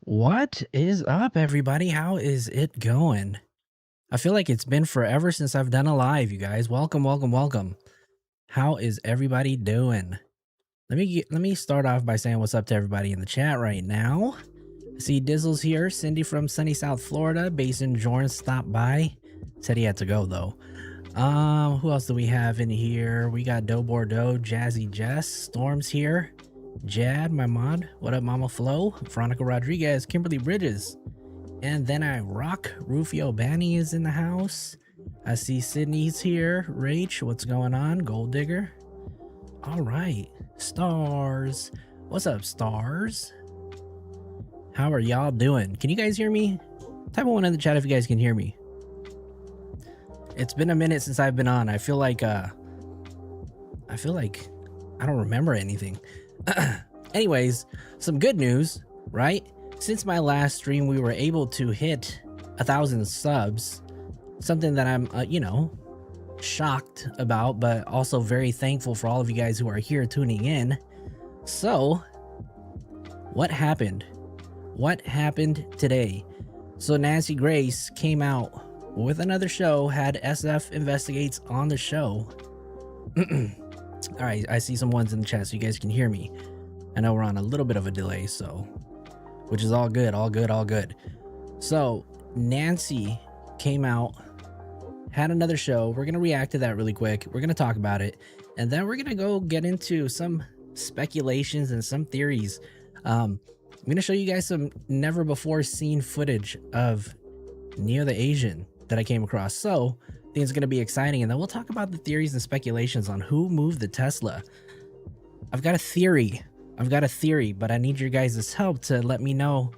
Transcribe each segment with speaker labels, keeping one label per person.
Speaker 1: What is up, everybody? How is it going? I feel like it's been forever since I've done a live, you guys. Welcome, welcome, welcome. How is everybody doing? Let me start off by saying what's up to everybody in the chat right now. I see Dizzle's here. Cindy from sunny South Florida. Basin Jordan stopped by. Said he had to go though. Who else do we have in here? We got Doe Bordeaux, Jazzy Jess, Storm's here. Jad, my mod. What up, Mama Flo? Veronica Rodriguez, Kimberly Bridges. And then I rock. Rufio Banny is in the house. I see Sydney's here. Rach, what's going on? Gold Digger. All right. Stars. What's up, Stars? How are y'all doing? Can you guys hear me? Type one in the chat if you guys can hear me. It's been a minute since I've been on. I feel like I don't remember anything. Anyways, some good news, right? Since my last stream, we were able to hit 1,000 subs. Something that I'm, shocked about, but also very thankful for all of you guys who are here tuning in. So, what happened? What happened today? So Nancy Grace came out with another show, had SF Investigates on the show. All right, I see some ones in the chat so you guys can hear me. I know we're on a little bit of a delay, so, which is all good, all good, all good. So Nancy came out, had another show. We're going to react to that really quick. We're going to talk about it. And then we're going to go get into some speculations and some theories. I'm going to show you guys some never before seen footage of Neo the Asian that I came across. So I think it's going to be exciting. And then we'll talk about the theories and speculations on who moved the Tesla. I've got a theory, but I need your guys' help to let me know,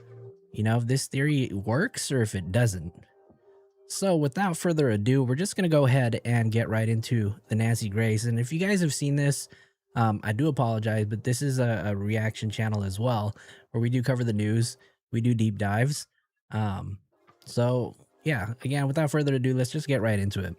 Speaker 1: if this theory works or if it doesn't. So without further ado, we're just going to go ahead and get right into the Nancy Grace. And if you guys have seen this, I do apologize, but this is a reaction channel as well, where we do cover the news. We do deep dives. So yeah, again, without further ado, let's just get right into it.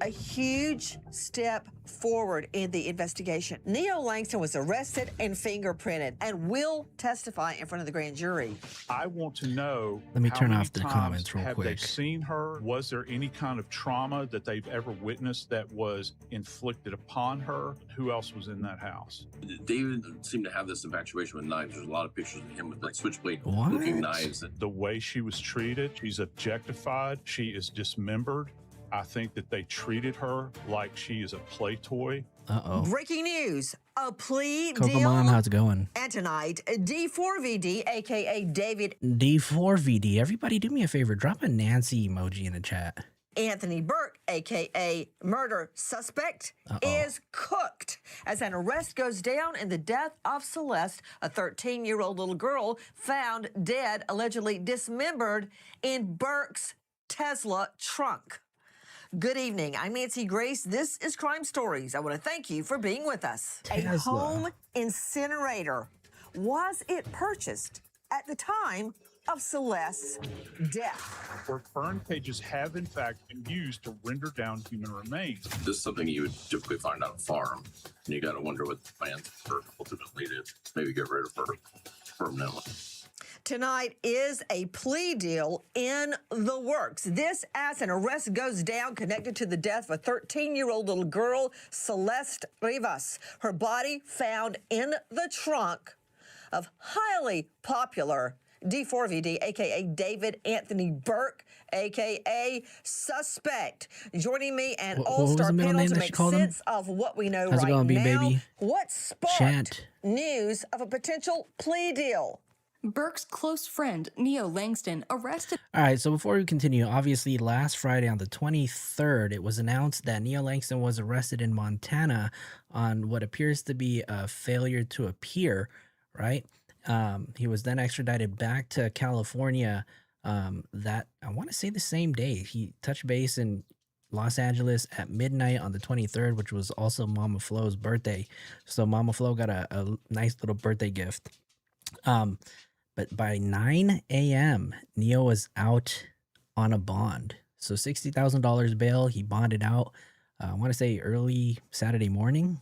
Speaker 2: A huge step forward in the investigation. Neo Langston was arrested and fingerprinted and will testify in front of the grand jury.
Speaker 3: I want to know,
Speaker 1: Let me
Speaker 3: how
Speaker 1: turn
Speaker 3: many
Speaker 1: off the
Speaker 3: times
Speaker 1: comments real
Speaker 3: have
Speaker 1: quick.
Speaker 3: they seen her? Was there any kind of trauma that they've ever witnessed that was inflicted upon her? Who else was in that house?
Speaker 4: David seemed to have this infatuation with knives. There's a lot of pictures of him with like switchblade-looking knives.
Speaker 3: The way she was treated, she's objectified. She is dismembered. I think that they treated her like she is a play toy.
Speaker 1: Uh-oh.
Speaker 2: Breaking news. A plea
Speaker 1: Coco
Speaker 2: deal.
Speaker 1: Mom, how's it going?
Speaker 2: And tonight, D4VD, a.k.a. David
Speaker 1: D4VD. Everybody do me a favor. Drop a Nancy emoji in the chat.
Speaker 2: Anthony Burke, a.k.a. murder suspect, is cooked as an arrest goes down in the death of Celeste, a 13-year-old little girl found dead, allegedly dismembered in Burke's Tesla trunk. Good evening. I'm Nancy Grace. This is Crime Stories. I want to thank you for being with us.
Speaker 1: Tesla.
Speaker 2: A home incinerator. Was it purchased at the time of Celeste's death?
Speaker 3: Where burn cages have, in fact, been used to render down human remains.
Speaker 4: This is something you would typically find on a farm, and you got to wonder what the plans are ultimately to maybe get rid of her permanently.
Speaker 2: Tonight is a plea deal in the works. This as an arrest goes down connected to the death of a 13-year-old little girl, Celeste Rivas. Her body found in the trunk of highly popular D4VD, a.k.a. David Anthony Burke, a.k.a. suspect. Joining me and all-star panel to make sense of what we know right now.
Speaker 1: Baby?
Speaker 2: What sparked news of a potential plea deal?
Speaker 5: Burke's close friend, Neo Langston, arrested.
Speaker 1: All right, so before we continue, obviously last Friday on the 23rd, it was announced that Neo Langston was arrested in Montana on what appears to be a failure to appear, right? He was then extradited back to California that, I want to say the same day. He touched base in Los Angeles at midnight on the 23rd, which was also Mama Flo's birthday. So Mama Flo got a nice little birthday gift. But by 9 a.m., Neo was out on a bond. So $60,000 bail. He bonded out, I want to say early Saturday morning.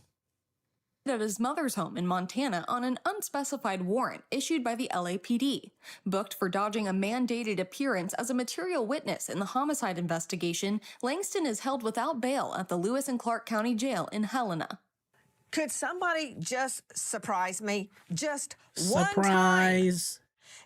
Speaker 5: At his mother's home in Montana on an unspecified warrant issued by the LAPD. Booked for dodging a mandated appearance as a material witness in the homicide investigation, Langston is held without bail at the Lewis and Clark County Jail in Helena.
Speaker 2: Could somebody just surprise me? Just one time.
Speaker 1: Surprise!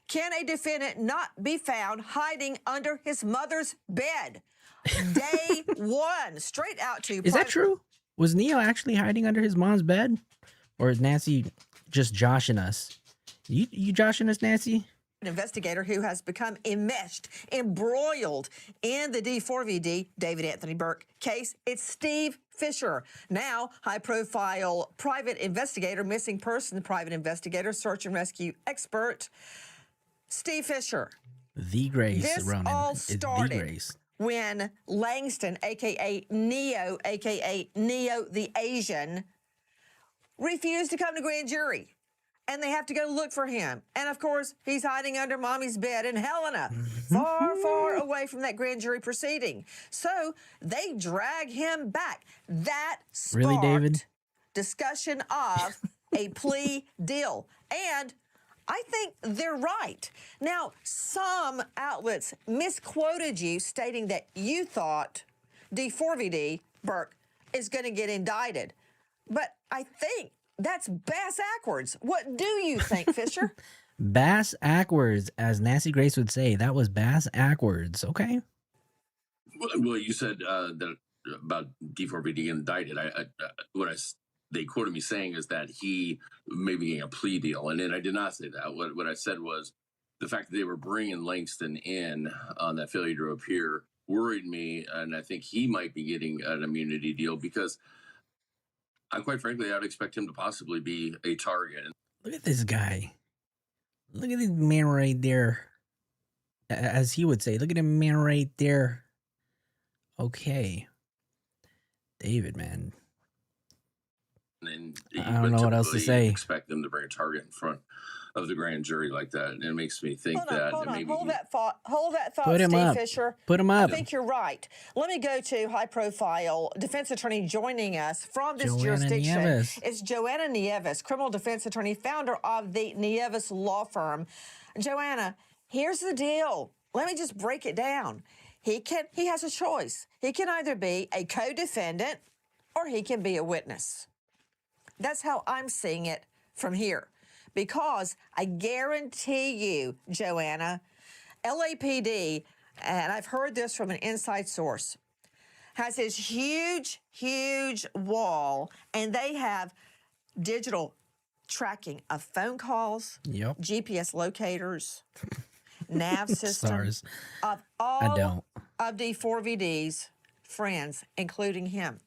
Speaker 2: Can a defendant not be found hiding under his mother's bed? Day one, straight out to...
Speaker 1: Is that true? Was Neo actually hiding under his mom's bed? Or is Nancy just joshing us? You joshing us, Nancy?
Speaker 2: An investigator who has become enmeshed, embroiled in the D4VD, David Anthony Burke case. It's Steve Fisher, now high-profile private investigator, missing person private investigator, search and rescue expert. Steve Fisher.
Speaker 1: The Grace,
Speaker 2: This
Speaker 1: Ronan.
Speaker 2: all
Speaker 1: It's the
Speaker 2: started
Speaker 1: Grace.
Speaker 2: when Langston, a.k.a. Neo, a.k.a. Neo the Asian, refused to come to grand jury. And they have to go look for him. And, of course, he's hiding under mommy's bed in Helena, far, far away from that grand jury proceeding. So they drag him back. That sparked
Speaker 1: Really, David?
Speaker 2: discussion of a plea deal. And I think they're right. Now, some outlets misquoted you, stating that you thought D4VD, Burke, is going to get indicted. But I think that's bass-ackwards. What do you think, Fisher?
Speaker 1: Bass-ackwards, as Nancy Grace would say. That was bass-ackwards. Okay.
Speaker 4: Well, you said that about D4VD indicted. They quoted me saying is that he may be getting a plea deal, and then I did not say that. What I said was the fact that they were bringing Langston in on that failure to appear worried me, and I think he might be getting an immunity deal because, quite frankly, I'd expect him to possibly be a target.
Speaker 1: Look at this guy. Look at this man right there. as he would say. Look at him, man, right there. Okay. David, man.
Speaker 4: And
Speaker 1: I
Speaker 4: you
Speaker 1: don't
Speaker 4: would
Speaker 1: know what else to
Speaker 4: typically
Speaker 1: say.
Speaker 4: expect them to bring a target in front of the grand jury like that. And it makes me think
Speaker 2: Hold on,
Speaker 4: that
Speaker 2: hold on.
Speaker 4: maybe
Speaker 2: Hold that thought. Hold that thought,
Speaker 1: Put him
Speaker 2: Steve
Speaker 1: up.
Speaker 2: Fisher.
Speaker 1: Put him
Speaker 2: I
Speaker 1: up.
Speaker 2: think you're right. Let me go to high-profile defense attorney joining us from this
Speaker 1: Joanna
Speaker 2: jurisdiction.
Speaker 1: Nieves.
Speaker 2: It's Joanna Nieves, criminal defense attorney, founder of the Nieves Law Firm. Joanna, here's the deal. Let me just break it down. He has a choice. He can either be a co-defendant or he can be a witness. That's how I'm seeing it from here. Because I guarantee you, Joanna, LAPD, and I've heard this from an inside source, has this huge, huge wall, and they have digital tracking of phone calls,
Speaker 1: Yep.
Speaker 2: GPS locators, nav systems
Speaker 1: Stars.
Speaker 2: of
Speaker 1: I
Speaker 2: all
Speaker 1: don't.
Speaker 2: of D4VD's friends, including him.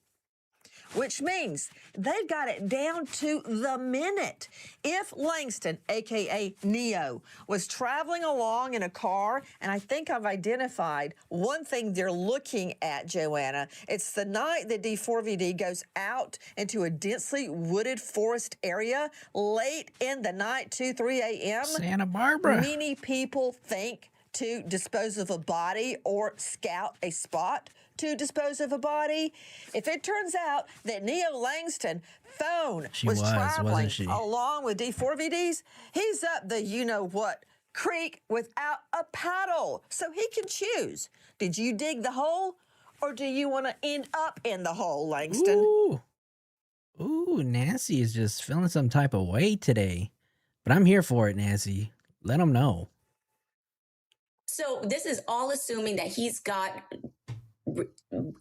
Speaker 2: Which means they've got it down to the minute. If Langston, a.k.a. Neo, was traveling along in a car, and I think I've identified one thing they're looking at, Joanna. It's the night that D4VD goes out into a densely wooded forest area late in the night, 2, 3 a.m.
Speaker 1: Santa Barbara.
Speaker 2: Many people think to dispose of a body or scout a spot to dispose of a body. If it turns out that Neo Langston phone was traveling
Speaker 1: wasn't she?
Speaker 2: along with D4VD's, he's up the you-know-what creek without a paddle. So he can choose. Did you dig the hole or do you want to end up in the hole, Langston?
Speaker 1: Ooh, Nancy is just feeling some type of way today. But I'm here for it, Nancy. Let him know.
Speaker 6: So this is all assuming that he's got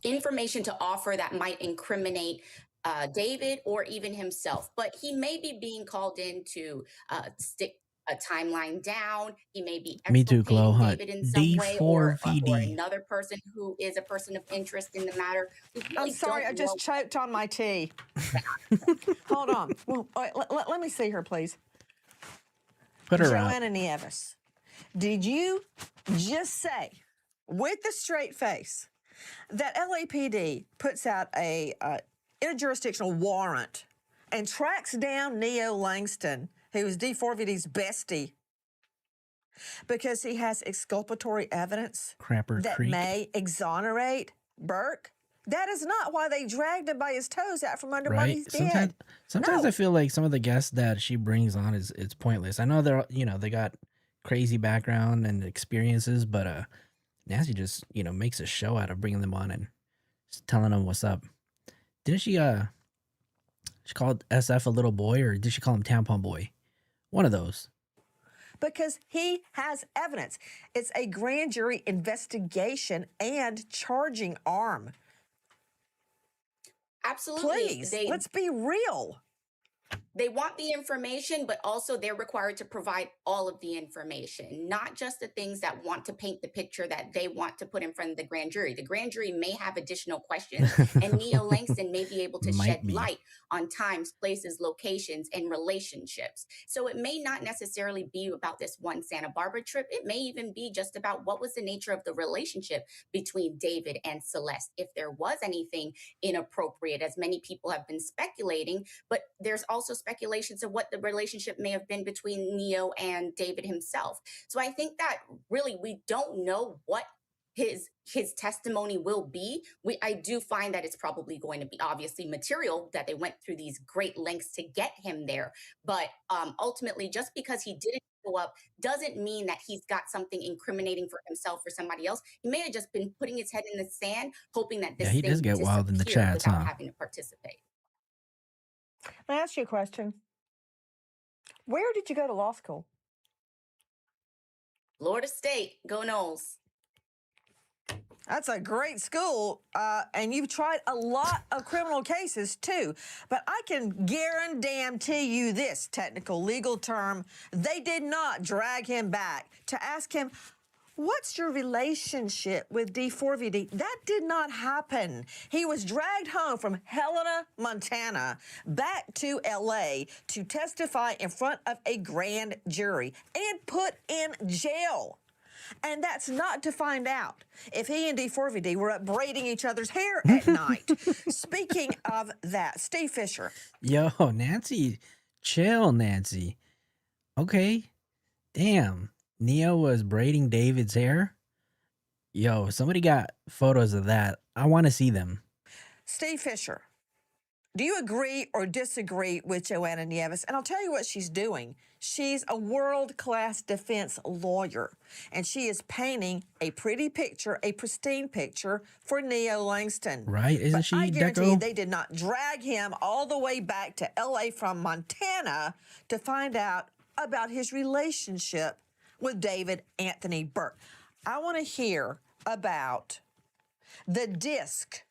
Speaker 6: information to offer that might incriminate David or even himself. But he may be being called in to stick a timeline down. He may be
Speaker 1: Me too, Chloe
Speaker 6: exculpating
Speaker 1: Hunt.
Speaker 6: David in some way, or
Speaker 1: D4VD.
Speaker 6: another person who is a person of interest in the matter. We
Speaker 2: I'm
Speaker 6: really
Speaker 2: sorry,
Speaker 6: don't
Speaker 2: I just
Speaker 6: know.
Speaker 2: choked on my tea. Hold on. Well, let me see her, please.
Speaker 1: Put her up.
Speaker 2: Joanna Nieves, did you just say, with a straight face, that LAPD puts out a interjurisdictional warrant and tracks down Neo Langston, who is D4VD's bestie, because he has exculpatory evidence
Speaker 1: Crapper
Speaker 2: that
Speaker 1: Creek.
Speaker 2: may exonerate Burke? That is not why they dragged him by his toes out from under
Speaker 1: Right?
Speaker 2: Money's bed.
Speaker 1: Sometimes
Speaker 2: No.
Speaker 1: I feel like some of the guests that she brings on it's pointless. I know they're they got crazy background and experiences, but Nancy just makes a show out of bringing them on and just telling them what's up. Didn't she called SF a little boy, or did she call him tampon boy? One of those.
Speaker 2: Because he has evidence. It's a grand jury investigation and charging arm.
Speaker 6: Absolutely.
Speaker 2: Please, let's be real.
Speaker 6: They want the information, but also they're required to provide all of the information, not just the things that want to paint the picture that they want to put in front of the grand jury. The grand jury may have additional questions, and Neo Langston may be able to shed light on times, places, locations, and relationships. So it may not necessarily be about this one Santa Barbara trip. It may even be just about what was the nature of the relationship between David and Celeste, if there was anything inappropriate, as many people have been speculating. But there's also speculations of what the relationship may have been between Neo and David himself. So I think that really we don't know what his testimony will be. I do find that it's probably going to be obviously material, that they went through these great lengths to get him there. But ultimately, just because he didn't show up doesn't mean that he's got something incriminating for himself or somebody else. He may have just been putting his head in the sand, hoping that this
Speaker 1: he
Speaker 6: thing
Speaker 1: does get wild in the
Speaker 6: disappeared
Speaker 1: chats,
Speaker 6: without
Speaker 1: huh?
Speaker 6: having to participate.
Speaker 2: Let me ask you a question. Where did you go to law school?
Speaker 6: Florida State, go Noles.
Speaker 2: That's a great school, and you've tried a lot of criminal cases too. But I can guarantee you this technical legal term: they did not drag him back to ask him, what's your relationship with D4VD? That did not happen. He was dragged home from Helena, Montana, back to LA to testify in front of a grand jury and put in jail. And that's not to find out if he and D4VD were up braiding each other's hair at night. Speaking of that, Steve Fisher.
Speaker 1: Yo, Nancy, chill, Nancy. Okay, damn. Neo was braiding David's hair. Yo, somebody got photos of that. I want to see them.
Speaker 2: Steve Fisher, do you agree or disagree with Joanna Nieves? And I'll tell you what she's doing. She's a world-class defense lawyer, and she is painting a pretty picture, a pristine picture for Neo Langston.
Speaker 1: Right? Isn't
Speaker 2: But
Speaker 1: she
Speaker 2: I guarantee
Speaker 1: Deco?
Speaker 2: they did not drag him all the way back to L.A. from Montana to find out about his relationship with David Anthony Burke. I want to hear about the disc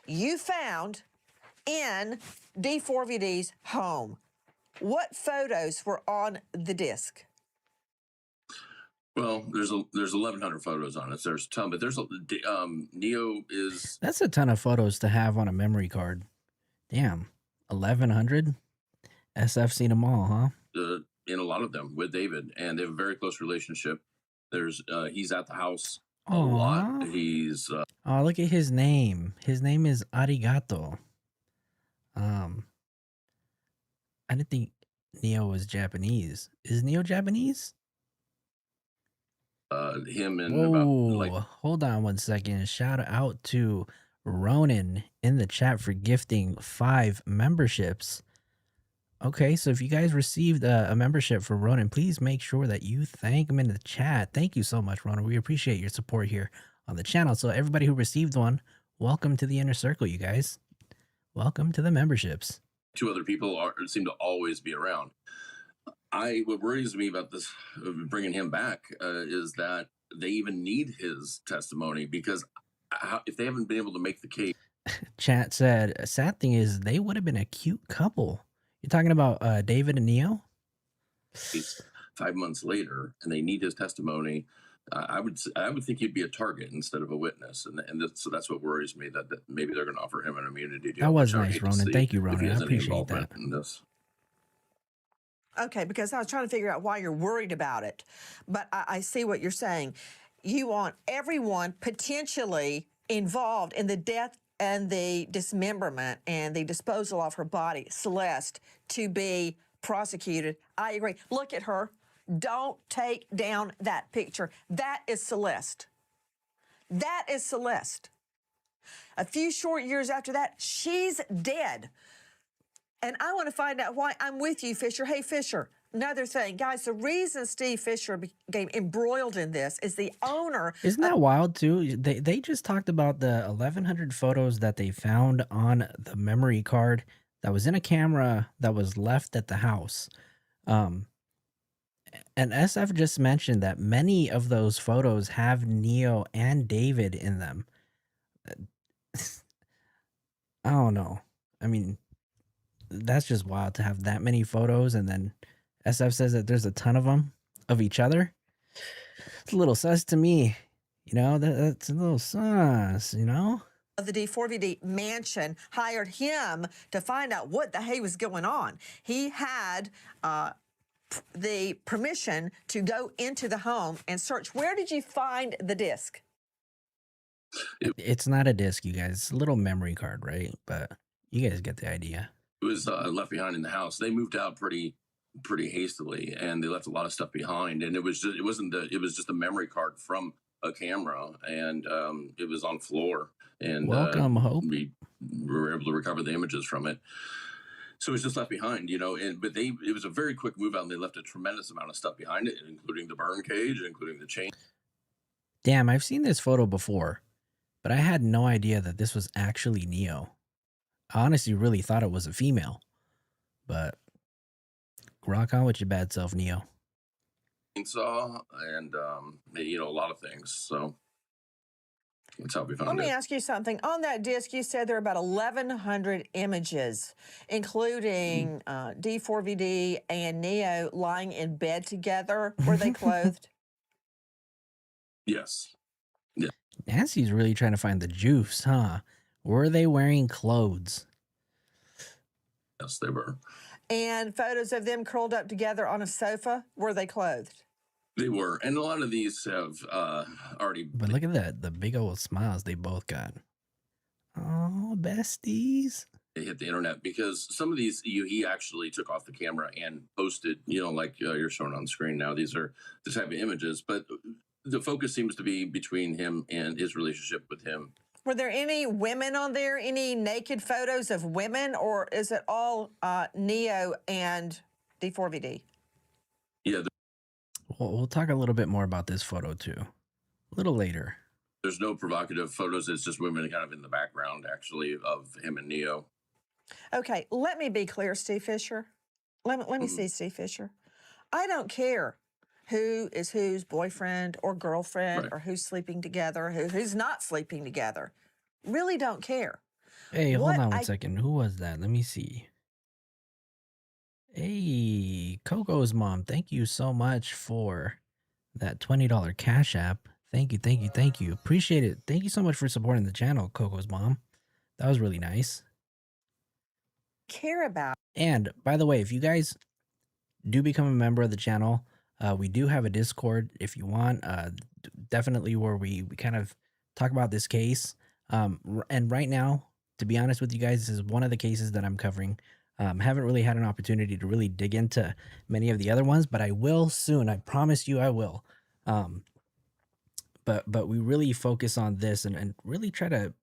Speaker 2: you found in D4VD's home. What photos were on the disc?
Speaker 4: Well, there's 1,100 photos on it. There's a ton, but there's Neo is
Speaker 1: That's a ton of photos to have on a memory card. Damn, 1,100. SF seen them all, huh?
Speaker 4: In a lot of them with David, and they have a very close relationship. There's he's at the house a
Speaker 1: Aw.
Speaker 4: lot. He's
Speaker 1: Oh, look at his name. His name is Arigato. I didn't think Neo was Japanese. Is Neo Japanese?
Speaker 4: him and
Speaker 1: Whoa,
Speaker 4: about like
Speaker 1: hold on one second. Shout out to Ronan in the chat for gifting 5 memberships. Okay, so if you guys received a membership from Ronan, please make sure that you thank him in the chat. Thank you so much, Ronan. We appreciate your support here on the channel. So everybody who received one, welcome to the inner circle, you guys. Welcome to the memberships.
Speaker 4: 2 other people seem to always be around. What worries me about this bringing him back is that they even need his testimony, because if they haven't been able to make the case.
Speaker 1: Chat said, a sad thing is they would have been a cute couple. You're talking about David and Neo?
Speaker 4: 5 months later, and they need his testimony. I would think he'd be a target instead of a witness, so that's what worries me, that maybe they're going to offer him an immunity deal.
Speaker 1: That was
Speaker 4: which I
Speaker 1: nice,
Speaker 4: hate to
Speaker 1: Ronan.
Speaker 4: see
Speaker 1: Thank you,
Speaker 4: if he
Speaker 1: Ronan. I
Speaker 4: has any
Speaker 1: appreciate
Speaker 4: involvement
Speaker 1: that.
Speaker 4: in this.
Speaker 2: Okay, because I was trying to figure out why you're worried about it. But I see what you're saying. You want everyone potentially involved in the death and the dismemberment and the disposal of her body, Celeste, to be prosecuted. I agree. Look at her. Don't take down that picture. That is Celeste. That is Celeste. A few short years after that, she's dead. And I want to find out why. I'm with you, Fisher. Hey, Fisher, another thing. Guys, the reason Steve Fisher became embroiled in this is the owner.
Speaker 1: Isn't that wild, too? They just talked about the 1,100 photos that they found on the memory card that was in a camera that was left at the house. And SF just mentioned that many of those photos have Neo and David in them. I don't know. I mean, that's just wild to have that many photos, and then SF says that there's a ton of them of each other. It's a little sus to me, you know. That's a little sus, you know.
Speaker 2: Of the D4VD mansion hired him to find out what the hey was going on. He had the permission to go into the home and search. Where did you find the disc?
Speaker 1: It's not a disc, you guys. It's a little memory card, right? But you guys get the idea.
Speaker 4: It was left behind in the house. They moved out pretty hastily, and they left a lot of stuff behind. And it was just a memory card from a camera, and it was on floor. And
Speaker 1: Welcome, Hope.
Speaker 4: We were able to recover the images from it. So it was just left behind, you know. But it was a very quick move out, and they left a tremendous amount of stuff behind it, including the burn cage, including the chain.
Speaker 1: Damn, I've seen this photo before, but I had no idea that this was actually Neo. I honestly really thought it was a female, but rock on with your bad self, Neo.
Speaker 4: Chainsaw and a lot of things. So that's how we found it.
Speaker 2: Let me ask you something. On that disc, you said there are about 1,100 images, including D4VD and Neo lying in bed together. Were they clothed?
Speaker 4: Yes.
Speaker 1: Nancy's really trying to find the juice, huh? Were they wearing clothes?
Speaker 4: Yes, they were.
Speaker 2: And photos of them curled up together on a sofa. Were they clothed?
Speaker 4: They were, and a lot of these have already.
Speaker 1: But look at the big old smiles they both got. Oh, besties.
Speaker 4: They hit the internet because some of these he actually took off the camera and posted. Like you're showing on the screen now. These are the type of images, but the focus seems to be between him and his relationship with him.
Speaker 2: Were there any women on there? Any naked photos of women, or is it all Neo and D4VD?
Speaker 4: Yeah,
Speaker 1: We'll talk a little bit more about this photo too, a little later.
Speaker 4: there's no provocative photos. It's just women kind of in the background, actually, of him and Neo.
Speaker 2: Okay, let me be clear, Steve Fisher. Let me see, Steve Fisher. I don't care who is whose boyfriend or girlfriend,
Speaker 4: Right.
Speaker 2: or who's sleeping together, who's not sleeping together. Really don't care.
Speaker 1: Hey, hold
Speaker 2: What
Speaker 1: on one
Speaker 2: I-
Speaker 1: second. Who was that? Let me see. Hey, Coco's mom, thank you so much for that $20 Cash App. Thank you, thank you, thank you. Appreciate it. Thank you so much for supporting the channel, Coco's mom. That was really nice.
Speaker 2: care about.
Speaker 1: And by the way, if you guys do become a member of the channel, we do have a Discord if you want. Definitely where we kind of talk about this case. And right now, to be honest with you guys, this is one of the cases that I'm covering. Haven't really had an opportunity to really dig into many of the other ones, but I will soon. I promise you I will. But we really focus on this and really try to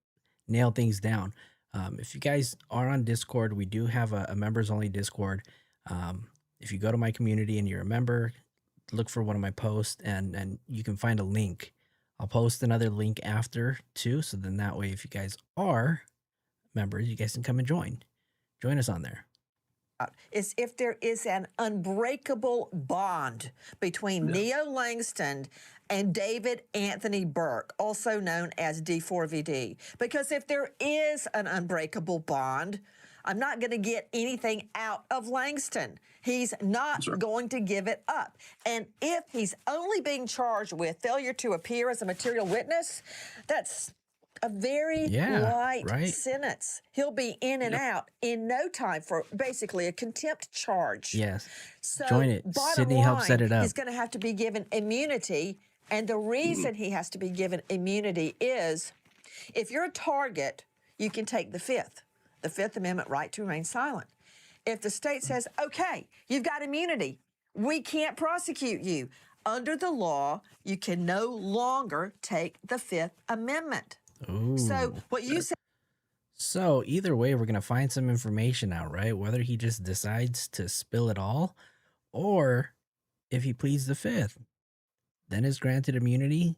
Speaker 1: nail things down. If you guys are on Discord, we do have a members only Discord. If you go to my community and you're a member, look for one of my posts and you can find a link. I'll post another link after too. So then that way, if you guys are members, you guys can come and join us on there.
Speaker 2: Is if there is an unbreakable bond between Neo Langston and David Anthony Burke, also known as D4VD. Because if there is an unbreakable bond, I'm not going to get anything out of Langston. He's not going to give it up. And if he's only being charged with failure to appear as a material witness, that's a very light sentence. He'll be in and out in no time for basically a contempt charge.
Speaker 1: Yes.
Speaker 2: So
Speaker 1: join it. Sydney helped set it up.
Speaker 2: He's going to have to be given immunity. And the reason he has to be given immunity is if you're a target, you can take the Fifth Amendment right to remain silent. If the state says, okay, you've got immunity, we can't prosecute you. Under the law, you can no longer take the Fifth Amendment.
Speaker 1: Ooh.
Speaker 2: So what you said.
Speaker 1: So either way, we're going to find some information out, right? Whether he just decides to spill it all or if he pleads the Fifth, then is granted immunity.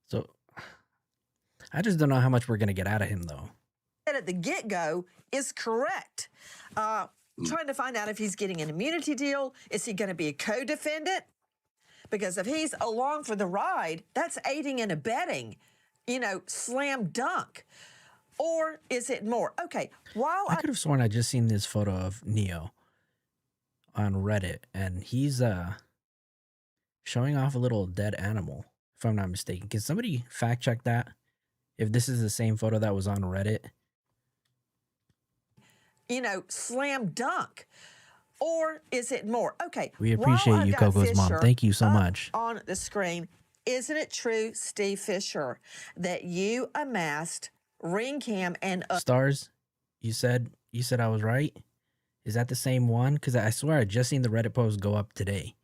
Speaker 1: So I just don't know how much we're going to get out of him, though.
Speaker 2: At the get-go is correct. Trying to find out if he's getting an immunity deal. Is he going to be a co-defendant? Because if he's along for the ride, that's aiding and abetting, slam dunk. Or is it more? Okay,
Speaker 1: I could have sworn I just seen this photo of Neo on Reddit, and he's showing off a little dead animal, if I'm not mistaken. Can somebody fact check that? If this is the same photo that was on Reddit?
Speaker 2: Slam dunk. Or is it more? Okay.
Speaker 1: We appreciate you, Coco's mom. Thank you so much.
Speaker 2: On the screen, isn't it true, Steve Fisher, that you amassed ring cam and
Speaker 1: Stars? You said I was right? Is that the same one? Because I swear I just seen the Reddit post go up today,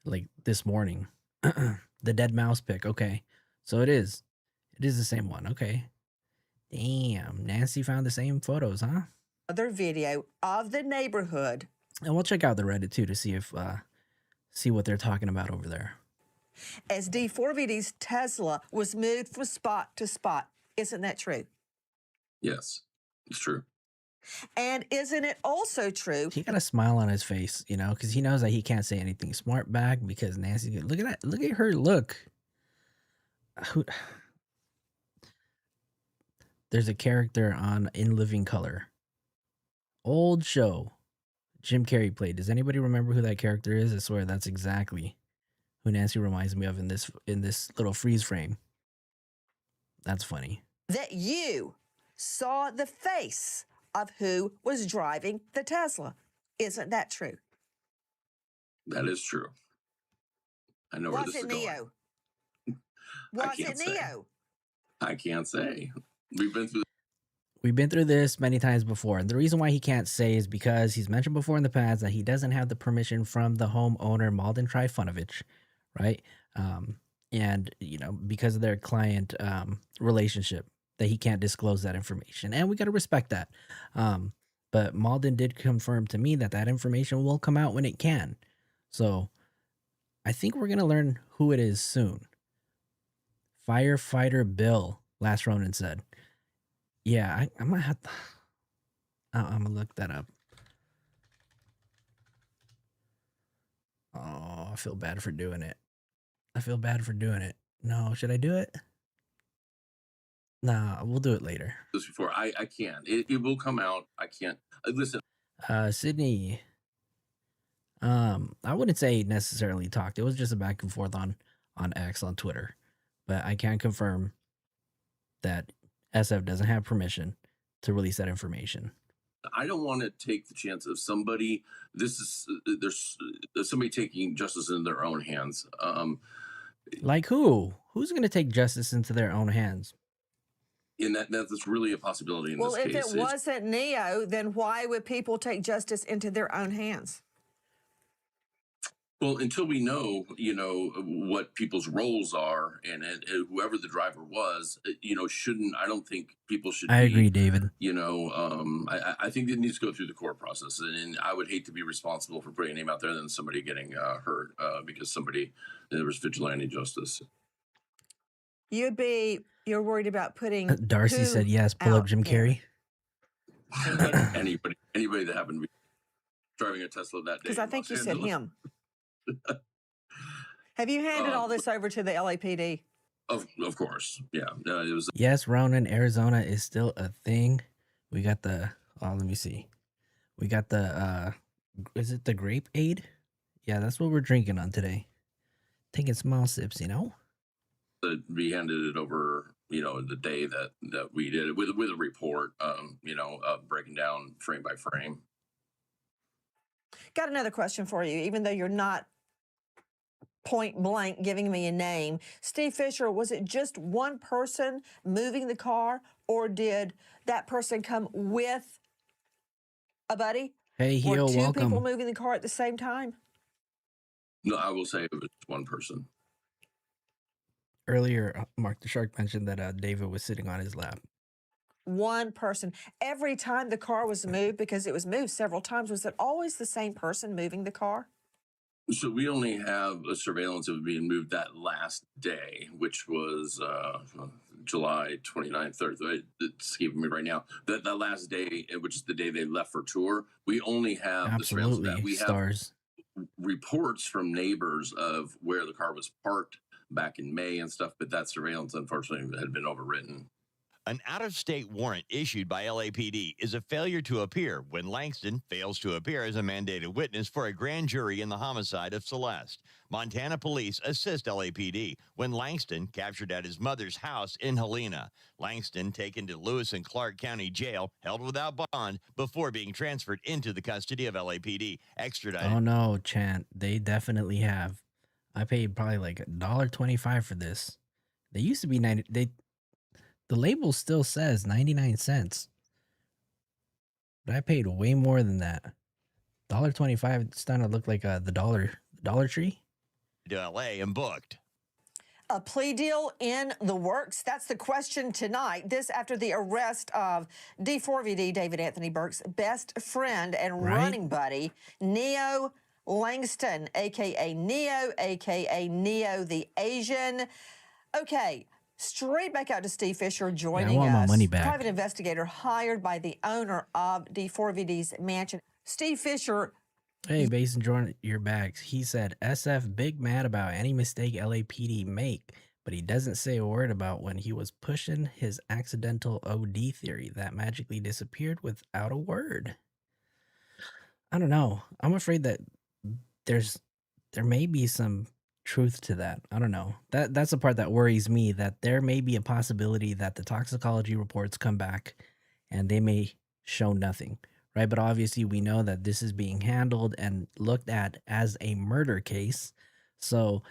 Speaker 1: like this morning. The dead mouse pic. Okay, so it is the same one. Okay. Damn, Nancy found the same photos, huh?
Speaker 2: other video of the neighborhood.
Speaker 1: And we'll check out the Reddit too to see if see what they're talking about over there.
Speaker 2: As D4VD's Tesla was moved from spot to spot. Isn't that true?
Speaker 4: Yes, it's true.
Speaker 2: And isn't it also true?
Speaker 1: He got a smile on his face, because he knows that he can't say anything smart back because Nancy. Look at that. Look at her look. There's a character on In Living Color. Old show. Jim Carrey played. Does anybody remember who that character is? I swear that's exactly who Nancy reminds me of in this little freeze frame. That's funny.
Speaker 2: That you saw the face of who was driving the Tesla. Isn't that true?
Speaker 4: That is true. I know where
Speaker 2: Was
Speaker 4: this
Speaker 2: it
Speaker 4: is going.
Speaker 2: Neo?
Speaker 4: I
Speaker 2: Was it
Speaker 4: can't say.
Speaker 2: Neo?
Speaker 4: I can't say.
Speaker 1: We've been through this many times before, and the reason why he can't say is because he's mentioned before in the past that he doesn't have the permission from the homeowner Malden Trifunovich, right? And because of their client relationship, that he can't disclose that information, and we got to respect that. But Malden did confirm to me that that information will come out when it can. So I think we're gonna learn who it is soon. Firefighter Bill, Last Ronin said. Yeah, I might have to. I'm gonna look that up. Oh, I feel bad for doing it. No, should I do it? Nah, we'll do it later.
Speaker 4: This before. I can't. It will come out. I can't. Listen.
Speaker 1: Sydney. I wouldn't say necessarily talked. It was just a back and forth on X on Twitter, but I can confirm that SF doesn't have permission to release that information.
Speaker 4: I don't want to take the chance of somebody. There's somebody taking justice in their own hands.
Speaker 1: Like who? Who's going to take justice into their own hands?
Speaker 4: And that's really a possibility in this case.
Speaker 2: Well, if it wasn't Neo, then why would people take justice into their own hands?
Speaker 4: Well, until we know, what people's roles are, and whoever the driver was, I don't think people should.
Speaker 1: I agree, David.
Speaker 4: I think it needs to go through the court process, and I would hate to be responsible for putting a name out there than somebody getting hurt because there was vigilante justice.
Speaker 2: You're worried about putting.
Speaker 1: Darcy said yes. Pull up Jim Carrey.
Speaker 4: Anybody that happened to be driving a Tesla that day.
Speaker 2: Because I think you said him. Have you handed all this over to the LAPD?
Speaker 4: Of course, yeah. It was.
Speaker 1: Yes, Ronan, Arizona is still a thing. We got the. Oh, let me see. We got the. Is it the grape aid? Yeah, that's what we're drinking on today. Taking small sips,
Speaker 4: We handed it over, the day that we did it with a report, breaking down frame by frame.
Speaker 2: Got another question for you, even though you're not point blank giving me a name. Steve Fisher, was it just one person moving the car, or did that person come with a buddy?
Speaker 1: Hey,
Speaker 2: or
Speaker 1: Heel,
Speaker 2: two
Speaker 1: welcome.
Speaker 2: people moving the car at the same time?
Speaker 4: No, I will say it was one person.
Speaker 1: Earlier, Mark the Shark mentioned that David was sitting on his lap.
Speaker 2: One person. Every time the car was moved, because it was moved several times, was it always the same person moving the car?
Speaker 4: So we only have a surveillance of it being moved that last day, which was July 29th, 30th. It's escaping me right now. That last day, which is the day they left for tour, we only have the surveillance of that. We have reports from neighbors of where the car was parked back in May and stuff, but that surveillance, unfortunately, had been overwritten.
Speaker 7: An out-of-state warrant issued by LAPD is a failure to appear when Langston fails to appear as a mandated witness for a grand jury in the homicide of Celeste. Montana police assist LAPD when Langston captured at his mother's house in Helena. Langston taken to Lewis and Clark County Jail, held without bond, before being transferred into the custody of LAPD. Extradited. Oh no, Chant, they definitely have. I paid probably like $1.25 for this. They used to be 90. The label still says 99 cents. But I paid way more than that. $1.25, it's starting to look like the Dollar Tree. To LA and booked.
Speaker 2: A plea deal in the works? That's the question tonight. This after the arrest of D4VD David Anthony Burke's best friend and running buddy, Neo Langston, a.k.a. Neo the Asian. Okay. Straight back out to Steve Fisher joining us. My money back. Private investigator hired by the owner of D4VD's mansion. Steve Fisher.
Speaker 1: Hey, Basin Jordan, your bags. He said SF big mad about any mistake LAPD make, but he doesn't say a word about when he was pushing his accidental OD theory that magically disappeared without a word. I don't know. I'm afraid that there may be some truth to that. I don't know. That's the part that worries me, that there may be a possibility that the toxicology reports come back and they may show nothing, right? But obviously we know that this is being handled and looked at as a murder case. So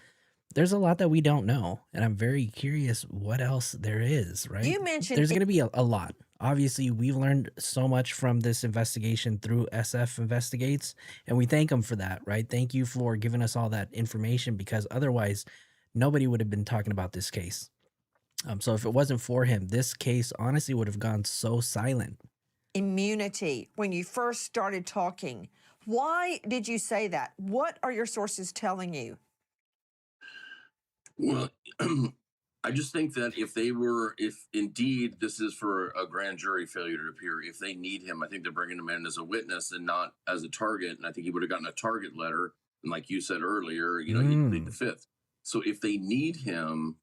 Speaker 1: there's a lot that we don't know, and I'm very curious what else there is, right?
Speaker 2: You mentioned
Speaker 1: There's going to be a lot. Obviously, we've learned so much from this investigation through SF Investigates, and we thank them for that, right? Thank you for giving us all that information, because otherwise, nobody would have been talking about this case. So if it wasn't for him, this case honestly would have gone so silent.
Speaker 2: immunity when you first started talking. Why did you say that? What are your sources telling you?
Speaker 4: Well, I just think that if indeed this is for a grand jury failure to appear, if they need him, I think they're bringing him in as a witness and not as a target. And I think he would have gotten a target letter. And like you said earlier, he plead the fifth. So if they need him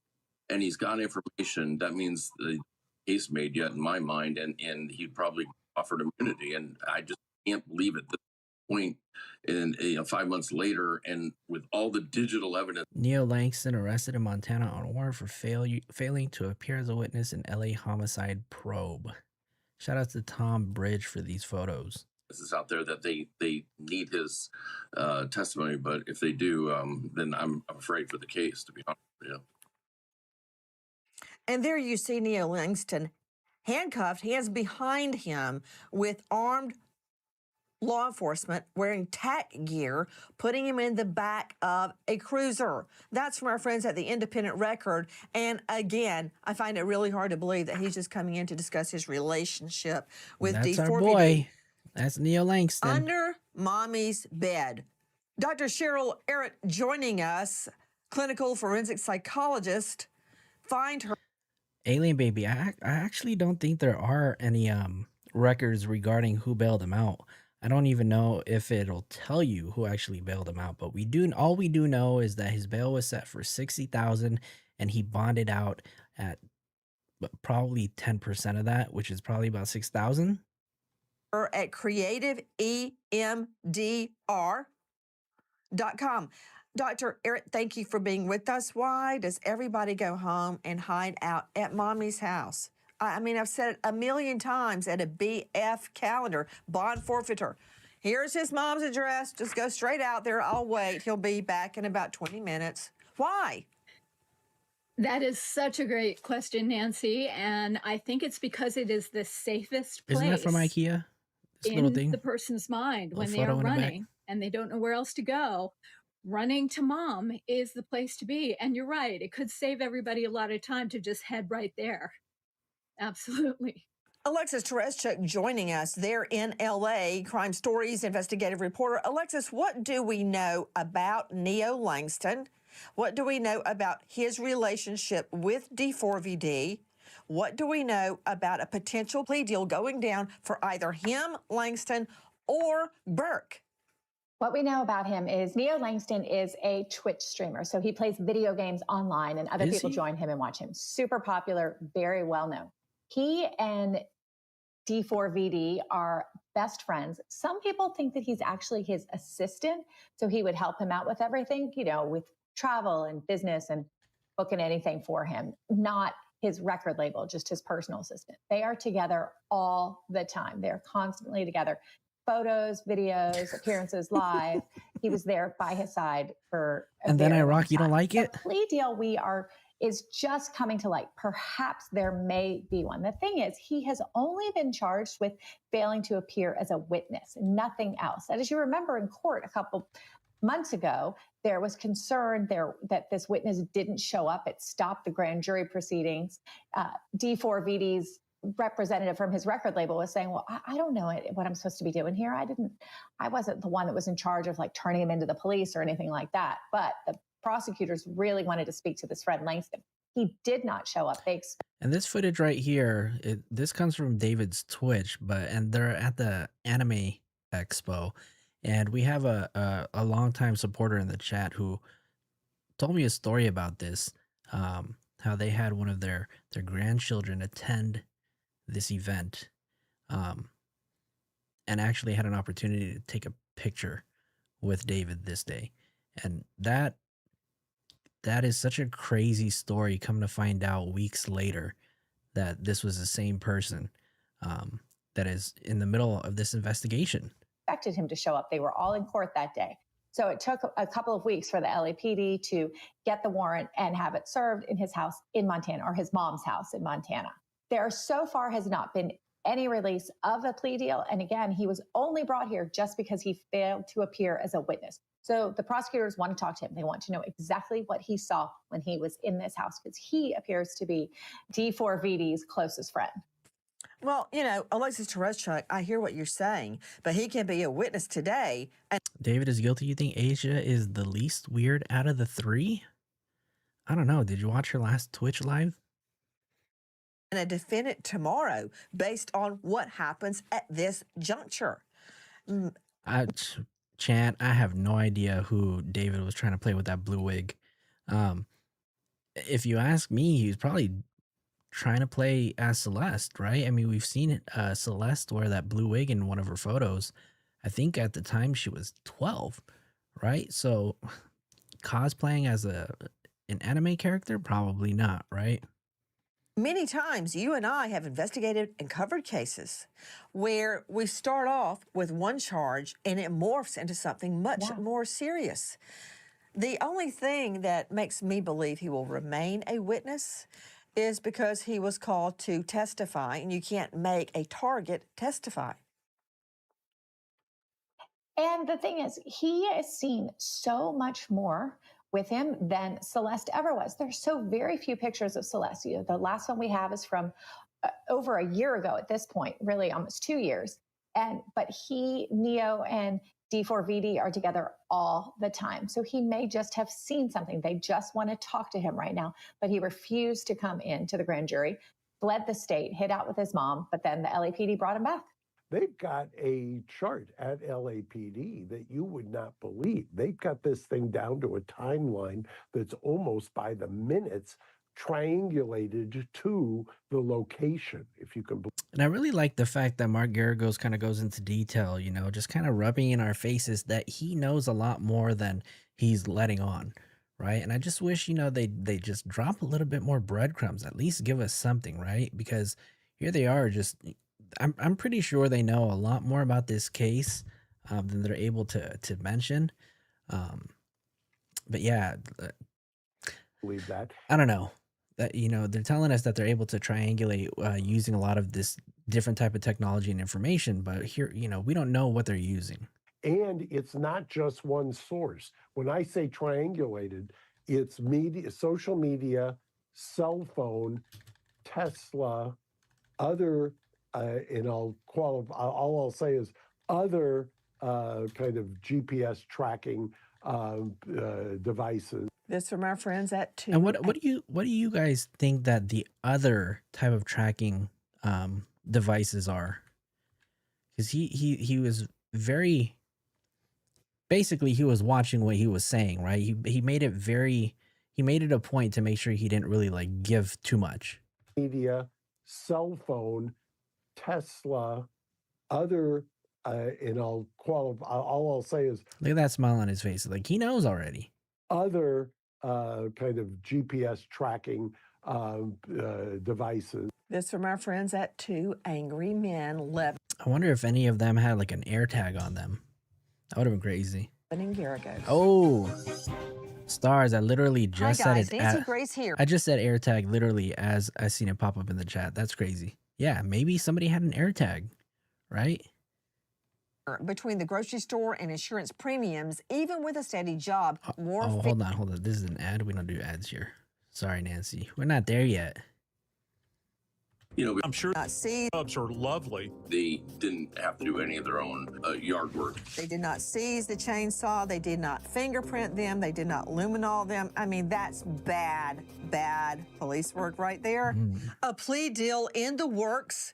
Speaker 4: and he's got information, that means the case made yet in my mind, and he'd probably offered immunity. And I just can't believe at this point, and 5 months later, and with all the digital evidence.
Speaker 1: Neo Langston arrested in Montana on a warrant for failing to appear as a witness in LA homicide probe. Shout out to Tom Bridge for these photos.
Speaker 4: This is out there that they need his testimony, but if they do, then I'm afraid for the case, to be honest with you.
Speaker 2: And there you see Neo Langston handcuffed, hands behind him, with armed law enforcement wearing tack gear, putting him in the back of a cruiser. That's from our friends at the Independent Record. And again, I find it really hard to believe that he's just coming in to discuss his relationship with
Speaker 1: That's
Speaker 2: D4VD.
Speaker 1: our boy. That's Neo Langston.
Speaker 2: Under mommy's bed. Dr. Cheryl Errett joining us, clinical forensic psychologist. Find her.
Speaker 1: Alien Baby, I actually don't think there are any records regarding who bailed him out. I don't even know if it'll tell you who actually bailed him out, but all we do know is that his bail was set for $60,000 and he bonded out at probably 10% of that, which is probably about $6,000.
Speaker 2: At creativeemdr.com. Dr. Eric, thank you for being with us. Why does everybody go home and hide out at mommy's house? I mean, I've said it a million times at a BF calendar, bond forfeiture. Here's his mom's address. Just go straight out there. I'll wait. He'll be back in about 20 minutes. Why?
Speaker 8: That is such a great question, Nancy. And I think it's because it is the safest place.
Speaker 1: Isn't that from IKEA? This little thing?
Speaker 8: The person's mind when they
Speaker 1: photo
Speaker 8: are
Speaker 1: in the back.
Speaker 8: running and they don't know where else to go. Running to mom is the place to be. And you're right. It could save everybody a lot of time to just head right there. Absolutely.
Speaker 2: Alexis Tereszcuk joining us there in LA, Crime Stories investigative reporter. Alexis, what do we know about Neo Langston? What do we know about his relationship with D4VD? What do we know about a potential plea deal going down for either him, Langston, or Burke?
Speaker 9: What we know about him is Neo Langston is a Twitch streamer. So he plays video games online and other people join him and watch him. Super popular, very well known. He and D4VD are best friends. Some people think that he's actually his assistant. So he would help him out with everything, with travel and business and booking anything for him. Not his record label, just his personal assistant. They are together all the time. They're constantly together. Photos, videos, appearances, live. He was there by his side for
Speaker 1: And then I rock, you don't like it?
Speaker 9: The plea deal is just coming to light. Perhaps there may be one. The thing is, he has only been charged with failing to appear as a witness, nothing else. And as you remember in court a couple months ago, there was concern that this witness didn't show up. It stopped the grand jury proceedings. D4VD's representative from his record label was saying, well, I don't know what I'm supposed to be doing here. I wasn't the one that was in charge of turning him into the police or anything like that. But the prosecutors really wanted to speak to this Fred Langston. He did not show up.
Speaker 1: And this footage right here, this comes from David's Twitch, and they're at the Anime Expo. And we have a longtime supporter in the chat who told me a story about this, how they had one of their grandchildren attend this event, and actually had an opportunity to take a picture with David this day. And that is such a crazy story, come to find out weeks later that this was the same person that is in the middle of this investigation.
Speaker 9: Expected him to show up. They were all in court that day. So it took a couple of weeks for the LAPD to get the warrant and have it served in his house in Montana, or his mom's house in Montana. There so far has not been any release of a plea deal. And again, he was only brought here just because he failed to appear as a witness. So the prosecutors want to talk to him. They want to know exactly what he saw when he was in this house, because he appears to be D4VD's closest friend.
Speaker 2: Well, you know, Alexis Tereshchuk, I hear what you're saying, but he can be a witness today. And
Speaker 1: David is guilty. You think Asia is the least weird out of the three? I don't know. Did you watch her last Twitch live?
Speaker 2: a defendant tomorrow based on what happens at this juncture.
Speaker 1: Chant, I have no idea who David was trying to play with that blue wig. If you ask me, he was probably trying to play as Celeste, right? I mean, we've seen Celeste wear that blue wig in one of her photos. I think at the time she was 12, right? So cosplaying as an anime character, probably not, right?
Speaker 2: Many times you and I have investigated and covered cases where we start off with one charge and it morphs into something much more serious. The only thing that makes me believe he will remain a witness is because he was called to testify, and you can't make a target testify.
Speaker 9: And the thing is, he has seen so much more with him than Celeste ever was. There's so very few pictures of Celeste. You know, the last one we have is from over a year ago at this point, really almost 2 years. But he, Neo, and D4VD are together all the time. So he may just have seen something. They just want to talk to him right now, but he refused to come into the grand jury, fled the state, hid out with his mom, but then the LAPD brought him back.
Speaker 10: They've got a chart at LAPD that you would not believe. They've got this thing down to a timeline that's almost by the minutes, triangulated to the location, if you can believe.
Speaker 1: And I really like the fact that Mark Garagos kind of goes into detail, you know, just kind of rubbing in our faces that he knows a lot more than he's letting on, right? And I just wish, you know, they just drop a little bit more breadcrumbs, at least give us something, right? Because here they are, just I'm pretty sure they know a lot more about this case than they're able to mention. But yeah,
Speaker 10: Believe that.
Speaker 1: I don't know. That, you know, they're telling us that they're able to triangulate using a lot of this different type of technology and information, but here, you know, we don't know what they're using.
Speaker 10: And it's not just one source. When I say triangulated, it's media, social media, cell phone, Tesla, other, and all I'll say is other kind of GPS tracking devices.
Speaker 2: This from our friends at 2.
Speaker 1: And what do you guys think that the other type of tracking devices are? Because he was very, basically he was watching what he was saying, right? He made it a point to make sure he didn't really like give too much.
Speaker 10: Media, cell phone, Tesla, other, and all I'll say is
Speaker 1: look at that smile on his face, like he knows already.
Speaker 10: Other kind of GPS tracking devices.
Speaker 2: This from our friends at 2 Angry Men, Levin
Speaker 1: I wonder if any of them had like an AirTag on them. That would have been crazy.
Speaker 2: and Garagos.
Speaker 1: Oh, stars! I literally just
Speaker 2: Hi guys,
Speaker 1: said it.
Speaker 2: Nancy Grace here.
Speaker 1: I just said AirTag literally as I seen it pop up in the chat. That's crazy. Yeah, maybe somebody had an AirTag, right?
Speaker 2: Between the grocery store and insurance premiums, even with a steady job, more.
Speaker 1: Oh, hold on. This is an ad. We don't do ads here. Sorry, Nancy. We're not there yet.
Speaker 4: You know,
Speaker 3: I'm sure
Speaker 2: See,
Speaker 3: subs are lovely.
Speaker 4: they didn't have to do any of their own yard work.
Speaker 2: they did not seize the chainsaw. They did not fingerprint them. They did not luminol them. I mean, that's bad police work right there. A plea deal in the works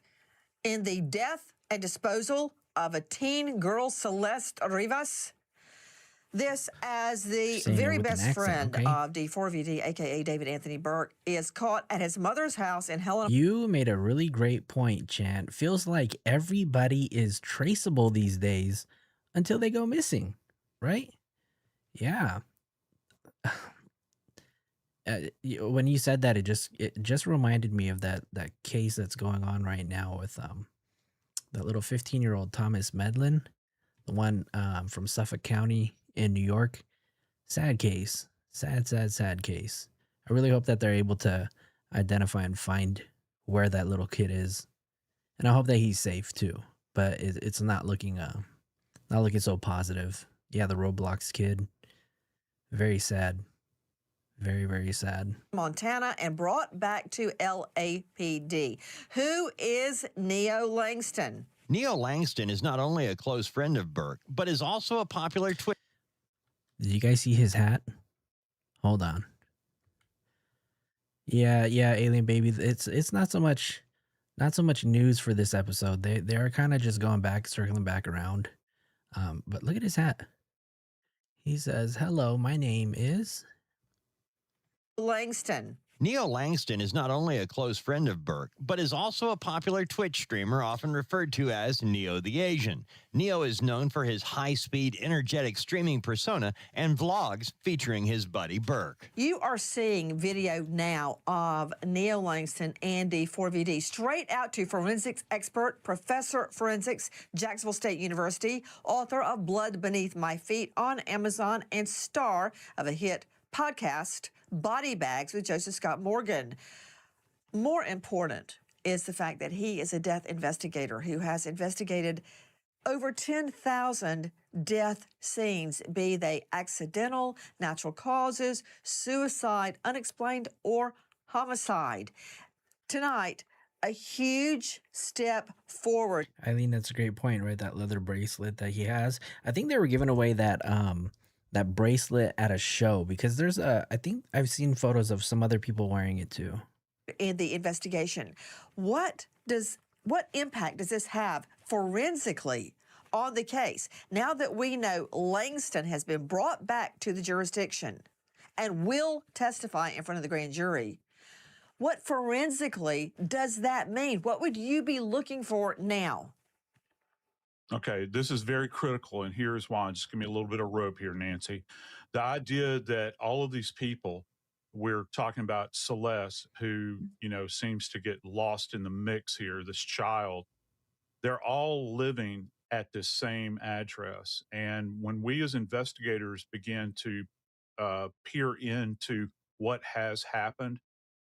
Speaker 2: in the death and disposal of a teen girl, Celeste Rivas. This, as the
Speaker 1: Saying it
Speaker 2: very
Speaker 1: with an
Speaker 2: best
Speaker 1: accent,
Speaker 2: friend
Speaker 1: okay?
Speaker 2: of D4VD, aka David Anthony Burke, is caught at his mother's house in Helena.
Speaker 1: You made a really great point, Chant. Feels like everybody is traceable these days until they go missing, right? Yeah. When you said that, it just reminded me of that case that's going on right now with that little 15-year-old Thomas Medlin, the one from Suffolk County in New York. Sad case. Sad case. I really hope that they're able to identify and find where that little kid is. And I hope that he's safe too. But it's not looking so positive. Yeah, the Roblox kid. Very sad. Very sad.
Speaker 2: Montana and brought back to LAPD. Who is Neo Langston?
Speaker 7: Neo Langston is not only a close friend of Burke, but is also a popular Twitter.
Speaker 1: Did you guys see his hat? Hold on. Yeah, Alien Baby. It's not so much news for this episode. They are kind of just going back, circling back around. But look at his hat. He says, "Hello, my name is
Speaker 2: Langston."
Speaker 7: Neo Langston is not only a close friend of Burke, but is also a popular Twitch streamer often referred to as Neo the Asian. Neo is known for his high-speed, energetic streaming persona and vlogs featuring his buddy Burke.
Speaker 2: You are seeing video now of Neo Langston and D4VD straight out to forensics expert, professor forensics, Jacksonville State University, author of Blood Beneath My Feet on Amazon, and star of a hit podcast, Body Bags with Joseph Scott Morgan. More important is the fact that he is a death investigator who has investigated over 10,000 death scenes, be they accidental, natural causes, suicide, unexplained, or homicide. Tonight, a huge step forward.
Speaker 1: Eileen, that's a great point, right? That leather bracelet that he has. I think they were giving away that bracelet at a show because there's I think I've seen photos of some other people wearing it too.
Speaker 2: In the investigation, what impact does this have forensically on the case? Now that we know Langston has been brought back to the jurisdiction and will testify in front of the grand jury, what forensically does that mean? What would you be looking for now?
Speaker 3: Okay, this is very critical, and here's why. Just give me a little bit of rope here, Nancy. The idea that all of these people, we're talking about Celeste, who, seems to get lost in the mix here, this child, they're all living at this same address. And when we as investigators begin to peer into what has happened,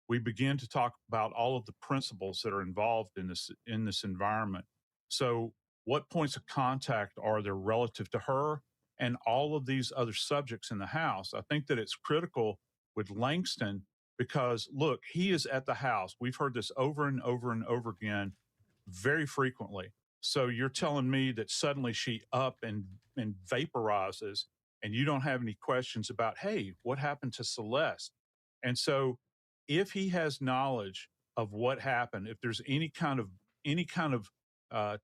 Speaker 3: we begin to talk about all of the principles that are involved in this environment. So what points of contact are there relative to her and all of these other subjects in the house? I think that it's critical with Langston because, look, he is at the house. We've heard this over and over and over again very frequently. So you're telling me that suddenly she up and vaporizes and you don't have any questions about, hey, what happened to Celeste? And so if he has knowledge of what happened, if there's any kind of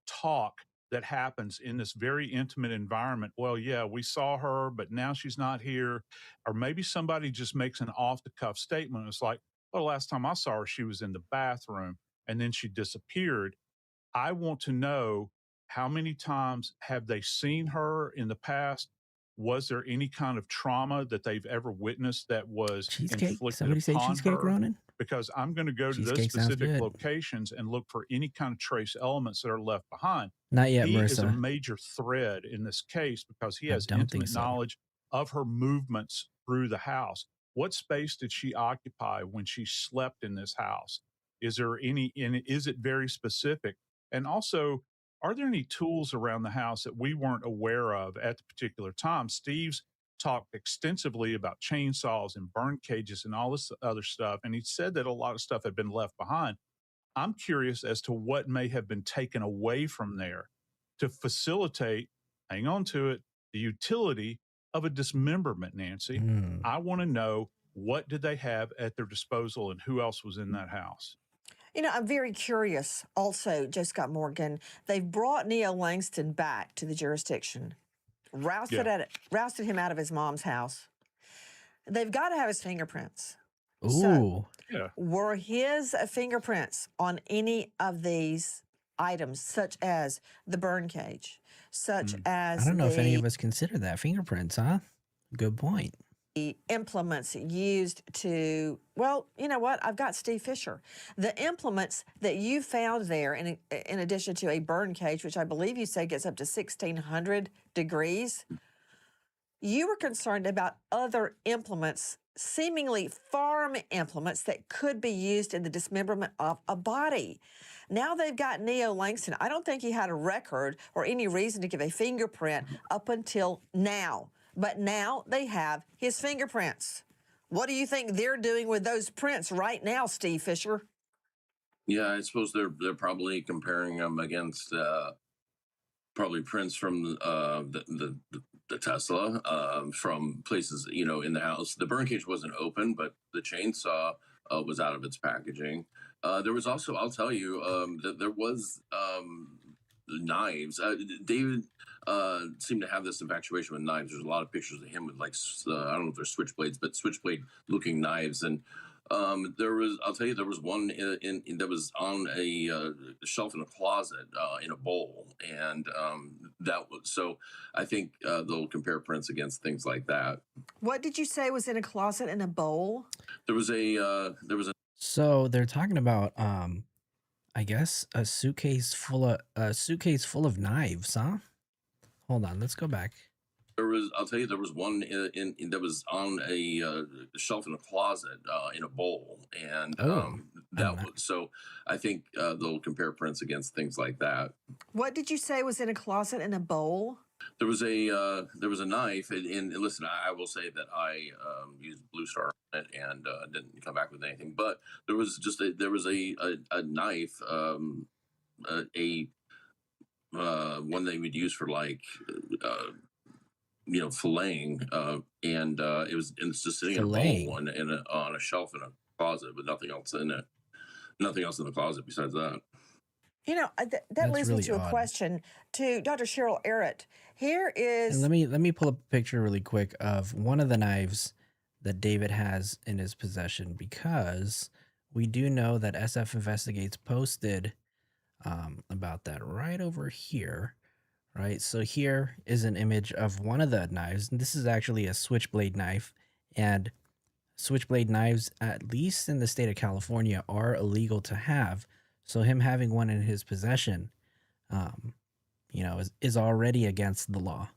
Speaker 3: talk that happens in this very intimate environment, well, yeah, we saw her, but now she's not here. Or maybe somebody just makes an off-the-cuff statement. It's like, well, last time I saw her, she was in the bathroom and then she disappeared. I want to know how many times have they seen her in the past? Was there any kind of trauma that they've ever witnessed that was
Speaker 1: Cheesecake?
Speaker 3: inflicted
Speaker 1: Somebody say
Speaker 3: upon
Speaker 1: cheesecake,
Speaker 3: her?
Speaker 1: Ronan?
Speaker 3: Because I'm going to go to those
Speaker 1: Cheesecake sounds
Speaker 3: specific
Speaker 1: good.
Speaker 3: locations and look for any kind of trace elements that are left behind.
Speaker 1: Not yet,
Speaker 3: He is a
Speaker 1: Marissa.
Speaker 3: major thread in this case because he
Speaker 1: I
Speaker 3: has
Speaker 1: don't think
Speaker 3: intimate
Speaker 1: so.
Speaker 3: knowledge of her movements through the house. What space did she occupy when she slept in this house? Is it very specific? And also, are there any tools around the house that we weren't aware of at the particular time? Steve's talked extensively about chainsaws and burn cages and all this other stuff. And he said that a lot of stuff had been left behind. I'm curious as to what may have been taken away from there to facilitate, hang on to it, the utility of a dismemberment, Nancy. I want to know, what did they have at their disposal and who else was in that house?
Speaker 2: I'm very curious also, Joe Scott Morgan. They've brought Neo Langston back to the jurisdiction, rousted him out of his mom's house. They've got to have his fingerprints.
Speaker 1: Ooh.
Speaker 2: So,
Speaker 3: Yeah.
Speaker 2: were his fingerprints on any of these items, such as the burn cage, such as
Speaker 1: I don't know if any of us consider that fingerprints, huh? Good point.
Speaker 2: the implements used to, well, you know what? I've got Steve Fisher. The implements that you found there, in addition to a burn cage, which I believe you said gets up to 1,600 degrees, You were concerned about other implements, seemingly farm implements that could be used in the dismemberment of a body. Now they've got Neo Langston. I don't think he had a record or any reason to give a fingerprint up until now. But now they have his fingerprints. What do you think they're doing with those prints right now, Steve Fisher?
Speaker 4: Yeah, I suppose they're probably comparing them against probably prints from the Tesla from places in the house. The burn cage wasn't open, but the chainsaw was out of its packaging. There was also, I'll tell you, that there was knives. David seemed to have this infatuation with knives. There's a lot of pictures of him with I don't know if they're switchblades, but switchblade looking knives. And I'll tell you, there was one that was on a shelf in a closet in a bowl, and so I think they'll compare prints against things like that.
Speaker 2: What did you say was in a closet in a bowl?
Speaker 4: There was a
Speaker 1: So they're talking about I guess a suitcase full of knives, huh? Hold on, let's go back.
Speaker 4: I'll tell you, there was one that was on a shelf in a closet in a bowl, and so I think they'll compare prints against things like that.
Speaker 2: What did you say was in a closet in a bowl?
Speaker 4: There was a knife, and listen, I will say that I used Blue Star on it and didn't come back with anything. But there was a knife, one they would use for filleting, and it's just sitting in a bowl on a shelf in a closet with nothing else in it, nothing else in the closet besides that.
Speaker 2: That leads me to a question to Dr. Cheryl Arrett. Here is.
Speaker 1: And let me pull up a picture really quick of one of the knives that David has in his possession, because we do know that SF Investigates posted about that right over here, right? So here is an image of one of the knives, and this is actually a switchblade knife, and switchblade knives, at least in the state of California, are illegal to have. So him having one in his possession, is already against the law.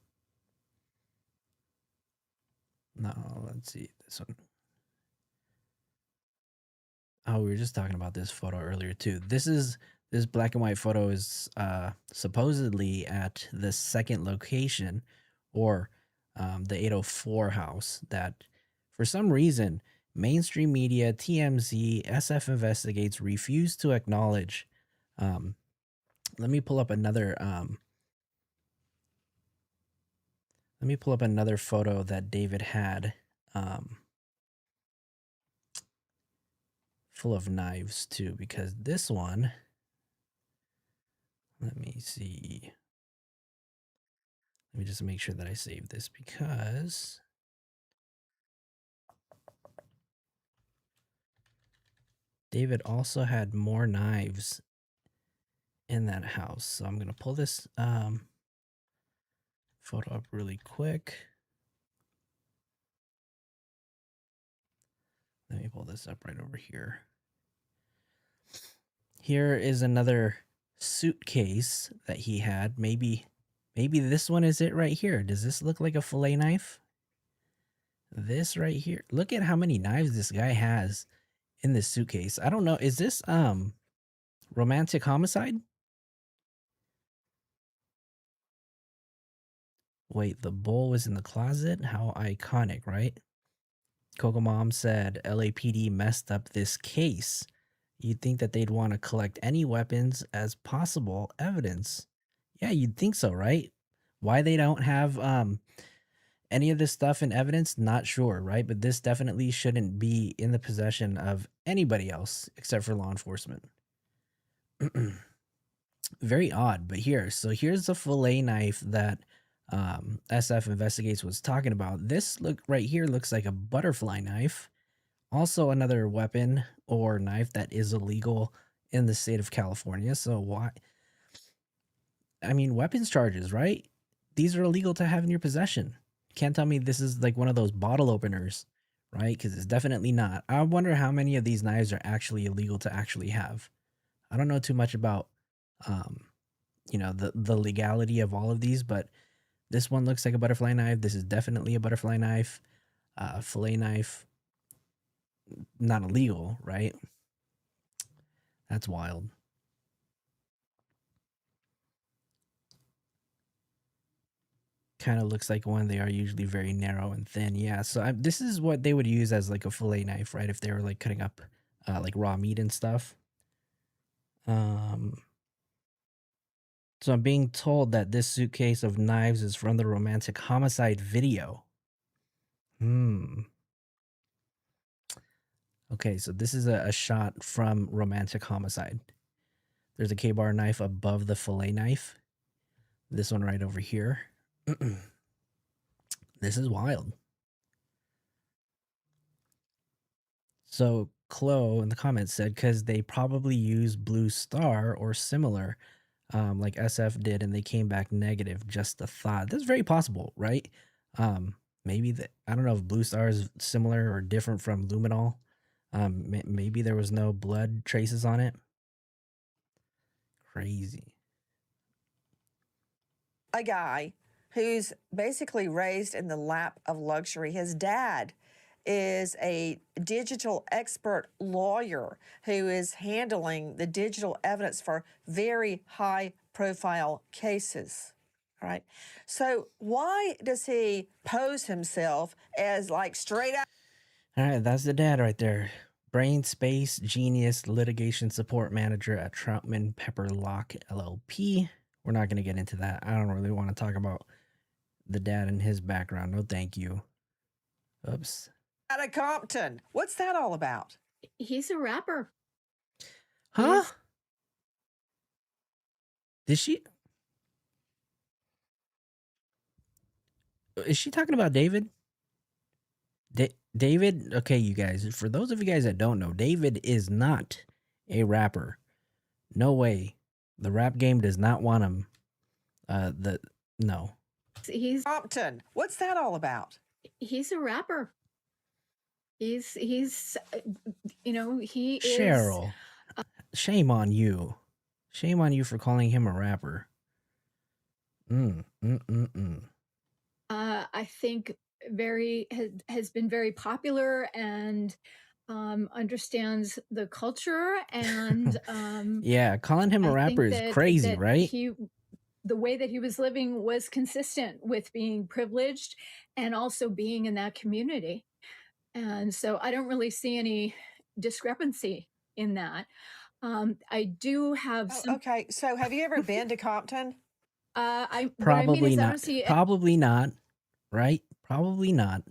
Speaker 1: No, let's see this one. Oh, we were just talking about this photo earlier too. This black and white photo is supposedly at the second location, or the 804 house, that for some reason mainstream media, TMZ, SF Investigates refuse to acknowledge. Let me pull up another photo that David had, full of knives too, because this one, let me see. Let me just make sure that I save this, because David also had more knives in that house. So I'm going to pull this photo up really quick. Let me pull this up right over here. Here is another suitcase that he had. Maybe this one is it right here. Does this look like a fillet knife? This right here. Look at how many knives this guy has in this suitcase. I don't know. Is this romantic homicide? Wait, the bowl was in the closet? How iconic, right? Coco Mom said LAPD messed up this case. You'd think that they'd want to collect any weapons as possible evidence. Yeah, you'd think so, right? Why they don't have any of this stuff in evidence, not sure, right? But this definitely shouldn't be in the possession of anybody else except for law enforcement. Very odd, but here's the fillet knife that SF Investigates was talking about. This right here looks like a butterfly knife. Also another weapon or knife that is illegal in the state of California. So why? I mean, weapons charges, right? These are illegal to have in your possession. Can't tell me this is like one of those bottle openers, right? Because it's definitely not. I wonder how many of these knives are actually illegal to actually have. I don't know too much about, the legality of all of these, but This one looks like a butterfly knife. This is definitely a butterfly knife. Fillet knife. Not illegal, right? That's wild. Kind of looks like one. They are usually very narrow and thin. Yeah, so this is what they would use as like a fillet knife, right? If they were like cutting up like raw meat and stuff. So I'm being told that this suitcase of knives is from the romantic homicide video. Okay, so this is a shot from romantic homicide. There's a K-bar knife above the fillet knife. This one right over here. This is wild. So Chloe in the comments said, because they probably use Blue Star or similar, like SF did, and they came back negative. Just a thought. That's very possible, right? Maybe I don't know if Blue Star is similar or different from luminol. Maybe there was no blood traces on it. Crazy.
Speaker 2: A guy who's basically raised in the lap of luxury. His dad is a digital expert lawyer who is handling the digital evidence for very high profile cases. All right. So why does he pose himself as like straight out?
Speaker 1: All right, that's the dad right there. Brain space genius litigation support manager at Troutman Pepper Lock LLP. We're not going to get into that. I don't really want to talk about the dad and his background. No, thank you. Oops.
Speaker 2: Out of Compton. What's that all about?
Speaker 8: He's a rapper.
Speaker 1: Huh? Did she? Is she talking about David? David? Okay, you guys. For those of you guys that don't know, David is not a rapper. No way. The rap game does not want him. No.
Speaker 8: He's
Speaker 2: Compton. What's that all about?
Speaker 8: He's a rapper. He's you know, he is.
Speaker 1: Cheryl, shame on you. Shame on you for calling him a rapper.
Speaker 8: I think has been very popular and understands the culture and
Speaker 1: yeah, calling him a rapper is crazy, right?
Speaker 8: The way that he was living was consistent with being privileged and also being in that community. And so I don't really see any discrepancy in that. I do have some.
Speaker 2: Okay, so have you ever been to Compton?
Speaker 1: Probably not. Probably not. Right? Probably not.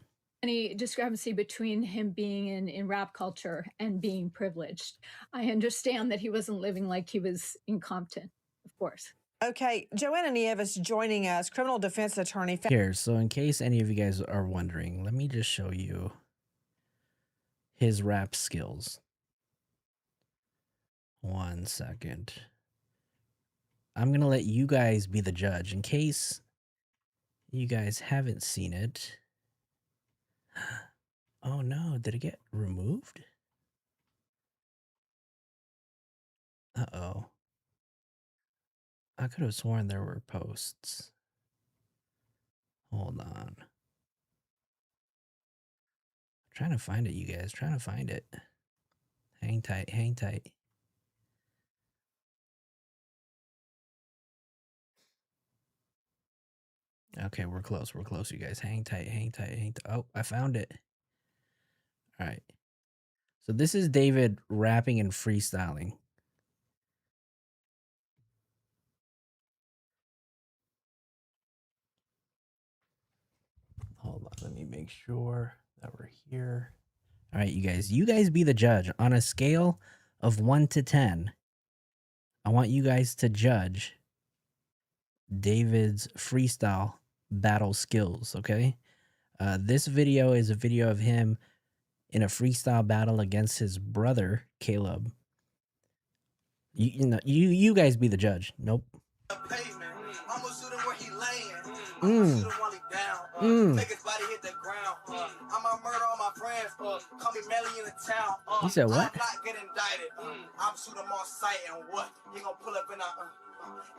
Speaker 8: Any discrepancy between him being in rap culture and being privileged. I understand that he wasn't living like he was in Compton, of course.
Speaker 2: Okay, Joanna Nieves joining us, criminal defense attorney.
Speaker 1: Here, so in case any of you guys are wondering, let me just show you his rap skills. 1 second. I'm going to let you guys be the judge in case you guys haven't seen it. Oh no, did it get removed? Uh-oh. I could have sworn there were posts. Hold on. I'm trying to find it, you guys. Trying to find it. Hang tight, hang tight. Okay, we're close. We're close, you guys. Hang tight, hang tight, hang tight. Oh, I found it. All right. So this is David rapping and freestyling. Hold on, let me make sure that we're here. All right, you guys be the judge. On a scale of 1 to 10, I want you guys to judge David's freestyle battle skills, okay? This video is a video of him in a freestyle battle against his brother, Caleb. You guys be the judge. Nope. He said what?
Speaker 11: I'm shoot him on sight and what? He gonna pull up in a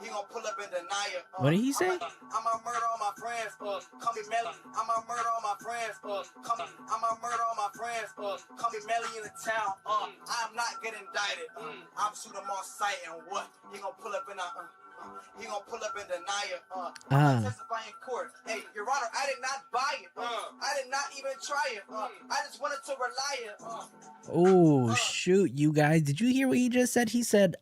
Speaker 11: He gonna pull up and deny it.
Speaker 1: What did he say?
Speaker 11: I'ma murder all my friends. Call me Melly. I'ma murder all my friends. I'ma murder all my friends. Call me Melly in the town. I'm not getting indicted. I'm shooting them on sight and what? He gonna pull up and he gonna pull up and deny it. I'm testifying in court. Hey, Your Honor, I did not buy it. I did not even try it. I just wanted to rely it.
Speaker 1: Oh, shoot, you guys. Did you hear what he just said? He said,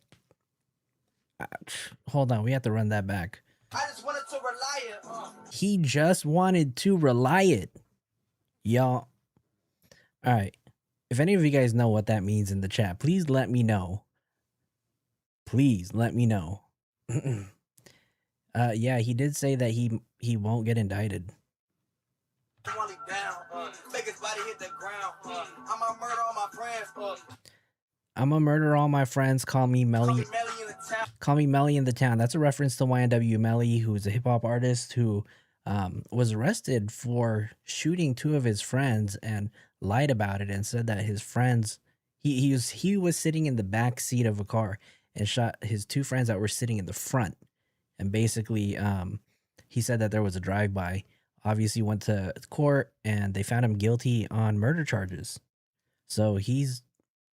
Speaker 1: hold on, we have to run that back.
Speaker 11: I just wanted to rely it.
Speaker 1: He just wanted to rely it. Y'all. All right. If any of you guys know what that means in the chat, please let me know. Please let me know. Yeah, he did say that he won't get indicted.
Speaker 11: Make his body hit the ground. I'ma murder all my friends.
Speaker 1: I'm gonna murder all my friends. Call me Melly. Call me Melly in the town. That's a reference to YNW Melly, who's a hip hop artist who was arrested for shooting two of his friends and lied about it and said that his friends he was sitting in the back seat of a car and shot his two friends that were sitting in the front. And basically, he said that there was a drive-by. Obviously went to court and they found him guilty on murder charges. So he's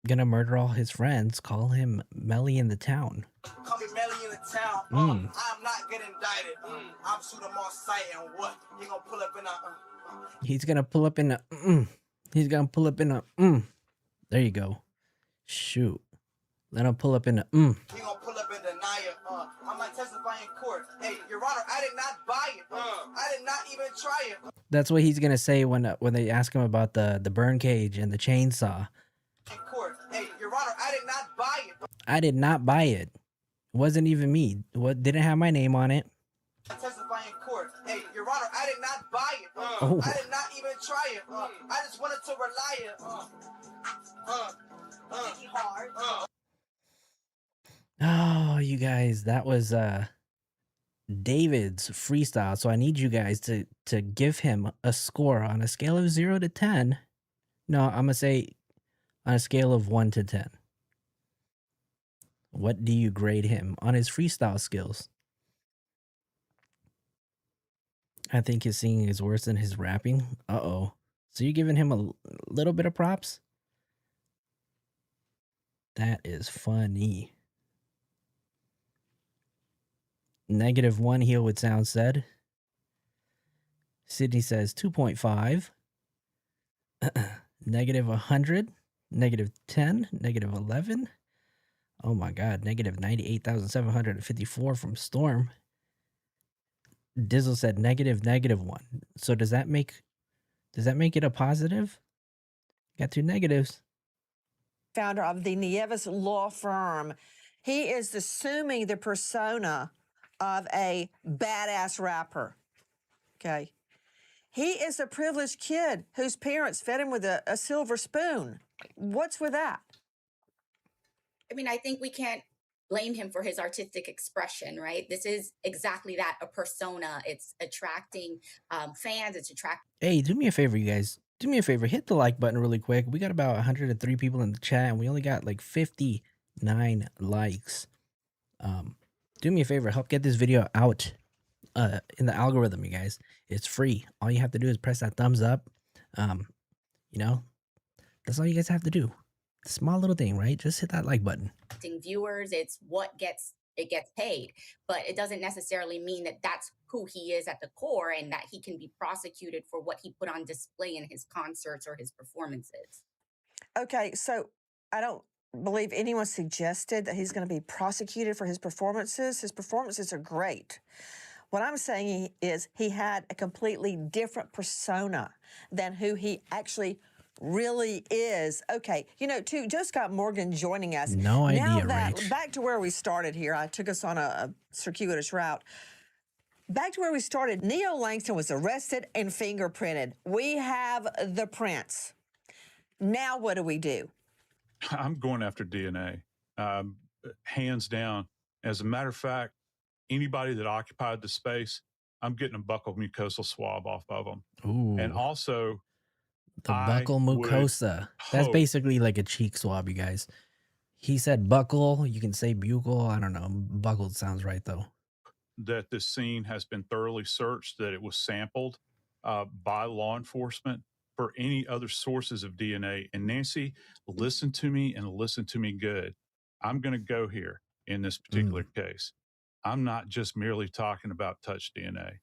Speaker 1: gonna murder all his friends. Call him Melly in the town.
Speaker 11: Call me Melly in the town. I'm not getting indicted. I'm shooting them on sight and what? He gonna pull up in a.
Speaker 1: He's gonna pull up in a. He's gonna pull up in a. There you go. Shoot. Let him pull up in a.
Speaker 11: He gonna pull up and deny it. I'm not testifying in court. Hey, Your Honor, I did not buy it. I did not even try it.
Speaker 1: That's what he's gonna say when they ask him about the burn cage and the chainsaw.
Speaker 11: In court. Hey, Your Honor, I did not buy it.
Speaker 1: I did not buy it. It wasn't even me. What didn't have my name on it.
Speaker 11: Testifying in court. Hey, Your Honor, I did not buy it.
Speaker 1: Oh.
Speaker 11: I did not even try it. I just wanted to rely it. Hard.
Speaker 1: Oh, you guys, that was David's freestyle. So I need you guys to give him a score on a scale of 0 to 10. No, I'm gonna say on a scale of 1 to 10. What do you grade him on his freestyle skills? I think his singing is worse than his rapping. Uh-oh. So you're giving him a little bit of props? That is funny. -1, Heel with Sound said. Sydney says 2.5. -100. -10. -11. Oh my God. -98,754 from Storm. Dizzle said -1. So does that make it a positive? Got two negatives.
Speaker 2: Founder of the Nieves law firm. He is assuming the persona of a badass rapper. Okay. He is a privileged kid whose parents fed him with a silver spoon. What's with that?
Speaker 6: I mean, I think we can't blame him for his artistic expression, right? This is exactly that, a persona. It's attracting fans. It's attracting.
Speaker 1: Hey, do me a favor, you guys. Do me a favor. Hit the like button really quick. We got about 103 people in the chat, and we only got like 59 likes. Do me a favor. Help get this video out in the algorithm, you guys. It's free. All you have to do is press that thumbs up. You know, that's all you guys have to do. Small little thing, right? Just hit that like button.
Speaker 6: Viewers, it's what gets paid, but it doesn't necessarily mean that that's who he is at the core and that he can be prosecuted for what he put on display in his concerts or his performances.
Speaker 2: Okay, so I don't believe anyone suggested that he's going to be prosecuted for his performances. His performances are great. What I'm saying is he had a completely different persona than who he actually really is. Okay, you know, to Joe Scott Morgan joining us.
Speaker 1: No idea,
Speaker 2: now that,
Speaker 1: Rach.
Speaker 2: back to where we started here. I took us on a circuitous route. Back to where we started. Neo Langston was arrested and fingerprinted. We have the prints. Now what do we do?
Speaker 3: I'm going after DNA, hands down. As a matter of fact, anybody that occupied the space, I'm getting a buccal mucosal swab off of them.
Speaker 1: Ooh.
Speaker 3: And also,
Speaker 1: the buccal mucosa. That's basically like a cheek swab, you guys. He said buckle. You can say bugle. I don't know. Buckled sounds right though.
Speaker 3: That this scene has been thoroughly searched, that it was sampled by law enforcement for any other sources of DNA. And Nancy, listen to me and listen to me good. I'm going to go here in this particular case. I'm not just merely talking about touch DNA.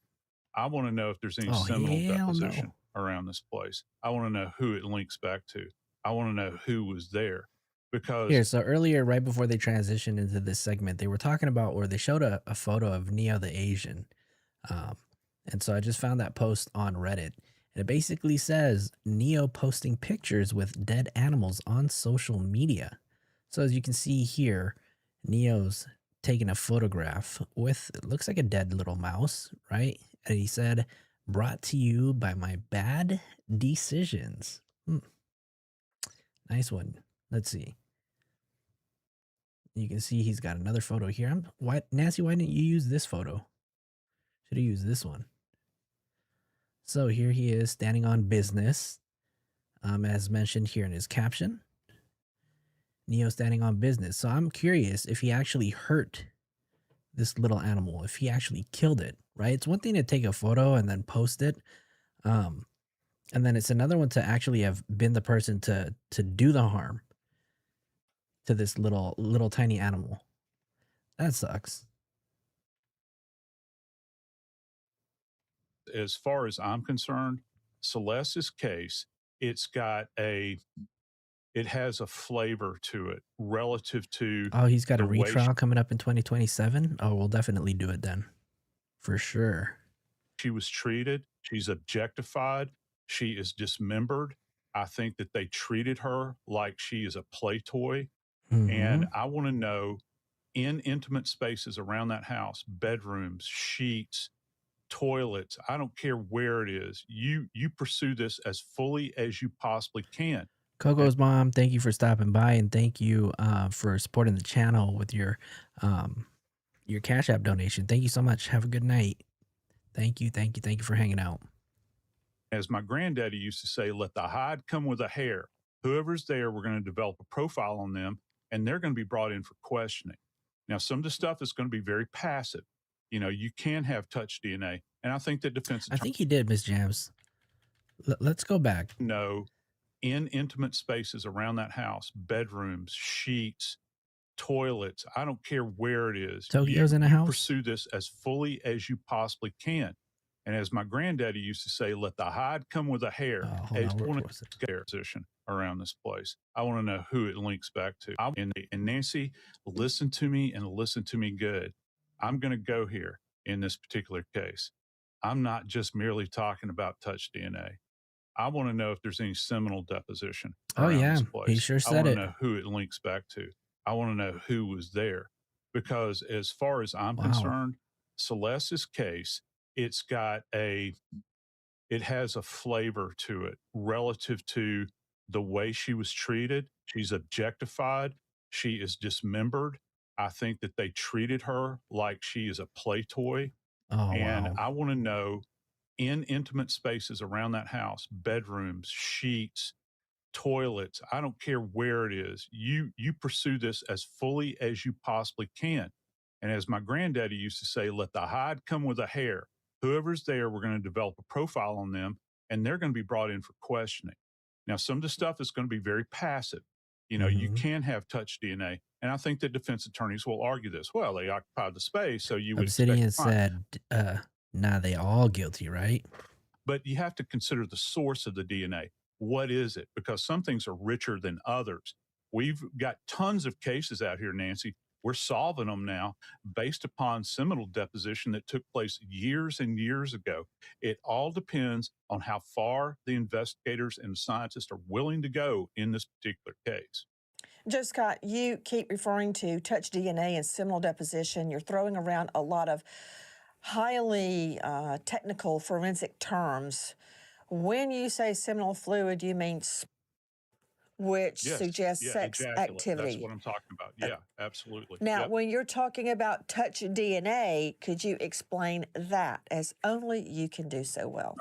Speaker 3: I want to know if there's any
Speaker 1: Oh,
Speaker 3: seminal
Speaker 1: hell
Speaker 3: deposition
Speaker 1: no.
Speaker 3: around this place. I want to know who it links back to. I want to know who was there because
Speaker 1: Here, so earlier, right before they transitioned into this segment, they were talking about, or they showed a photo of Neo the Asian. And so I just found that post on Reddit. And it basically says Neo posting pictures with dead animals on social media. So as you can see here, Neo's taking a photograph with, it looks like a dead little mouse, right? And he said, brought to you by my bad decisions. Nice one. Let's see. You can see he's got another photo here. Nancy, why didn't you use this photo? Should have used this one. So here he is standing on business, as mentioned here in his caption. Neo standing on business. So I'm curious if he actually hurt this little animal, if he actually killed it, right? It's one thing to take a photo and then post it. And then it's another one to actually have been the person to do the harm to this little tiny animal. That sucks.
Speaker 3: as far as I'm concerned, Celeste's case, it has a flavor to it relative to
Speaker 1: Oh, he's got a
Speaker 3: the way
Speaker 1: retrial coming up in 2027. Oh, we'll definitely do it then. For sure.
Speaker 3: she was treated. She's objectified. She is dismembered. I think that they treated her like she is a play toy. And I want to know, in intimate spaces around that house, bedrooms, sheets, toilets, I don't care where it is, you pursue this as fully as you possibly can.
Speaker 1: Coco's mom, thank you for stopping by, and thank you for supporting the channel with your Cash App donation. Thank you so much. Have a good night. Thank you for hanging out.
Speaker 3: As my granddaddy used to say, let the hide come with a hair. Whoever's there, we're going to develop a profile on them, and they're going to be brought in for questioning. Now, some of the stuff is going to be very passive. You know, you can have touch DNA, and I think that defense attorney.
Speaker 1: I think he did, Miss Jams. Let's go back.
Speaker 3: No, in intimate spaces around that house, bedrooms, sheets, toilets, I don't care where it is.
Speaker 1: Tokyo's in a house.
Speaker 3: Pursue this as fully as you possibly can. And as my granddaddy used to say, let the hide come with a hair.
Speaker 1: Hold on, where was it?
Speaker 3: Scare position around this place. I want to know who it links back to. And Nancy, listen to me and listen to me good. I'm going to go here in this particular case. I'm not just merely talking about touch DNA. I want to know if there's any seminal deposition.
Speaker 1: Oh yeah,
Speaker 3: this place.
Speaker 1: he sure said
Speaker 3: I want
Speaker 1: it.
Speaker 3: to know who it links back to. I want to know who was there, because as far as I'm concerned, Celeste's case, it has a flavor to it relative to the way she was treated. She's objectified. She is dismembered. I think that they treated her like she is a play toy. I want to know, in intimate spaces around that house, bedrooms, sheets, toilets, I don't care where it is, you pursue this as fully as you possibly can. And as my granddaddy used to say, let the hide come with a hair. Whoever's there, we're going to develop a profile on them, and they're going to be brought in for questioning. Now, some of the stuff is going to be very passive. You know, you can have touch DNA. And I think that defense attorneys will argue this. Well, they occupied the space, so you would
Speaker 1: Obsidian said, nah, they all guilty, right?
Speaker 3: But you have to consider the source of the DNA. What is it? Because some things are richer than others. We've got tons of cases out here, Nancy. We're solving them now based upon seminal deposition that took place years and years ago. It all depends on how far the investigators and scientists are willing to go in this particular case.
Speaker 2: Joe Scott, you keep referring to touch DNA and seminal deposition. You're throwing around a lot of highly technical forensic terms. When you say seminal fluid, you mean which suggests sex activity.
Speaker 3: That's what I'm talking about. Yeah, absolutely.
Speaker 2: Now, when you're talking about touch DNA, could you explain that, as only you can do so well?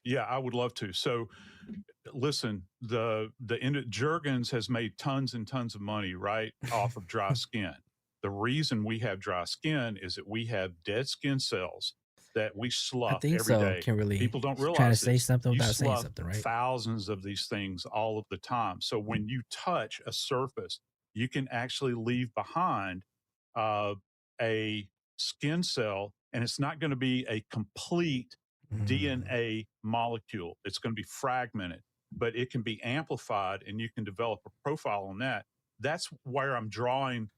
Speaker 3: Yeah, I would love to. So listen, Jergens has made tons and tons of money, right, off of dry skin. The reason we have dry skin is that we have dead skin cells that we
Speaker 1: I
Speaker 3: slough
Speaker 1: think
Speaker 3: every
Speaker 1: so,
Speaker 3: day.
Speaker 1: Kimberly.
Speaker 3: People don't
Speaker 1: Trying to
Speaker 3: realize
Speaker 1: say
Speaker 3: this.
Speaker 1: something
Speaker 3: You
Speaker 1: without saying
Speaker 3: slough
Speaker 1: something, right?
Speaker 3: thousands of these things all of the time. So when you touch a surface, you can actually leave behind a skin cell, and it's not going to be a complete DNA molecule. It's going to be fragmented, but it can be amplified, and you can develop a profile on that. That's where I'm drawing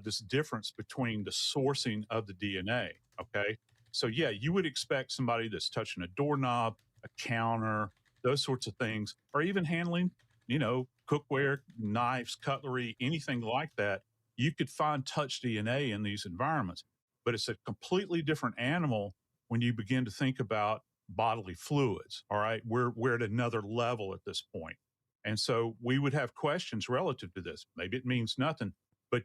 Speaker 3: this difference between the sourcing of the DNA. Okay. So, yeah, you would expect somebody that's touching a doorknob, a counter, those sorts of things, or even handling, cookware, knives, cutlery, anything like that. You could find touch DNA in these environments, but it's a completely different animal when you begin to think about bodily fluids. All right. We're at another level at this point. And so we would have questions relative to this. Maybe it means nothing, but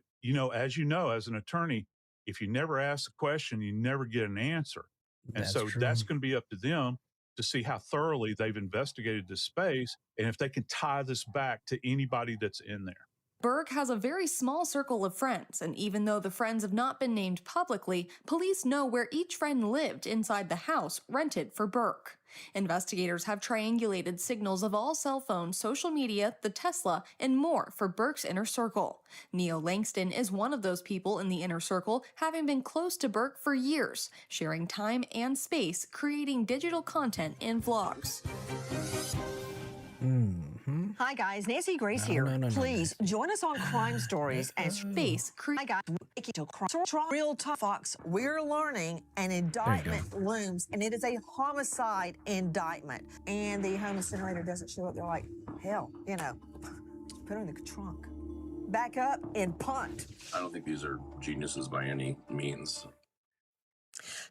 Speaker 3: as as an attorney, if you never ask a question, you never get an answer. And
Speaker 1: That's
Speaker 3: so
Speaker 1: true.
Speaker 3: that's going to be up to them to see how thoroughly they've investigated this space and if they can tie this back to anybody that's in there.
Speaker 5: Burke has a very small circle of friends, and even though the friends have not been named publicly, police know where each friend lived inside the house rented for Burke. Investigators have triangulated signals of all cell phones, social media, the Tesla, and more for Burke's inner circle. Neo Langston is one of those people in the inner circle, having been close to Burke for years, sharing time and space, creating digital content and vlogs.
Speaker 2: Hi guys, Nancy Grace
Speaker 1: No,
Speaker 2: here.
Speaker 1: no, no, no,
Speaker 2: Please join us on Crime Stories and
Speaker 5: Space
Speaker 2: Hi guys, real talk, Fox. We're learning an indictment looms, and it is a homicide indictment. And the home incinerator doesn't show up. They're like, hell, put it in the trunk, back up and punt.
Speaker 4: I don't think these are geniuses by any means.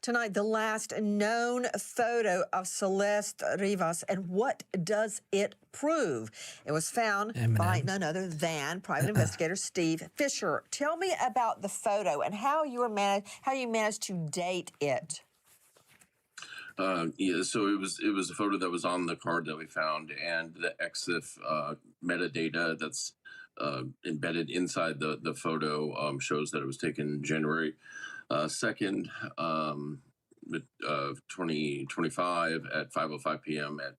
Speaker 2: Tonight, the last known photo of Celeste Rivas, and what does it prove? It was found by none other than private investigator Steve Fisher. Tell me about the photo and how you managed to date it.
Speaker 4: Yeah, so it was a photo that was on the card that we found, and the EXIF metadata that's embedded inside the photo shows that it was taken January 2nd, 2025 at 5:05 p.m. at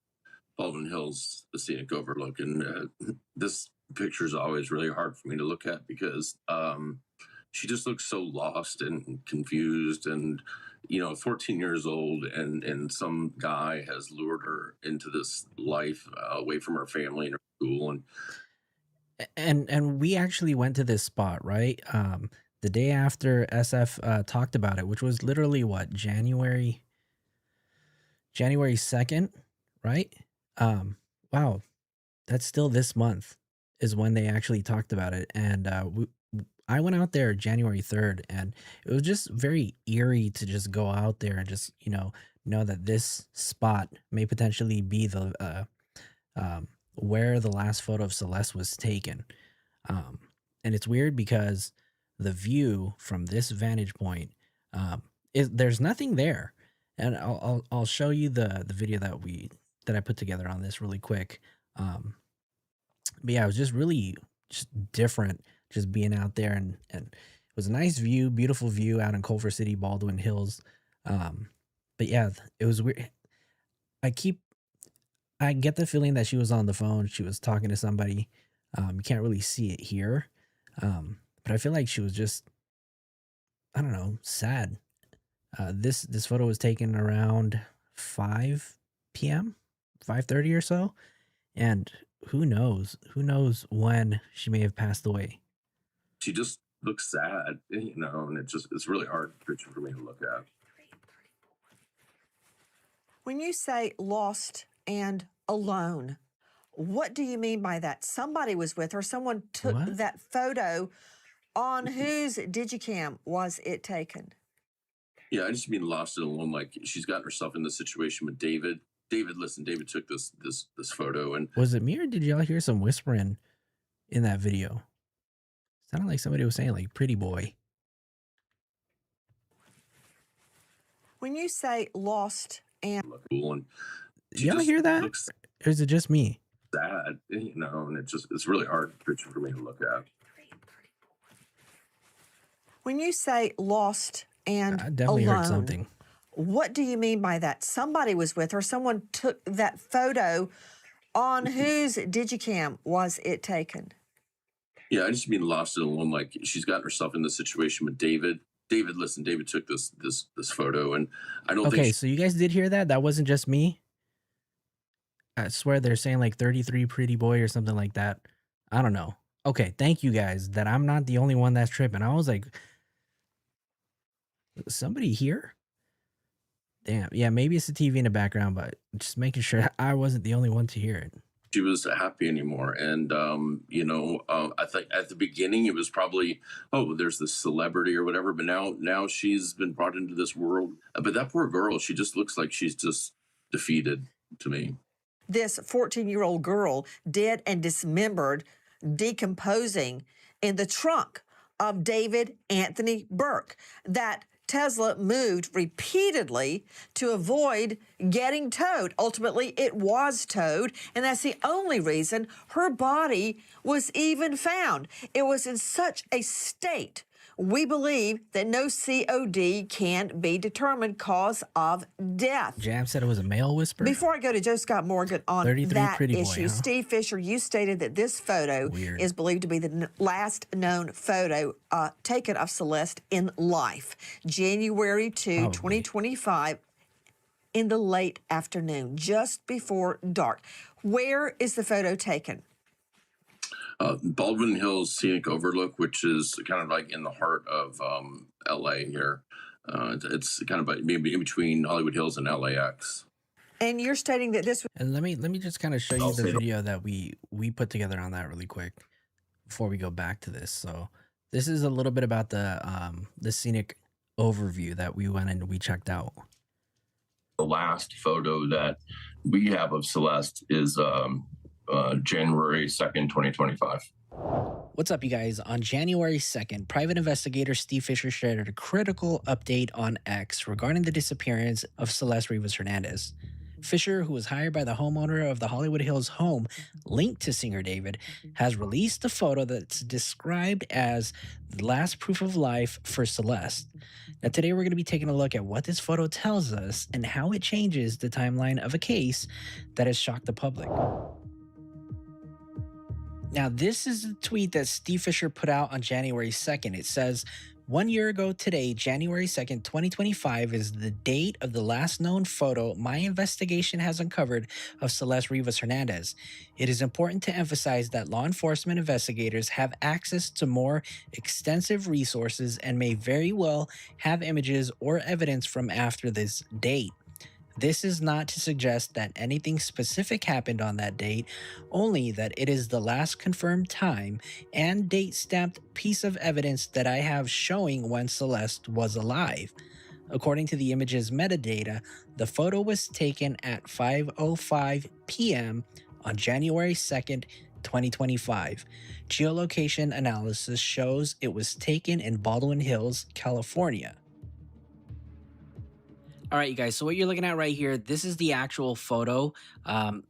Speaker 4: Baldwin Hills, the scenic overlook. And this picture is always really hard for me to look at because she just looks so lost and confused, and 14 years old, and some guy has lured her into this life away from her family and her school.
Speaker 1: And we actually went to this spot, right? The day after SF talked about it, which was literally what, January 2nd, right? Wow, that's still this month is when they actually talked about it. And I went out there January 3rd, and it was just very eerie to just go out there and just know that this spot may potentially be the where the last photo of Celeste was taken. And it's weird because the view from this vantage point, there's nothing there. And I'll show you the video that I put together on this really quick. But yeah, it was just really just different just being out there, and it was a nice view, beautiful view out in Culver City, Baldwin Hills. But yeah, it was weird. I get the feeling that she was on the phone. She was talking to somebody. You can't really see it here. But I feel like she was just, I don't know, sad. This photo was taken around 5 p.m., 5:30 or so. And who knows when she may have passed away.
Speaker 4: She just looks sad, and it's really hard picture for me to look at.
Speaker 2: When you say lost and alone, what do you mean by that? Somebody was with her. Someone took that photo. On whose digicam was it taken?
Speaker 4: Yeah, I just mean lost and alone. Like, she's gotten herself in this situation with David. David took this photo. And
Speaker 1: was it me, or did y'all hear some whispering in that video? Sounded like somebody was saying, like, pretty boy.
Speaker 2: When you say lost and
Speaker 1: y'all hear that? Or is it just me?
Speaker 4: sad, you know, and it's really hard picture for me to look at.
Speaker 2: When you say lost and
Speaker 1: I definitely
Speaker 2: alone,
Speaker 1: heard something.
Speaker 2: what do you mean by that? Somebody was with her. Someone took that photo. On whose digicam was it taken?
Speaker 4: Yeah, I just mean lost and alone. Like she's gotten herself in this situation with David. Listen, David took this photo, and I don't
Speaker 1: Okay,
Speaker 4: think
Speaker 1: so you guys did hear that? That wasn't just me. I swear they're saying like 33 pretty boy or something like that. I don't know. Okay, thank you guys that I'm not the only one that's tripping. I was like, somebody here? Damn. Yeah, maybe it's the TV in the background, but just making sure I wasn't the only one to hear it.
Speaker 4: she was happy anymore. And I think at the beginning it was probably, oh, there's this celebrity or whatever, but now she's been brought into this world. But that poor girl, she just looks like she's just defeated to me.
Speaker 2: This 14-year-old girl dead and dismembered, decomposing in the trunk of David Anthony Burke. That Tesla moved repeatedly to avoid getting towed. Ultimately, it was towed, and that's the only reason her body was even found. It was in such a state, we believe that no COD can be determined cause of death.
Speaker 1: Jam said it was a male whisper.
Speaker 2: Before I go to Joe Scott Morgan on
Speaker 1: 33
Speaker 2: that
Speaker 1: pretty boy,
Speaker 2: issue,
Speaker 1: huh?
Speaker 2: Steve Fisher, you stated that this photo
Speaker 1: Weird.
Speaker 2: is believed to be the last known photo taken of Celeste in life, January 2, 2025, in the late afternoon, just before dark. Where is the photo taken?
Speaker 4: Baldwin Hills Scenic Overlook, which is kind of like in the heart of LA here. It's kind of maybe in between Hollywood Hills and LAX.
Speaker 2: And you're stating that this was...
Speaker 1: And let me just kind of show you the video that we put together on that really quick before we go back to this. So this is a little bit about the scenic overview that we went and we checked out.
Speaker 12: The last photo that we have of Celeste is January 2nd, 2025.
Speaker 1: What's up, you guys? On January 2nd, private investigator Steve Fisher shared a critical update on X regarding the disappearance of Celeste Rivas Hernandez. Fisher, who was hired by the homeowner of the Hollywood Hills home linked to singer David, has released a photo that's described as the last proof of life for Celeste. Now, today we're going to be taking a look at what this photo tells us and how it changes the timeline of a case that has shocked the public. Now, this is a tweet that Steve Fisher put out on January 2nd. It says, 1 year ago today, January 2nd, 2025, is the date of the last known photo my investigation has uncovered of Celeste Rivas Hernandez. It is important to emphasize that law enforcement investigators have access to more extensive resources and may very well have images or evidence from after this date. This is not to suggest that anything specific happened on that date, only that it is the last confirmed time and date stamped piece of evidence that I have showing when Celeste was alive. According to the image's metadata, the photo was taken at 5:05 p.m. on January 2nd, 2025. Geolocation analysis shows it was taken in Baldwin Hills, California. All right, you guys, so what you're looking at right here, this is the actual photo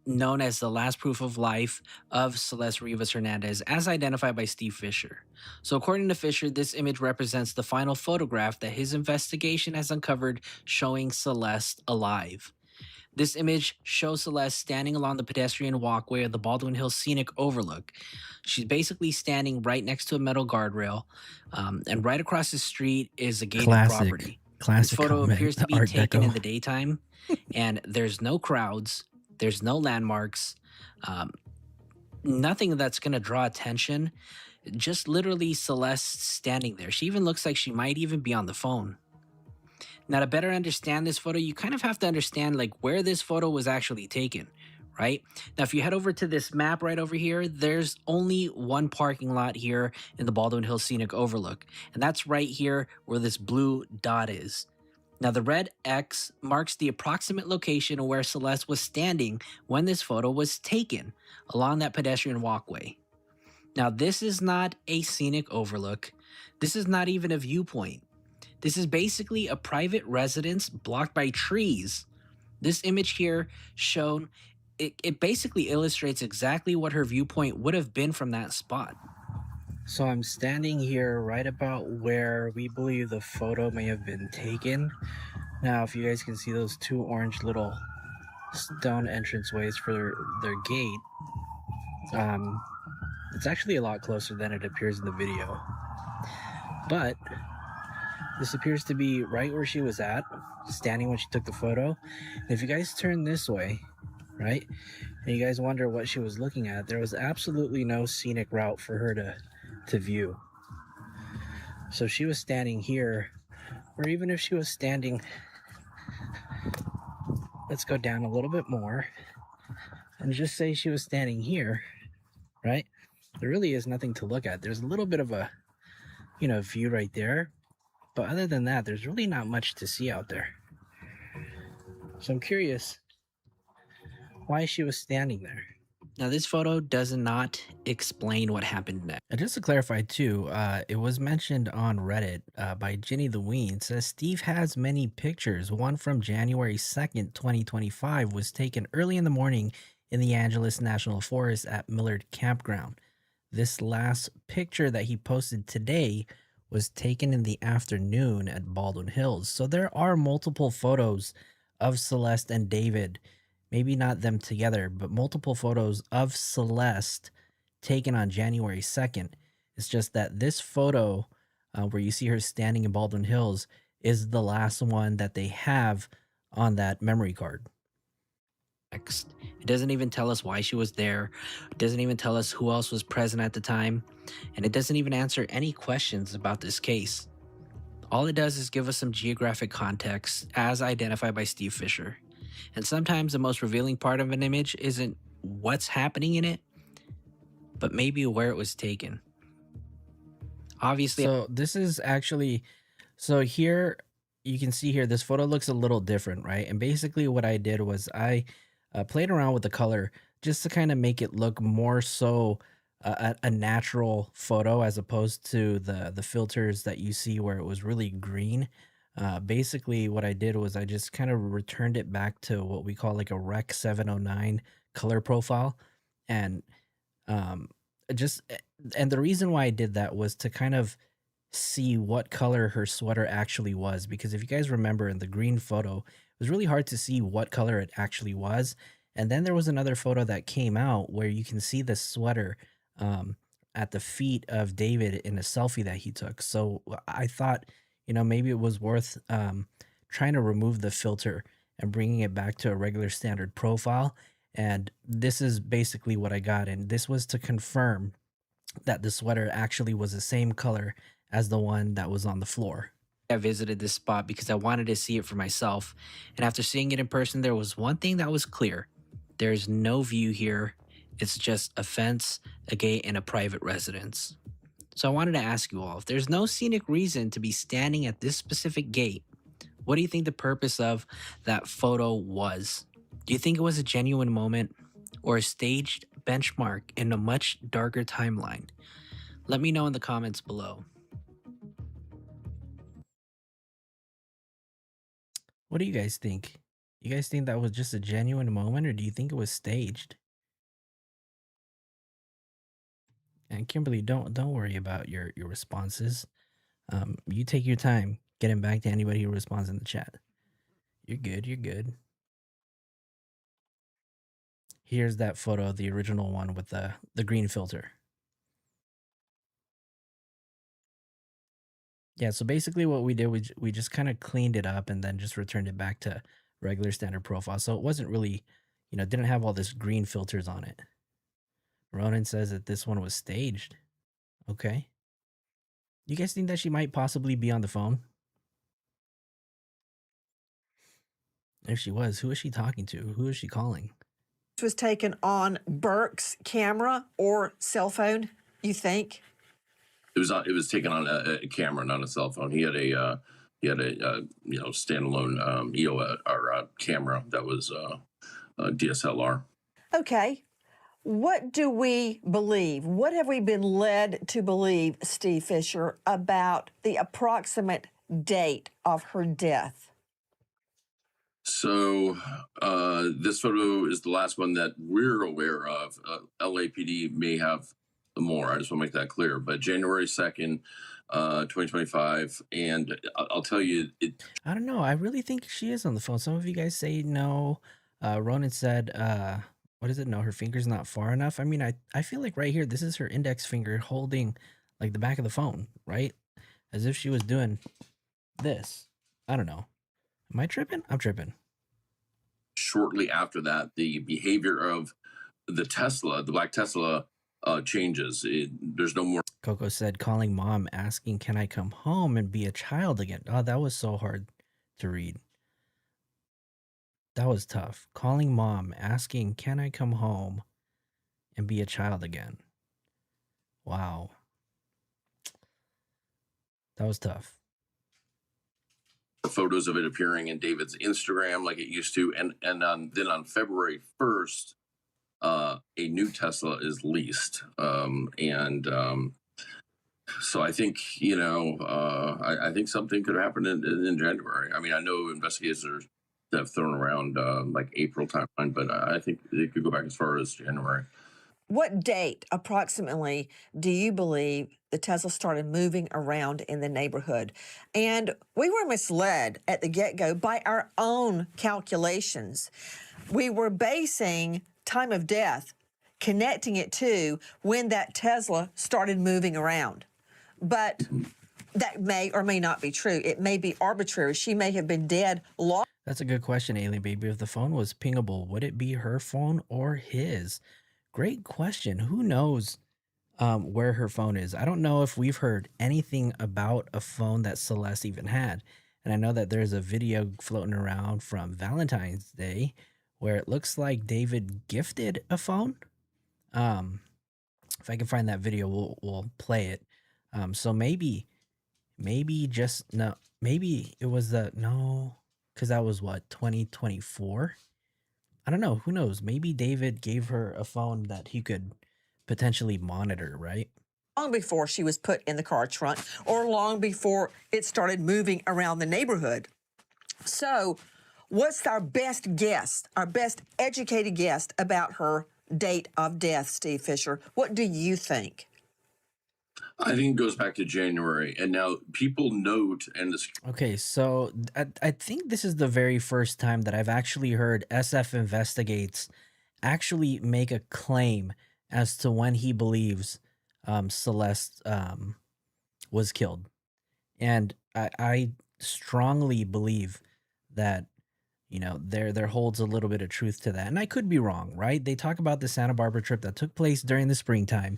Speaker 1: known as the last proof of life of Celeste Rivas Hernandez, as identified by Steve Fisher. So according to Fisher, this image represents the final photograph that his investigation has uncovered showing Celeste alive. This image shows Celeste standing along the pedestrian walkway of the Baldwin Hills Scenic Overlook. She's basically standing right next to a metal guardrail, and right across the street is a gated property. This photo appears to be taken in the daytime, and there's no crowds, there's no landmarks, nothing that's going to draw attention, just literally Celeste standing there. She even looks like she might even be on the phone. Now, to better understand this photo, you kind of have to understand like where this photo was actually taken, right? Now, if you head over to this map right over here, there's only one parking lot here in the Baldwin Hills Scenic Overlook, and that's right here where this blue dot is. Now, the red X marks the approximate location of where Celeste was standing when this photo was taken along that pedestrian walkway. Now, this is not a scenic overlook. This is not even a viewpoint. This is basically a private residence blocked by trees. This image here shown it basically illustrates exactly what her viewpoint would have been from that spot. So I'm standing here right about where we believe the photo may have been taken. Now, if you guys can see those two orange little stone entranceways for their gate, it's actually a lot closer than it appears in the video. But this appears to be right where she was at, standing when she took the photo. And if you guys turn this way, right, and you guys wonder what she was looking at, there was absolutely no scenic route for her to view. So she was standing here, or even if she was standing, let's go down a little bit more and just say she was standing here, right? There really is nothing to look at. There's a little bit of a, view right there. But other than that, there's really not much to see out there. So I'm curious why she was standing there. Now, this photo does not explain what happened next. And just to clarify, too, it was mentioned on Reddit by Jenny the Ween. It says, Steve has many pictures. One from January 2nd, 2025 was taken early in the morning in the Angeles National Forest at Millard Campground. This last picture that he posted today was taken in the afternoon at Baldwin Hills. So there are multiple photos of Celeste and David. Maybe not them together, but multiple photos of Celeste taken on January 2nd. It's just that this photo where you see her standing in Baldwin Hills is the last one that they have on that memory card. Next, it doesn't even tell us why she was there. It doesn't even tell us who else was present at the time. And it doesn't even answer any questions about this case. All it does is give us some geographic context as identified by Steve Fisher. And sometimes the most revealing part of an image isn't what's happening in it, but maybe where it was taken. Obviously, so this is actually, so here you can see here, this photo looks a little different, right? And basically what I did was I played around with the color just to kind of make it look more so a natural photo as opposed to the filters that you see where it was really green. Basically what I did was I just kind of returned it back to what we call like a Rec 709 color profile. And and the reason why I did that was to kind of see what color her sweater actually was, because if you guys remember in the green photo, it was really hard to see what color it actually was. And then there was another photo that came out where you can see the sweater at the feet of David in a selfie that he took. So I thought, maybe it was worth trying to remove the filter and bringing it back to a regular standard profile. And this is basically what I got. And this was to confirm that the sweater actually was the same color as the one that was on the floor. I visited this spot because I wanted to see it for myself. And after seeing it in person, there was one thing that was clear. There's no view here. It's just a fence, a gate, and a private residence. So I wanted to ask you all, if there's no scenic reason to be standing at this specific gate, what do you think the purpose of that photo was? Do you think it was a genuine moment or a staged benchmark in a much darker timeline? Let me know in the comments below. What do you guys think? You guys think that was just a genuine moment, or do you think it was staged? And Kimberly, don't worry about your responses. You take your time getting back to anybody who responds in the chat. You're good. You're good. Here's that photo, the original one with the green filter. Yeah, so basically what we did, we just kind of cleaned it up and then just returned it back to regular standard profile. So it wasn't really, didn't have all this green filters on it. Ronan says that this one was staged. Okay. You guys think that she might possibly be on the phone? If she was, who is she talking to? Who is she calling?
Speaker 2: This was taken on Burke's camera or cell phone, you think?
Speaker 4: It was taken on a camera, not a cell phone. He had a standalone camera that was DSLR.
Speaker 2: Okay. What do we believe? What have we been led to believe, Steve Fisher, about the approximate date of her death?
Speaker 4: So this photo is the last one that we're aware of. LAPD may have more. I just want to make that clear. But January 2nd, 2025, and I'll tell you,
Speaker 1: I don't know. I really think she is on the phone. Some of you guys say no. Ronan said, what is it? No, her finger's not far enough. I mean, I feel like right here, this is her index finger holding like the back of the phone, right? As if she was doing this. I don't know. Am I tripping? I'm tripping.
Speaker 4: shortly after that, the behavior of the Tesla, the black Tesla, changes. There's no more.
Speaker 1: Coco said, calling mom, asking, can I come home and be a child again? Oh, that was so hard to read. That was tough. Calling mom, asking, can I come home and be a child again? Wow. That was tough.
Speaker 4: Photos of it appearing in David's Instagram like it used to, and then on February 1st, a new Tesla is leased, so I think I think something could happen in January. I mean, I know investigators have thrown around like April timeline, but I think it could go back as far as January.
Speaker 2: What date approximately do you believe the Tesla started moving around in the neighborhood? And we were misled at the get-go by our own calculations. We were basing time of death, connecting it to when that Tesla started moving around. But that may or may not be true. It may be arbitrary. She may have been dead long.
Speaker 1: That's a good question, Alien Baby. If the phone was pingable, would it be her phone or his? Great question. Who knows where her phone is? I don't know if we've heard anything about a phone that Celeste even had. And I know that there's a video floating around from Valentine's Day where it looks like David gifted a phone. If I can find that video, we'll play it. So maybe just no, maybe it was because that was what, 2024. I don't know. Who knows? Maybe David gave her a phone that he could potentially monitor, right?
Speaker 2: Long before she was put in the car trunk or long before it started moving around the neighborhood. So what's our best guess, our best educated guess about her date of death, Steve Fisher? What do you think?
Speaker 4: I think it goes back to January, and now people note and this.
Speaker 1: Okay, so I think this is the very first time that I've actually heard SF Investigates actually make a claim as to when he believes Celeste was killed. And I strongly believe that, there holds a little bit of truth to that. And I could be wrong, right? They talk about the Santa Barbara trip that took place during the springtime.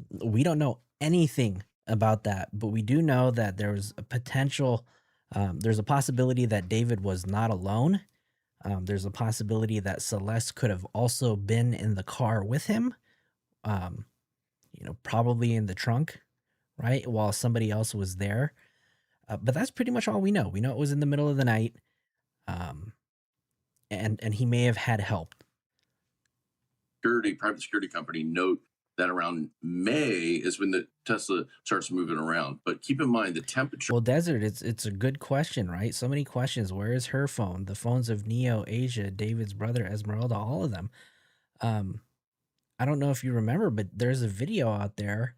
Speaker 1: We don't know anything about that, but we do know that there was a potential, there's a possibility that David was not alone. There's a possibility that Celeste could have also been in the car with him, probably in the trunk, right? While somebody else was there. But that's pretty much all we know. We know it was in the middle of the night. And he may have had help.
Speaker 4: Private security company note that around May is when the Tesla starts moving around. But keep in mind the temperature.
Speaker 1: Well, Desert, it's a good question, right? So many questions. Where is her phone? The phones of Neo, Asia, David's brother, Esmeralda, all of them. I don't know if you remember, but there's a video out there.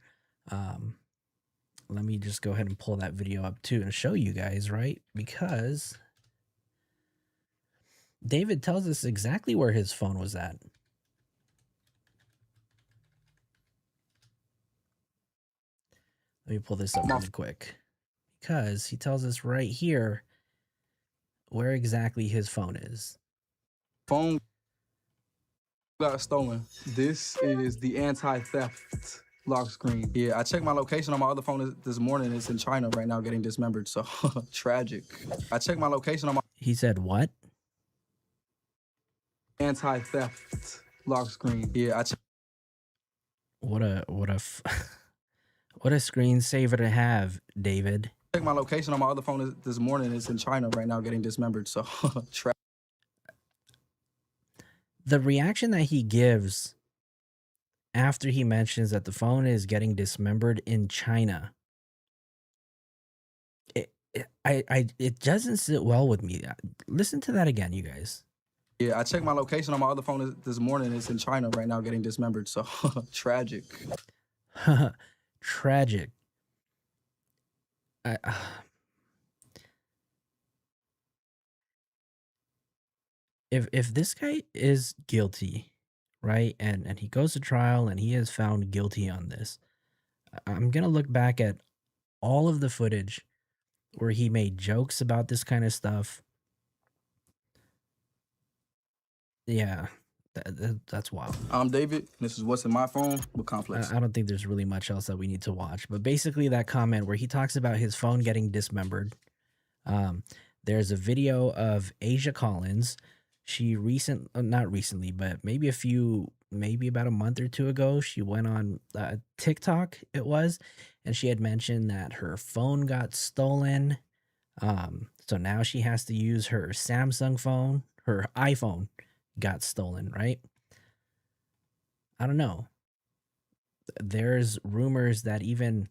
Speaker 1: Let me just go ahead and pull that video up too and show you guys, right? Because David tells us exactly where his phone was at. Let me pull this up really quick, because he tells us right here where exactly his phone is.
Speaker 13: Phone got stolen. This is the anti-theft lock screen. Yeah, I checked my location on my other phone this morning. It's in China right now getting dismembered, so tragic. I checked my location on my...
Speaker 1: He said what?
Speaker 13: Anti-theft lock screen. Yeah, I checked...
Speaker 1: What a screensaver to have, David.
Speaker 13: Check my location on my other phone this morning. It's in China right now getting dismembered, so tragic.
Speaker 1: The reaction that he gives after he mentions that the phone is getting dismembered in China, it doesn't sit well with me. Listen to that again, you guys.
Speaker 13: Yeah, I checked my location on my other phone this morning. It's in China right now, getting dismembered. So tragic.
Speaker 1: Tragic. If this guy is guilty, right, and he goes to trial and he is found guilty on this, I'm gonna look back at all of the footage where he made jokes about this kind of stuff. Yeah, that's wild.
Speaker 13: I'm David. This is what's in my phone with Complex.
Speaker 1: I don't think there's really much else that we need to watch, but basically that comment where he talks about his phone getting dismembered. There's a video of Asia Collins. She not recently, but maybe about a month or two ago, she went on TikTok, it was, and she had mentioned that her phone got stolen. So now she has to use her Samsung phone. Her iPhone got stolen, right? I don't know. There's rumors that even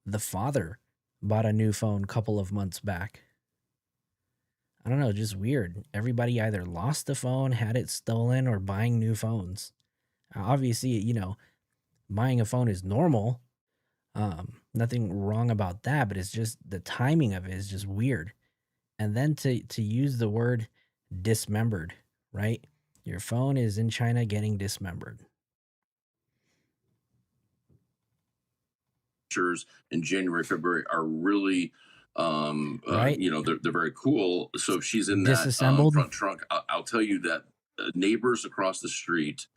Speaker 1: the father bought a new phone a couple of months back. I don't know, just weird. Everybody either lost the phone, had it stolen, or buying new phones. Obviously, buying a phone is normal. Nothing wrong about that, but it's just the timing of it is just weird. And then to use the word dismembered, right? Your phone is in China getting dismembered.
Speaker 4: In January, February are really,
Speaker 1: right?
Speaker 4: They're very cool. So if she's in that
Speaker 1: Disassembled.
Speaker 4: front trunk, I'll tell you that neighbors across the street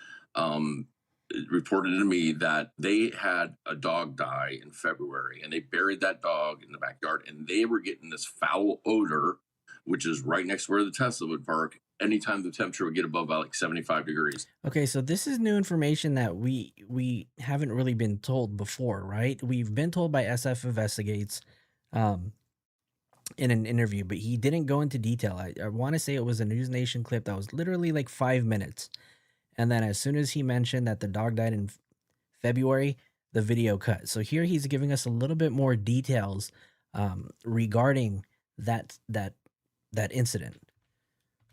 Speaker 4: reported to me that they had a dog die in February, and they buried that dog in the backyard, and they were getting this foul odor, which is right next to where the Tesla would park, anytime the temperature would get above like 75 degrees.
Speaker 1: Okay, so this is new information that we haven't really been told before, right? We've been told by SF Investigates in an interview, but he didn't go into detail. I want to say it was a News Nation clip that was literally like 5 minutes. And then as soon as he mentioned that the dog died in February, the video cut. So here he's giving us a little bit more details regarding that incident.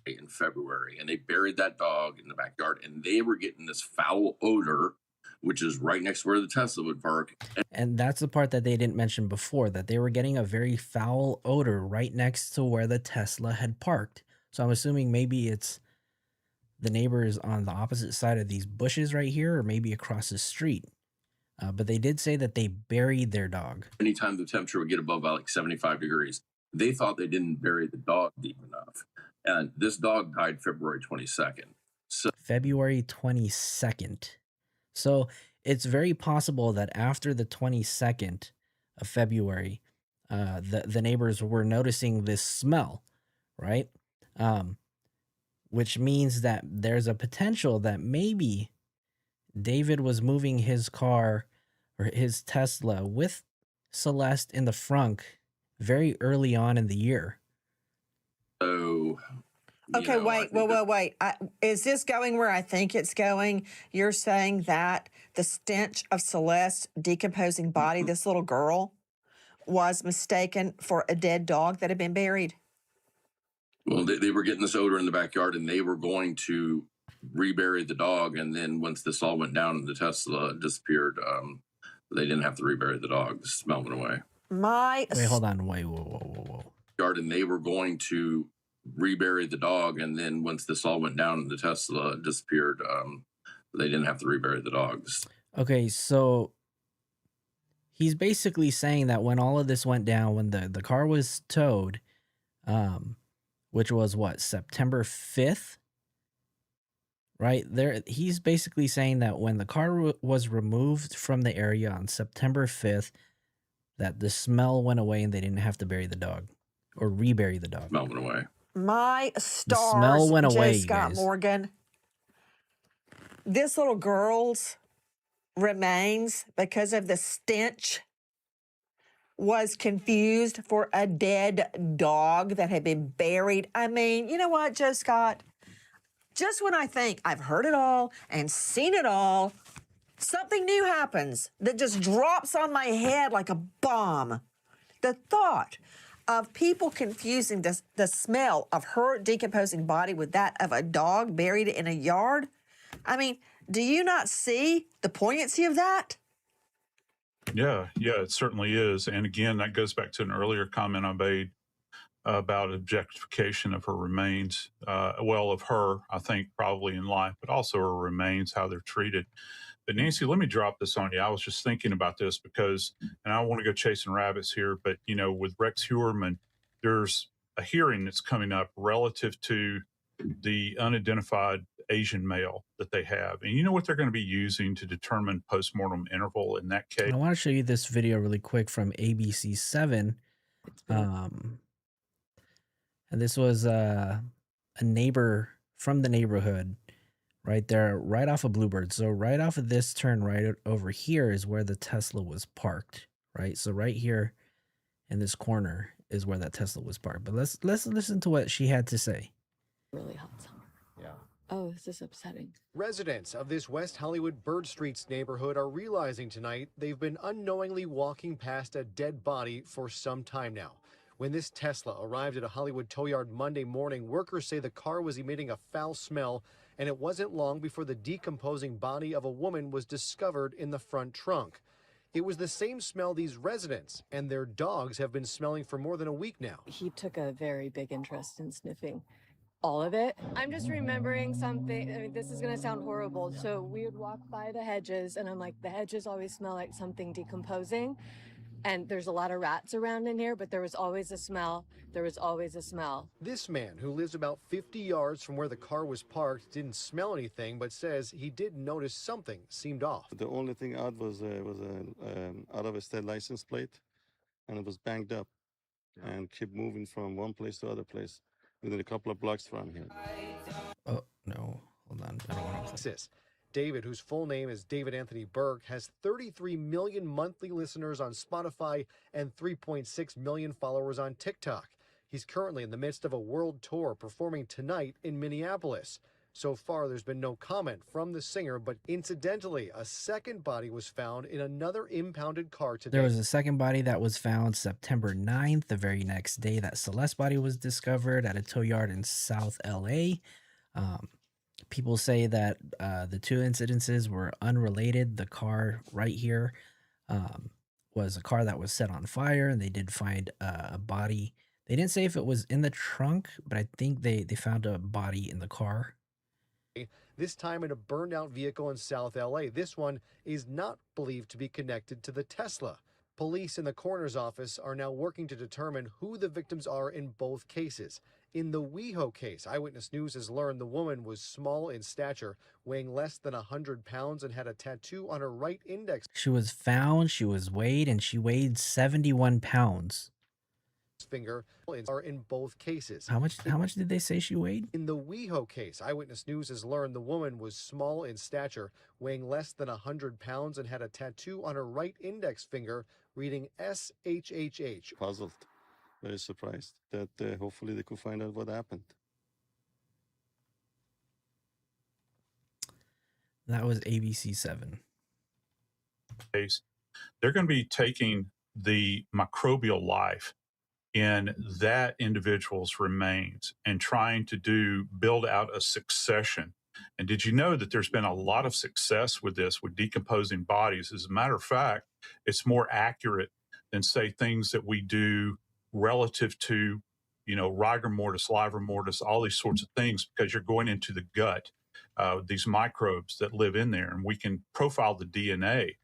Speaker 4: In February, and they buried that dog in the backyard, and they were getting this foul odor, which is right next to where the Tesla would park.
Speaker 1: And that's the part that they didn't mention before, that they were getting a very foul odor right next to where the Tesla had parked. So I'm assuming maybe it's the neighbors on the opposite side of these bushes right here, or maybe across the street. But they did say that they buried their dog.
Speaker 4: Anytime the temperature would get above like 75 degrees, they thought they didn't bury the dog deep enough. And this dog died February 22nd. So
Speaker 1: February 22nd. So it's very possible that after the 22nd of February, the neighbors were noticing this smell, right? Which means that there's a potential that maybe David was moving his car or his Tesla with Celeste in the front very early on in the year.
Speaker 4: So,
Speaker 2: okay, wait. Is this going where I think it's going? You're saying that the stench of Celeste's decomposing body, this little girl, was mistaken for a dead dog that had been buried?
Speaker 4: Well, they were getting this odor in the backyard, and they were going to rebury the dog. And then once this all went down and the Tesla disappeared, they didn't have to rebury the dog. The smell went away.
Speaker 1: Wait, hold on. Wait, whoa.
Speaker 4: And they were going to rebury the dog, and then once this all went down and the Tesla disappeared, they didn't have to rebury the dogs.
Speaker 1: Okay, so he's basically saying that when all of this went down, when the car was towed, which was what, September 5th, right there, he's basically saying that when the car was removed from the area on September 5th, that the smell went away and they didn't have to bury the dog or rebury the dog.
Speaker 4: Smell went away.
Speaker 2: My stars,
Speaker 1: the smell went away,
Speaker 2: J. Scott Morgan. This little girl's remains, because of the stench, was confused for a dead dog that had been buried. I mean, you know what, Joe Scott? Just when I think I've heard it all and seen it all, something new happens that just drops on my head like a bomb. The thought of people confusing the smell of her decomposing body with that of a dog buried in a yard. I mean, do you not see the poignancy of that?
Speaker 3: Yeah, it certainly is. And again, that goes back to an earlier comment I made about objectification of her remains. Of her, I think, probably in life, but also her remains, how they're treated. But Nancy, let me drop this on you. I was just thinking about this because, and I don't want to go chasing rabbits here, but with Rex Heuermann, there's a hearing that's coming up relative to the unidentified Asian male that they have. And you know what they're going to be using to determine postmortem interval in that case?
Speaker 1: I want to show you this video really quick from ABC7. And this was a neighbor from the neighborhood right there, right off of Bluebird. So right off of this turn right over here is where the Tesla was parked, right? So right here in this corner is where that Tesla was parked. But let's listen to what she had to say.
Speaker 14: Really hot summer.
Speaker 15: Yeah.
Speaker 14: Oh, this is upsetting.
Speaker 15: Residents of this West Hollywood Bird Streets neighborhood are realizing tonight they've been unknowingly walking past a dead body for some time now. When this Tesla arrived at a Hollywood tow yard Monday morning, workers say the car was emitting a foul smell, and it wasn't long before the decomposing body of a woman was discovered in the front trunk. It was the same smell these residents and their dogs have been smelling for more than a week now.
Speaker 14: He took a very big interest in sniffing all of it. I'm just remembering something. I mean, this is going to sound horrible. So we would walk by the hedges, and I'm like, the hedges always smell like something decomposing. And there's a lot of rats around in here, but there was always a smell. There was always a smell.
Speaker 15: This man, who lives about 50 yards from where the car was parked, didn't smell anything, but says he did notice something seemed off.
Speaker 16: The only thing odd was an out of a state license plate, and it was banged up and kept moving from one place to other place within a couple of blocks from here.
Speaker 1: Oh, no. Hold on. I don't want to.
Speaker 15: David, whose full name is David Anthony Burke, has 33 million monthly listeners on Spotify and 3.6 million followers on TikTok. He's currently in the midst of a world tour performing tonight in Minneapolis. So far, there's been no comment from the singer, but incidentally, a second body was found in another impounded car today.
Speaker 1: There was a second body that was found September 9th, the very next day that Celeste body was discovered at a tow yard in South LA. People say that the two incidences were unrelated. The car right here was a car that was set on fire, and they did find a body. They didn't say if it was in the trunk, but I think they found a body in the car.
Speaker 15: This time in a burned out vehicle in South LA. This one is not believed to be connected to the Tesla. Police in the coroner's office are now working to determine who the victims are in both cases. In the WeHo case, Eyewitness News has learned the woman was small in stature, weighing less than 100 pounds, and had a tattoo on her right index.
Speaker 1: She was found, she was weighed, and she weighed 71 pounds.
Speaker 15: Finger are in both cases.
Speaker 1: How much did they say she weighed?
Speaker 15: In the WeHo case, Eyewitness News has learned the woman was small in stature, weighing less than 100 pounds, and had a tattoo on her right index finger reading SHHH.
Speaker 16: Puzzled, very surprised that hopefully they could find out what happened.
Speaker 1: That was ABC7.
Speaker 3: They're going to be taking the microbial life in that individual's remains and trying to build out a succession. And did you know that there's been a lot of success with this, with decomposing bodies? As a matter of fact, it's more accurate than, say, things that we do relative to, rigor mortis, livor mortis, all these sorts of things, because you're going into the gut, these microbes that live in there, and we can profile the DNA.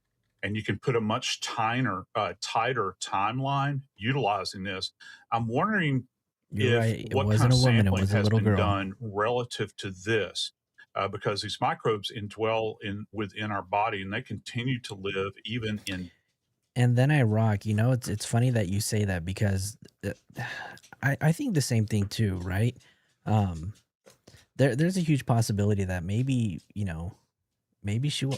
Speaker 3: And you can put a much tighter timeline utilizing this. I'm wondering what kind of sampling has been done relative to this, because these microbes indwell within our body, and they continue to live even in.
Speaker 1: And then I rock. It's funny that you say that, because I think the same thing too, right? There's a huge possibility that maybe she.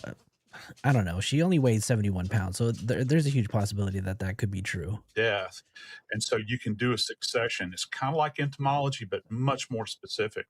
Speaker 1: I don't know. She only weighed 71 pounds. So there's a huge possibility that could be true.
Speaker 3: Death. And so you can do a succession. It's kind of like entomology, but much more specific.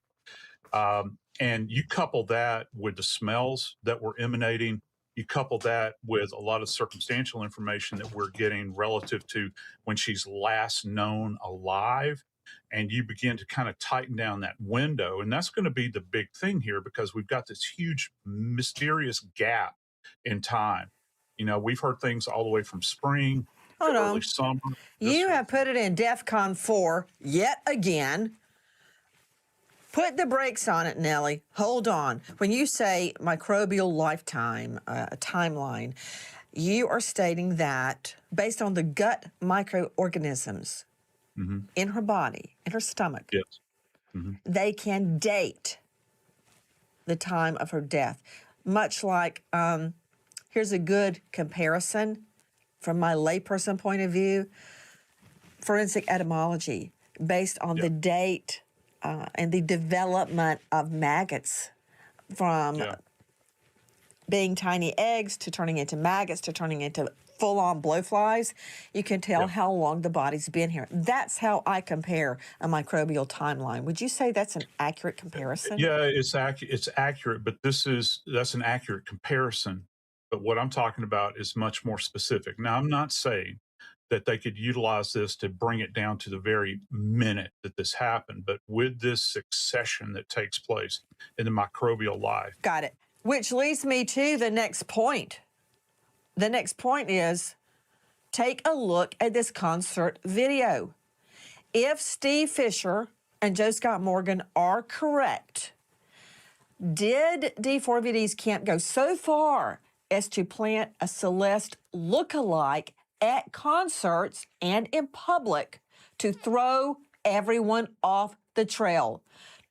Speaker 3: And you couple that with the smells that were emanating, you couple that with a lot of circumstantial information that we're getting relative to when she's last known alive, and you begin to kind of tighten down that window. And that's going to be the big thing here, because we've got this huge mysterious gap in time. You know, we've heard things all the way from spring
Speaker 2: Hold
Speaker 3: to
Speaker 2: on.
Speaker 3: early summer.
Speaker 2: You have put it in DEFCON 4 yet again. Put the brakes on it, Nellie. Hold on. When you say microbial lifetime timeline, you are stating that based on the gut microorganisms in her body, in her stomach,
Speaker 3: yes,
Speaker 2: they can date the time of her death. Much like, here's a good comparison from my layperson point of view, forensic etymology, based on the date and the development of maggots from being tiny eggs to turning into maggots to turning into full-on blowflies. You can tell how long the body's been here. That's how I compare a microbial timeline. Would you say that's an accurate comparison?
Speaker 3: Yeah, it's accurate, but that's an accurate comparison. But what I'm talking about is much more specific. Now, I'm not saying that they could utilize this to bring it down to the very minute that this happened, but with this succession that takes place in the microbial life.
Speaker 2: Got it. Which leads me to the next point. The next point is, take a look at this concert video. If Steve Fisher and Joe Scott Morgan are correct, did D4VD's camp go so far as to plant a Celeste look-alike at concerts and in public to throw everyone off the trail,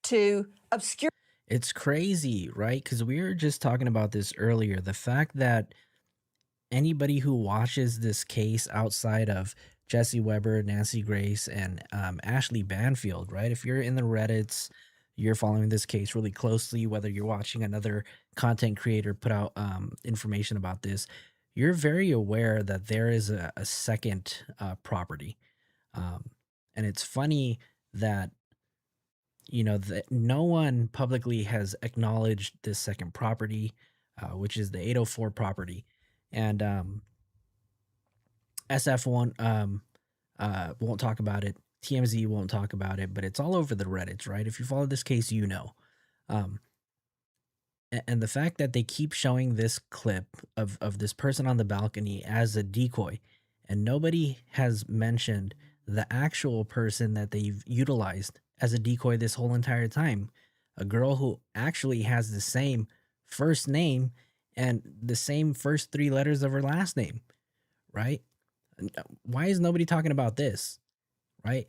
Speaker 2: to obscure?
Speaker 1: It's crazy, right? Because we were just talking about this earlier. The fact that anybody who watches this case outside of Jesse Weber, Nancy Grace, and Ashley Banfield, right? If you're in the Reddits, you're following this case really closely, whether you're watching another content creator put out information about this, you're very aware that there is a second property. And it's funny that, you know, that no one publicly has acknowledged this second property, which is the 804 property. And SF won't talk about it. TMZ won't talk about it, but it's all over the Reddits, right? If you follow this case, you know. And the fact that they keep showing this clip of this person on the balcony as a decoy, and nobody has mentioned the actual person that they've utilized as a decoy this whole entire time. A girl who actually has the same first name and the same first three letters of her last name, right? Why is nobody talking about this, right?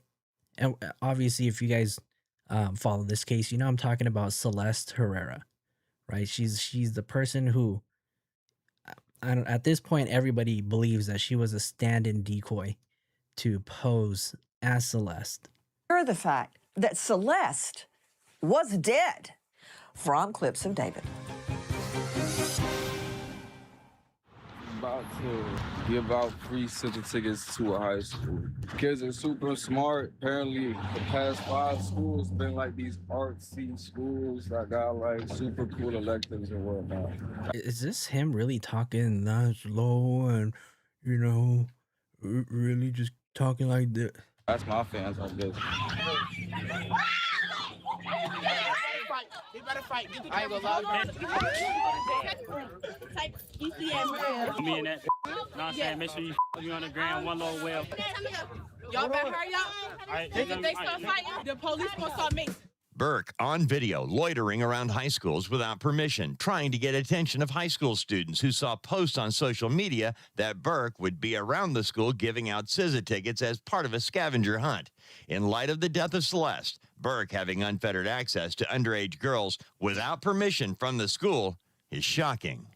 Speaker 1: And obviously, if you guys follow this case, you know I'm talking about Celeste Herrera, right? She's the person who, at this point, everybody believes that she was a stand-in decoy to pose as Celeste.
Speaker 2: The fact that Celeste was dead. From clips of David.
Speaker 17: About to give out free center tickets to a high school. Kids are super smart. Apparently, the past 5 schools been like these artsy schools that got like super cool electives and whatnot.
Speaker 1: Is this him really talking that slow and, you know, really just talking like that?
Speaker 17: That's my fans, I guess.
Speaker 11: He better fight. Get the I ain't gonna lie.
Speaker 18: Me and that. Know what I'm saying? Make sure you me on the ground one little well.
Speaker 11: Y'all better hurry up. If they start fighting, the police gonna start making.
Speaker 7: Burke on video loitering around high schools without permission, trying to get attention of high school students who saw posts on social media that Burke would be around the school giving out SZA tickets as part of a scavenger hunt. In light of the death of Celeste, Burke having unfettered access to underage girls without permission from the school is shocking.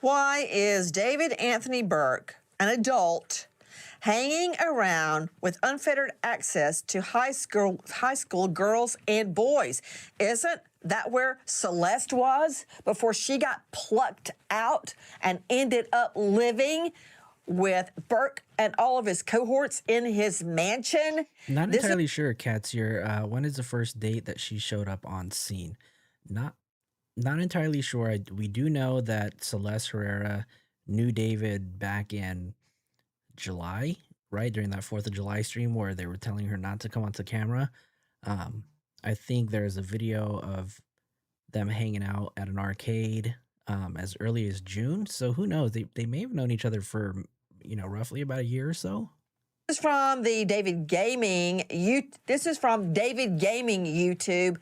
Speaker 2: Why is David Anthony Burke, an adult, hanging around with unfettered access to high school girls and boys? Isn't that where Celeste was before she got plucked out and ended up living with Burke and all of his cohorts in his mansion?
Speaker 1: Not entirely sure, Katz. When is the first date that she showed up on scene? Not Not entirely sure. We do know that Celeste Herrera knew David back in July, right? During that 4th of July stream where they were telling her not to come onto camera. I think there's a video of them hanging out at an arcade as early as June. So who knows? They may have known each other for, roughly about a year or so.
Speaker 2: This is from the David Gaming. This is from David Gaming YouTube.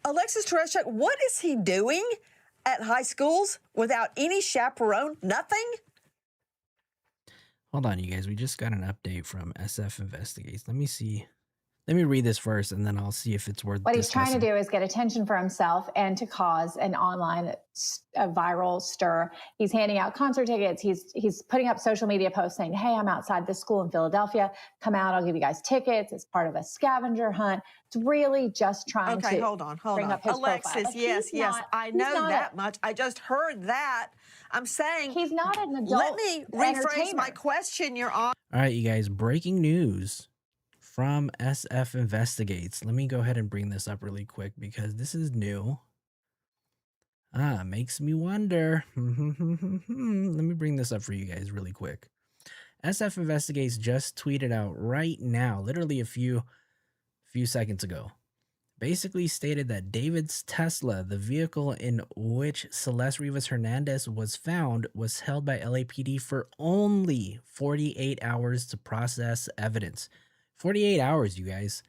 Speaker 2: Alexis Tereshchuk, what is he doing at high schools without any chaperone? Nothing?
Speaker 1: Hold on, you guys. We just got an update from SF Investigates. Let me see. Let me read this first, and then I'll see if it's worth
Speaker 9: What he's trying to
Speaker 1: discussing.
Speaker 9: do is get attention for himself and to cause an online viral stir. He's handing out concert tickets. He's putting up social media posts saying, hey, I'm outside this school in Philadelphia. Come out. I'll give you guys tickets. It's part of a scavenger hunt. It's really just trying to
Speaker 2: hold on.
Speaker 9: bring up his
Speaker 2: Alexis,
Speaker 9: profile.
Speaker 2: yes, I know that much. I just heard that. I'm saying
Speaker 9: he's not an adult.
Speaker 2: Let me rephrase my question, Your Honor.
Speaker 1: All right, you guys, breaking news from SF Investigates. Let me go ahead and bring this up really quick because this is new. Makes me wonder. Let me bring this up for you guys really quick. SF Investigates just tweeted out right now, literally a few seconds ago, basically stated that David's Tesla, the vehicle in which Celeste Rivas Hernandez was found, was held by LAPD for only 48 hours to process evidence. 48 hours, you guys.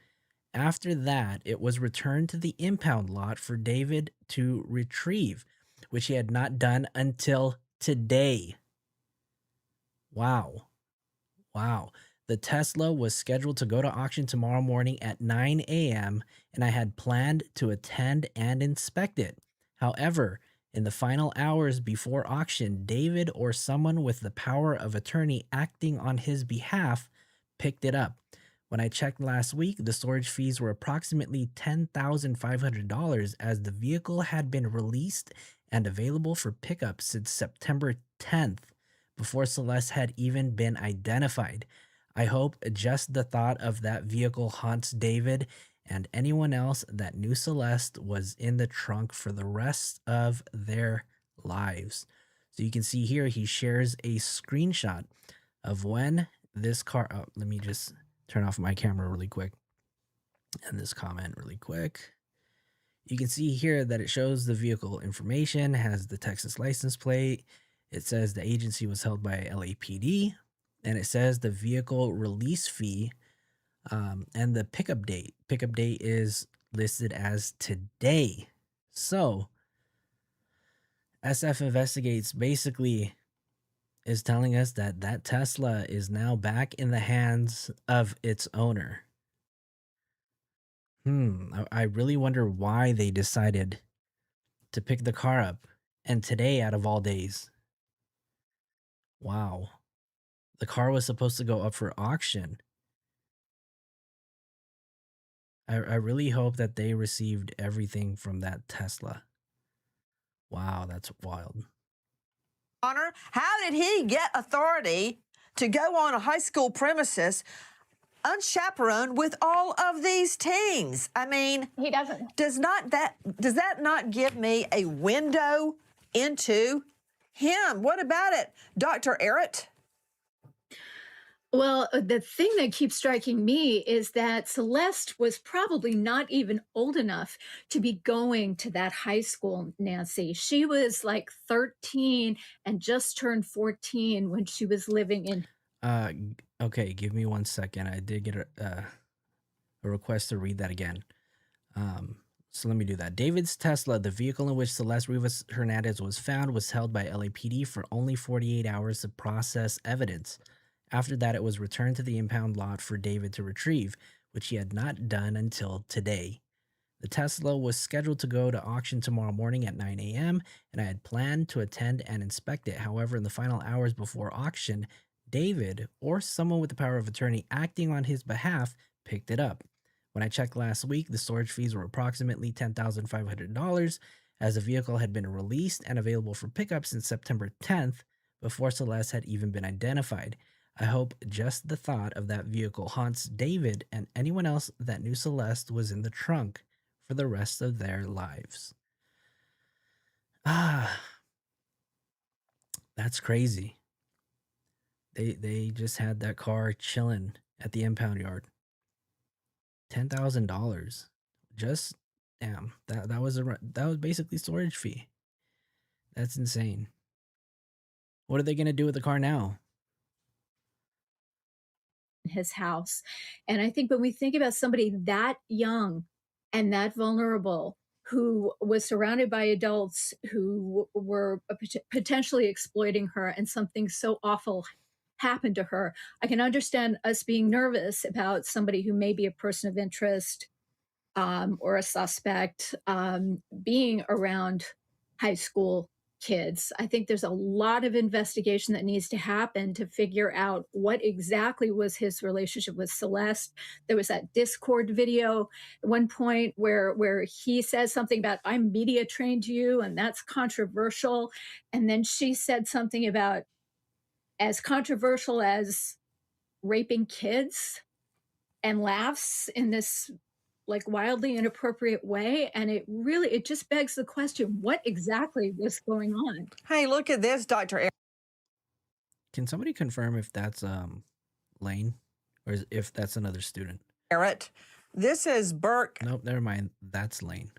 Speaker 1: After that, it was returned to the impound lot for David to retrieve, which he had not done until today. Wow. The Tesla was scheduled to go to auction tomorrow morning at 9 a.m., and I had planned to attend and inspect it. However, in the final hours before auction, David or someone with the power of attorney acting on his behalf picked it up. When I checked last week, the storage fees were approximately $10,500 as the vehicle had been released and available for pickup since September 10th, before Celeste had even been identified. I hope just the thought of that vehicle haunts David and anyone else that knew Celeste was in the trunk for the rest of their lives. So you can see here, he shares a screenshot of when this car... Oh, let me just turn off my camera really quick and this comment really quick. You can see here that it shows the vehicle information, has the Texas license plate. It says the agency was held by LAPD, and it says the vehicle release fee and the pickup date. Pickup date is listed as today. So SF Investigates basically is telling us that that Tesla is now back in the hands of its owner. I really wonder why they decided to pick the car up, and today out of all days. Wow. The car was supposed to go up for auction. I really hope that they received everything from that Tesla. Wow, that's wild.
Speaker 2: Honor, how did he get authority to go on a high school premises unchaperoned with all of these teens? I mean,
Speaker 9: he doesn't.
Speaker 2: Does that not give me a window into him? What about it, Dr. Errett?
Speaker 8: Well, the thing that keeps striking me is that Celeste was probably not even old enough to be going to that high school, Nancy. She was like 13 and just turned 14 when she was living in...
Speaker 1: Okay, give me 1 second. I did get a request to read that again. So let me do that. David's Tesla, the vehicle in which Celeste Rivas Hernandez was found, was held by LAPD for only 48 hours to process evidence. After that, it was returned to the impound lot for David to retrieve, which he had not done until today. The Tesla was scheduled to go to auction tomorrow morning at 9 a.m., and I had planned to attend and inspect it. However, in the final hours before auction, David, or someone with the power of attorney acting on his behalf, picked it up. When I checked last week, the storage fees were approximately $10,500, as the vehicle had been released and available for pickup since September 10th, before Celeste had even been identified. I hope just the thought of that vehicle haunts David and anyone else that knew Celeste was in the trunk for the rest of their lives. Ah, that's crazy. They just had that car chilling at the impound yard. $10,000. Just damn. That was basically storage fee. That's insane. What are they gonna do with the car now?
Speaker 8: His house. And I think when we think about somebody that young and that vulnerable, who was surrounded by adults who were potentially exploiting her, and something so awful happened to her, I can understand us being nervous about somebody who may be a person of interest, or a suspect, being around high school kids. I think there's a lot of investigation that needs to happen to figure out what exactly was his relationship with Celeste. There was that Discord video at one point where he says something about, "I'm media trained to you," and that's controversial. And then she said something about, as controversial as raping kids, and laughs in this like wildly inappropriate way. And it just begs the question, what exactly was going on?
Speaker 2: Hey, look at this, Dr.
Speaker 1: Can somebody confirm if that's Lane or if that's another student?
Speaker 2: Garrett. This is Burke.
Speaker 1: Nope, never mind. That's Lane.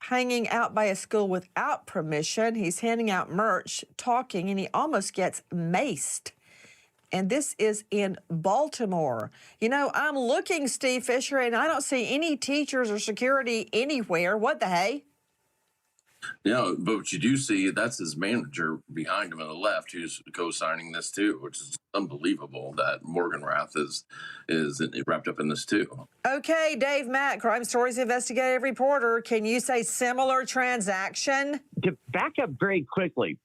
Speaker 2: Hanging out by a school without permission. He's handing out merch, talking, and he almost gets maced. And this is in Baltimore. You know, I'm looking, Steve Fisher, and I don't see any teachers or security anywhere. What the hey?
Speaker 4: Yeah, but what you do see, that's his manager behind him on the left who's co-signing this too, which is unbelievable that Morgan Rath is wrapped up in this too.
Speaker 2: Okay, Dave Mack, Crime Stories investigative reporter. Can you say similar transaction?
Speaker 19: To back up very quickly,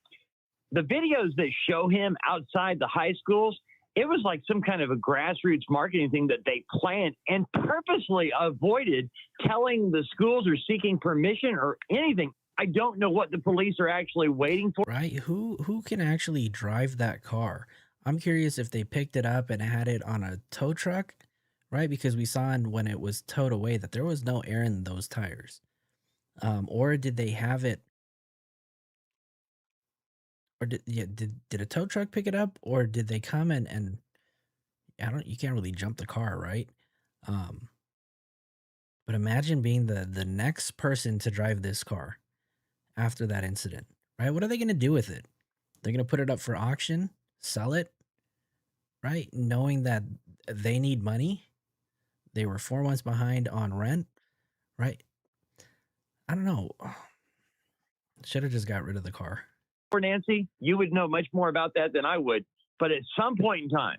Speaker 19: the videos that show him outside the high schools, it was like some kind of a grassroots marketing thing that they planned and purposely avoided telling the schools or seeking permission or anything. I don't know what the police are actually waiting for.
Speaker 1: Right? Who can actually drive that car? I'm curious if they picked it up and had it on a tow truck, right? Because we saw when it was towed away that there was no air in those tires. Or did they have it? Or did a tow truck pick it up, or did they come and you can't really jump the car, right? But imagine being the next person to drive this car after that incident, right? What are they going to do with it? They're going to put it up for auction, sell it, right? Knowing that they need money. They were 4 months behind on rent, right? I don't know. Should have just got rid of the car.
Speaker 19: Nancy, you would know much more about that than I would. But at some point in time,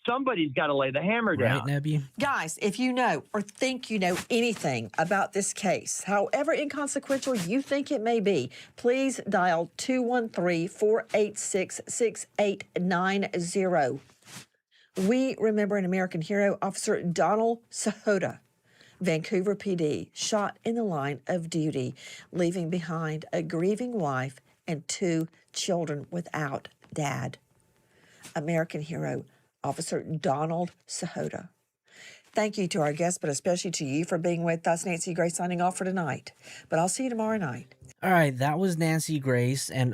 Speaker 19: somebody's got to lay the hammer down.
Speaker 1: Right, Nebby?
Speaker 2: Guys, if you know or think you know anything about this case, however inconsequential you think it may be, please dial 213-486-6890. We remember an American hero, Officer Donald Sahota, Vancouver PD, shot in the line of duty, leaving behind a grieving wife and 2 children without dad. American hero, Officer Donald Sahota. Thank you to our guests, but especially to you for being with us. Nancy Grace signing off for tonight. But I'll see you tomorrow night.
Speaker 1: All right, that was Nancy Grace. And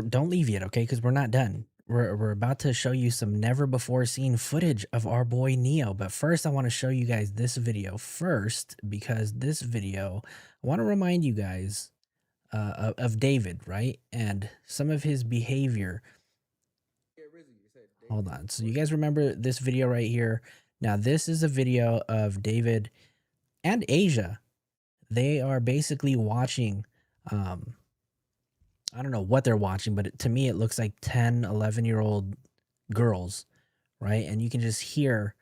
Speaker 1: don't leave yet, okay? Because we're not done. We're about to show you some never before seen footage of our boy Neo. But first, I want to show you guys this video first, because this video, I want to remind you guys of David, right? And some of his behavior. Hold on. So you guys remember this video right here? Now, this is a video of David and Asia. They are basically watching, I don't know what they're watching, but to me, it looks like 10, 11-year-old girls, right? And you can just hear,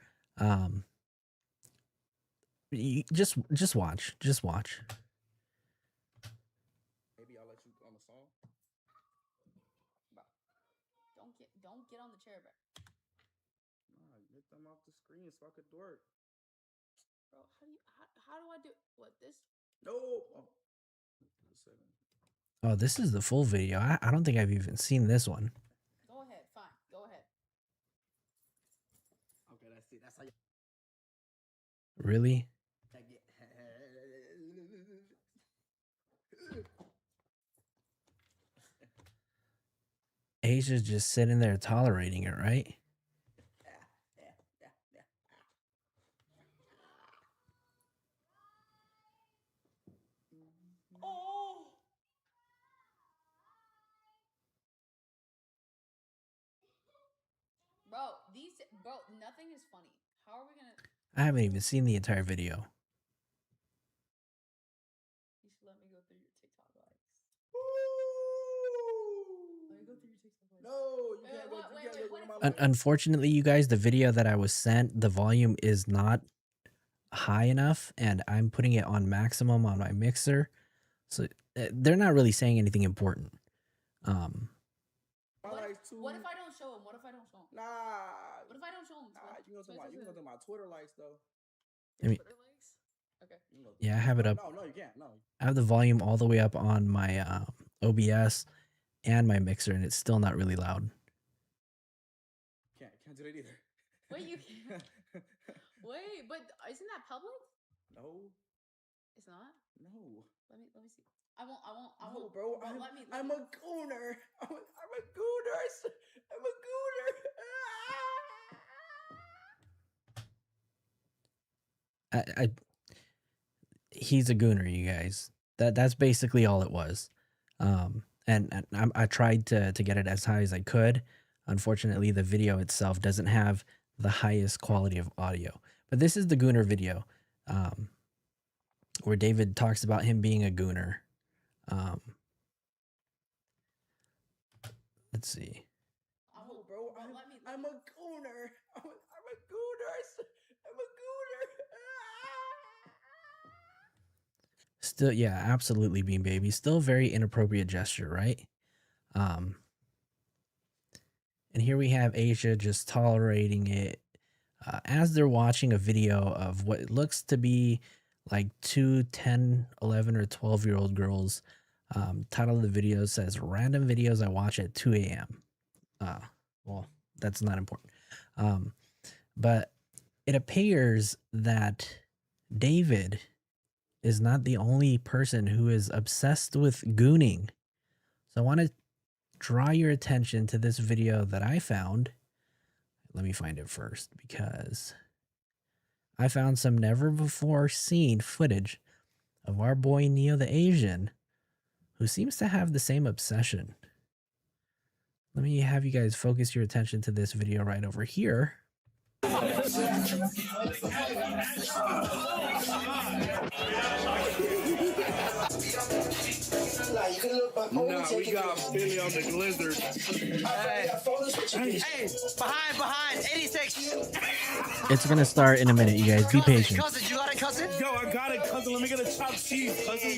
Speaker 1: just watch.
Speaker 13: Maybe I'll let you on the song. Don't get on the chair, bro. Nah, get them off the screen so I could work. Bro, how do I do what this? No. Oh.
Speaker 1: Oh, this is the full video. I don't think I've even seen this one.
Speaker 13: Go ahead, fine. Go ahead. Okay, that's it. That's how you.
Speaker 1: Really? Asia's just sitting there tolerating it, right?
Speaker 20: Oh. Bro, nothing is funny. How are we gonna?
Speaker 1: I haven't even seen the entire video.
Speaker 20: You should let me go through your TikTok likes. Let me go through your TikTok likes.
Speaker 13: No, you can't go. You can't go to my life.
Speaker 1: Unfortunately, you guys, the video that I was sent, the volume is not high enough, and I'm putting it on maximum on my mixer, so they're not really saying anything important.
Speaker 20: What if I don't show him? What if I don't show him?
Speaker 13: Nah.
Speaker 20: What if I don't show him?
Speaker 13: You can go to my Twitter likes though.
Speaker 1: I mean,
Speaker 20: Twitter likes? Okay.
Speaker 1: yeah, I have it up.
Speaker 13: No, you can't. No.
Speaker 1: I have the volume all the way up on my OBS and my mixer, and it's still not really loud.
Speaker 13: Can't do that either.
Speaker 20: Wait, you can't. Wait, but isn't that public?
Speaker 13: No.
Speaker 20: It's not?
Speaker 13: No.
Speaker 20: Let me see. I won't.
Speaker 13: No, bro.
Speaker 20: Let me.
Speaker 13: I'm a gooner. I'm a gooner. I'm a gooner.
Speaker 1: He's a gooner, you guys. That's basically all it was. And I tried to get it as high as I could. Unfortunately, the video itself doesn't have the highest quality of audio. But this is the gooner video, where David talks about him being a gooner. Let's see.
Speaker 13: No, bro. I'm a gooner. I'm a gooner. I'm a gooner.
Speaker 1: Still, yeah, absolutely, Bean Baby. Still very inappropriate gesture, right? And here we have Asia just tolerating it as they're watching a video of what looks to be like 2 10, 11, or 12-year-old girls. Title of the video says, "Random videos I watch at 2 a.m." Well, that's not important. But it appears that David is not the only person who is obsessed with gooning. So I want to draw your attention to this video that I found. Let me find it first, because I found some never before seen footage of our boy Neo the Asian, who seems to have the same obsession. Let me have you guys focus your attention to this video right over here.
Speaker 21: Nah, we got Billy on the Glizzard. Hey, behind, 86.
Speaker 1: It's gonna start in a minute, you guys. Be patient.
Speaker 21: Cousin, you got a cousin? Yo, I got a cousin. Let me get a chopped cheese, cousin.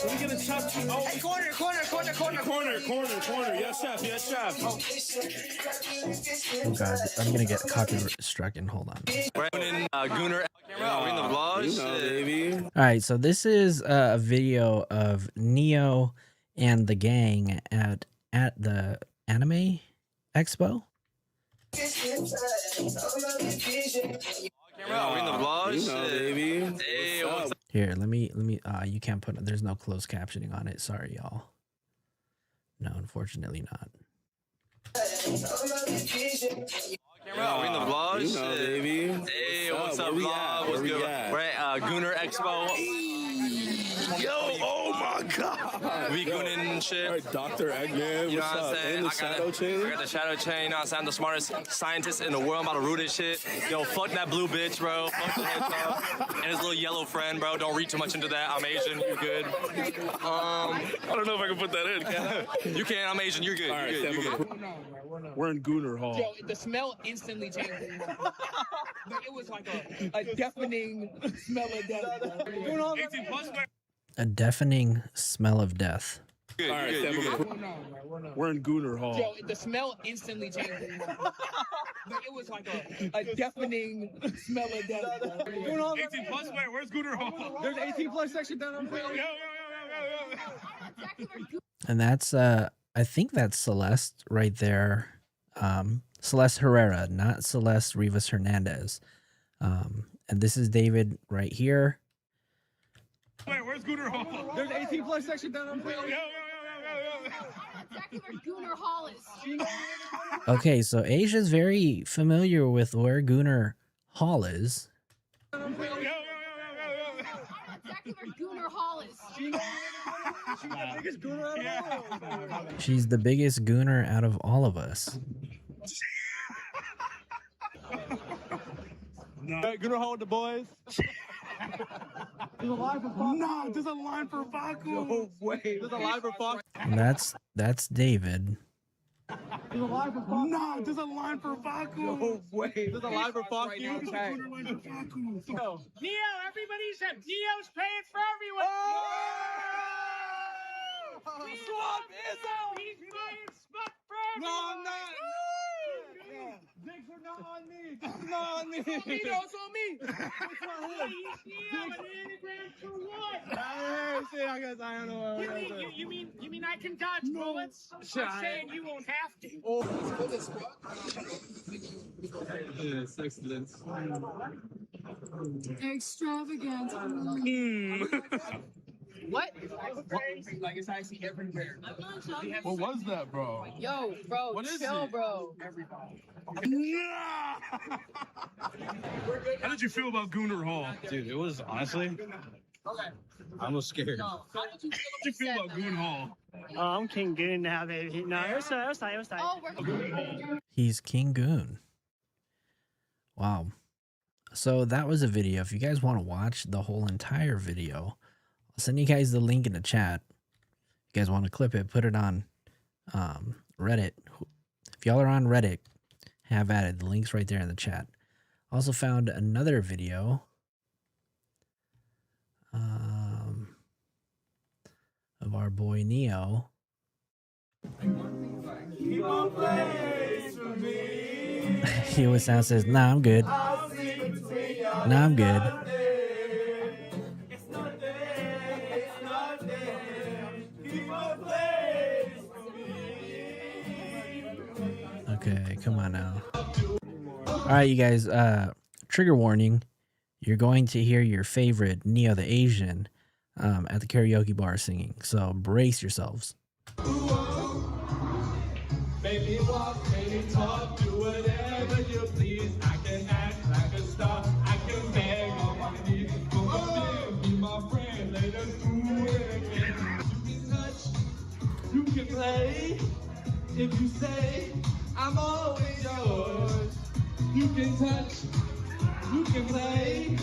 Speaker 21: Let me get a chopped cheese. Oh. Hey, corner. Yes, chef.
Speaker 1: Oh god, I'm gonna get copyright stricken. Hold on.
Speaker 21: Gooner. Camera, in the vlogs, baby.
Speaker 1: All right, so this is a video of Neo and the gang at the anime expo.
Speaker 21: Camera, in the vlogs, baby. Hey, what's up?
Speaker 1: Here, let me you can't put, there's no closed captioning on it. Sorry, y'all. No, unfortunately not.
Speaker 21: Camera, in the vlogs, baby. Hey, what's up, vlog? What's good? We're at Gooner Expo. Yo, oh my god. We gooning shit. Right, Dr. Eggman,
Speaker 22: You know what I'm saying?
Speaker 21: The shadow chain?
Speaker 22: I got the shadow chain, you know what I'm saying? I'm the smartest scientist in the world. I'm about to root this shit. Yo, fuck that blue bitch, bro. Fuck the hedgehog. And his little yellow friend, bro. Don't read too much into that. I'm Asian. You good? I don't know if I can put that in. Can I? You can. I'm Asian. You're good.
Speaker 21: All right,
Speaker 22: You're good. You're good.
Speaker 21: We're in Gooner Hall.
Speaker 23: Yo, the smell instantly changed. It was like a deafening smell of death.
Speaker 21: 18 plus.
Speaker 1: A deafening smell of death.
Speaker 21: All right, we're in Gooner Hall.
Speaker 23: Yo, the smell instantly changed. It was like a deafening smell of death.
Speaker 21: 18 plus. Where's Gooner Hall?
Speaker 23: There's 18 plus section down there.
Speaker 1: And that's I think that's Celeste right there. Celeste Herrera, not Celeste Rivas Hernandez. And this is David right here.
Speaker 21: Where's Gooner Hall?
Speaker 23: There's 18 plus section down there.
Speaker 20: exactly where Gooner Hall is.
Speaker 1: Okay, so Asia's very familiar with where Gooner Hall is.
Speaker 20: I know exactly where Gooner Hall is.
Speaker 1: She's the biggest gooner out of all of us.
Speaker 5: Gooner Hall with the boys. There's a line for Faku. No, there's a line for Faku. No way. There's a line for Faku.
Speaker 1: That's David.
Speaker 5: There's a line for Faku. No, there's a line for Faku. No way. There's a line for Faku. Right now, Neo,
Speaker 18: everybody said Neo's paying for everyone.
Speaker 5: Swap Izzo.
Speaker 18: He's buying spot for everyone.
Speaker 5: No, I'm not. Dicks are not on me. This is not on me. It's on me. It's on me. It's not him.
Speaker 18: For what?
Speaker 5: I guess I don't know.
Speaker 18: You mean I can dodge bullets? I'm saying you won't have to.
Speaker 5: Oh. Excellent.
Speaker 20: Extravagant. What?
Speaker 5: Like it's icy everywhere. What was that, bro?
Speaker 20: Yo, bro,
Speaker 5: what is
Speaker 20: chill,
Speaker 5: it?
Speaker 20: bro.
Speaker 5: How did you feel about Gooner Hall?
Speaker 6: Dude, it was honestly, I was scared.
Speaker 20: How did you
Speaker 5: How did you feel about Goon Hall?
Speaker 18: Oh, I'm King Goon now, baby. No, it was tight.
Speaker 20: Oh, we're
Speaker 1: He's King Goon. Wow. So that was a video. If you guys want to watch the whole entire video, I'll send you guys the link in the chat. If you guys want to clip it, put it on Reddit. If y'all are on Reddit, have at it. The link's right there in the chat. Also found another video of our boy Neo. He always says, "Nah, I'm good. Nah, I'm good." Okay, come on now. All right, you guys, trigger warning. You're going to hear your favorite Neo the Asian at the karaoke bar singing, so brace yourselves.
Speaker 5: Baby walk, baby talk, do whatever you please. I can act like a star, I can beg on my knees. Come on, be my friend, let us do it again. You can touch, you can play. If you say, I'm always yours. You can touch, you can play.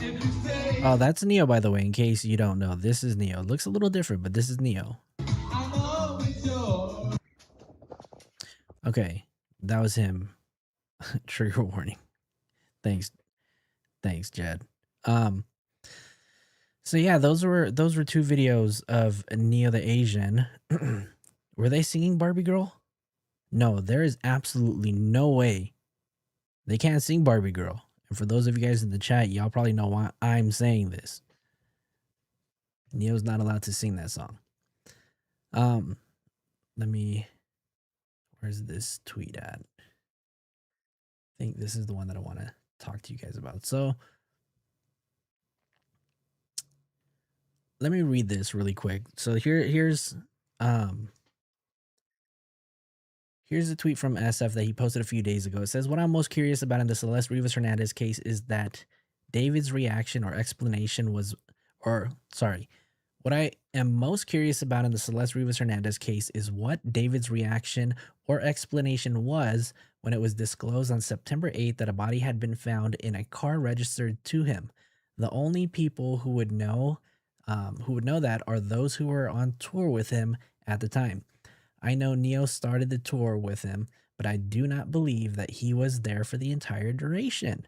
Speaker 5: If you say,
Speaker 1: Oh, that's Neo, by the way, in case you don't know. This is Neo. It looks a little different, but this is Neo.
Speaker 5: I'm always yours.
Speaker 1: Okay, that was him. Trigger warning. Thanks, Jed. So yeah, those were two videos of Neo the Asian. Were they singing Barbie Girl? No, there is absolutely no way they can't sing Barbie Girl. And for those of you guys in the chat, y'all probably know why I'm saying this. Neo's not allowed to sing that song. Where's this tweet at? I think this is the one that I want to talk to you guys about. So let me read this really quick. So here's a tweet from SF that he posted a few days ago. It says, "What I'm most curious about in the Celeste Rivas Hernandez case is that David's reaction or explanation was, what I am most curious about in the Celeste Rivas Hernandez case is what David's reaction or explanation was when it was disclosed on September 8th that a body had been found in a car registered to him. The only people who would know that are those who were on tour with him at the time. I know Neo started the tour with him, but I do not believe that he was there for the entire duration.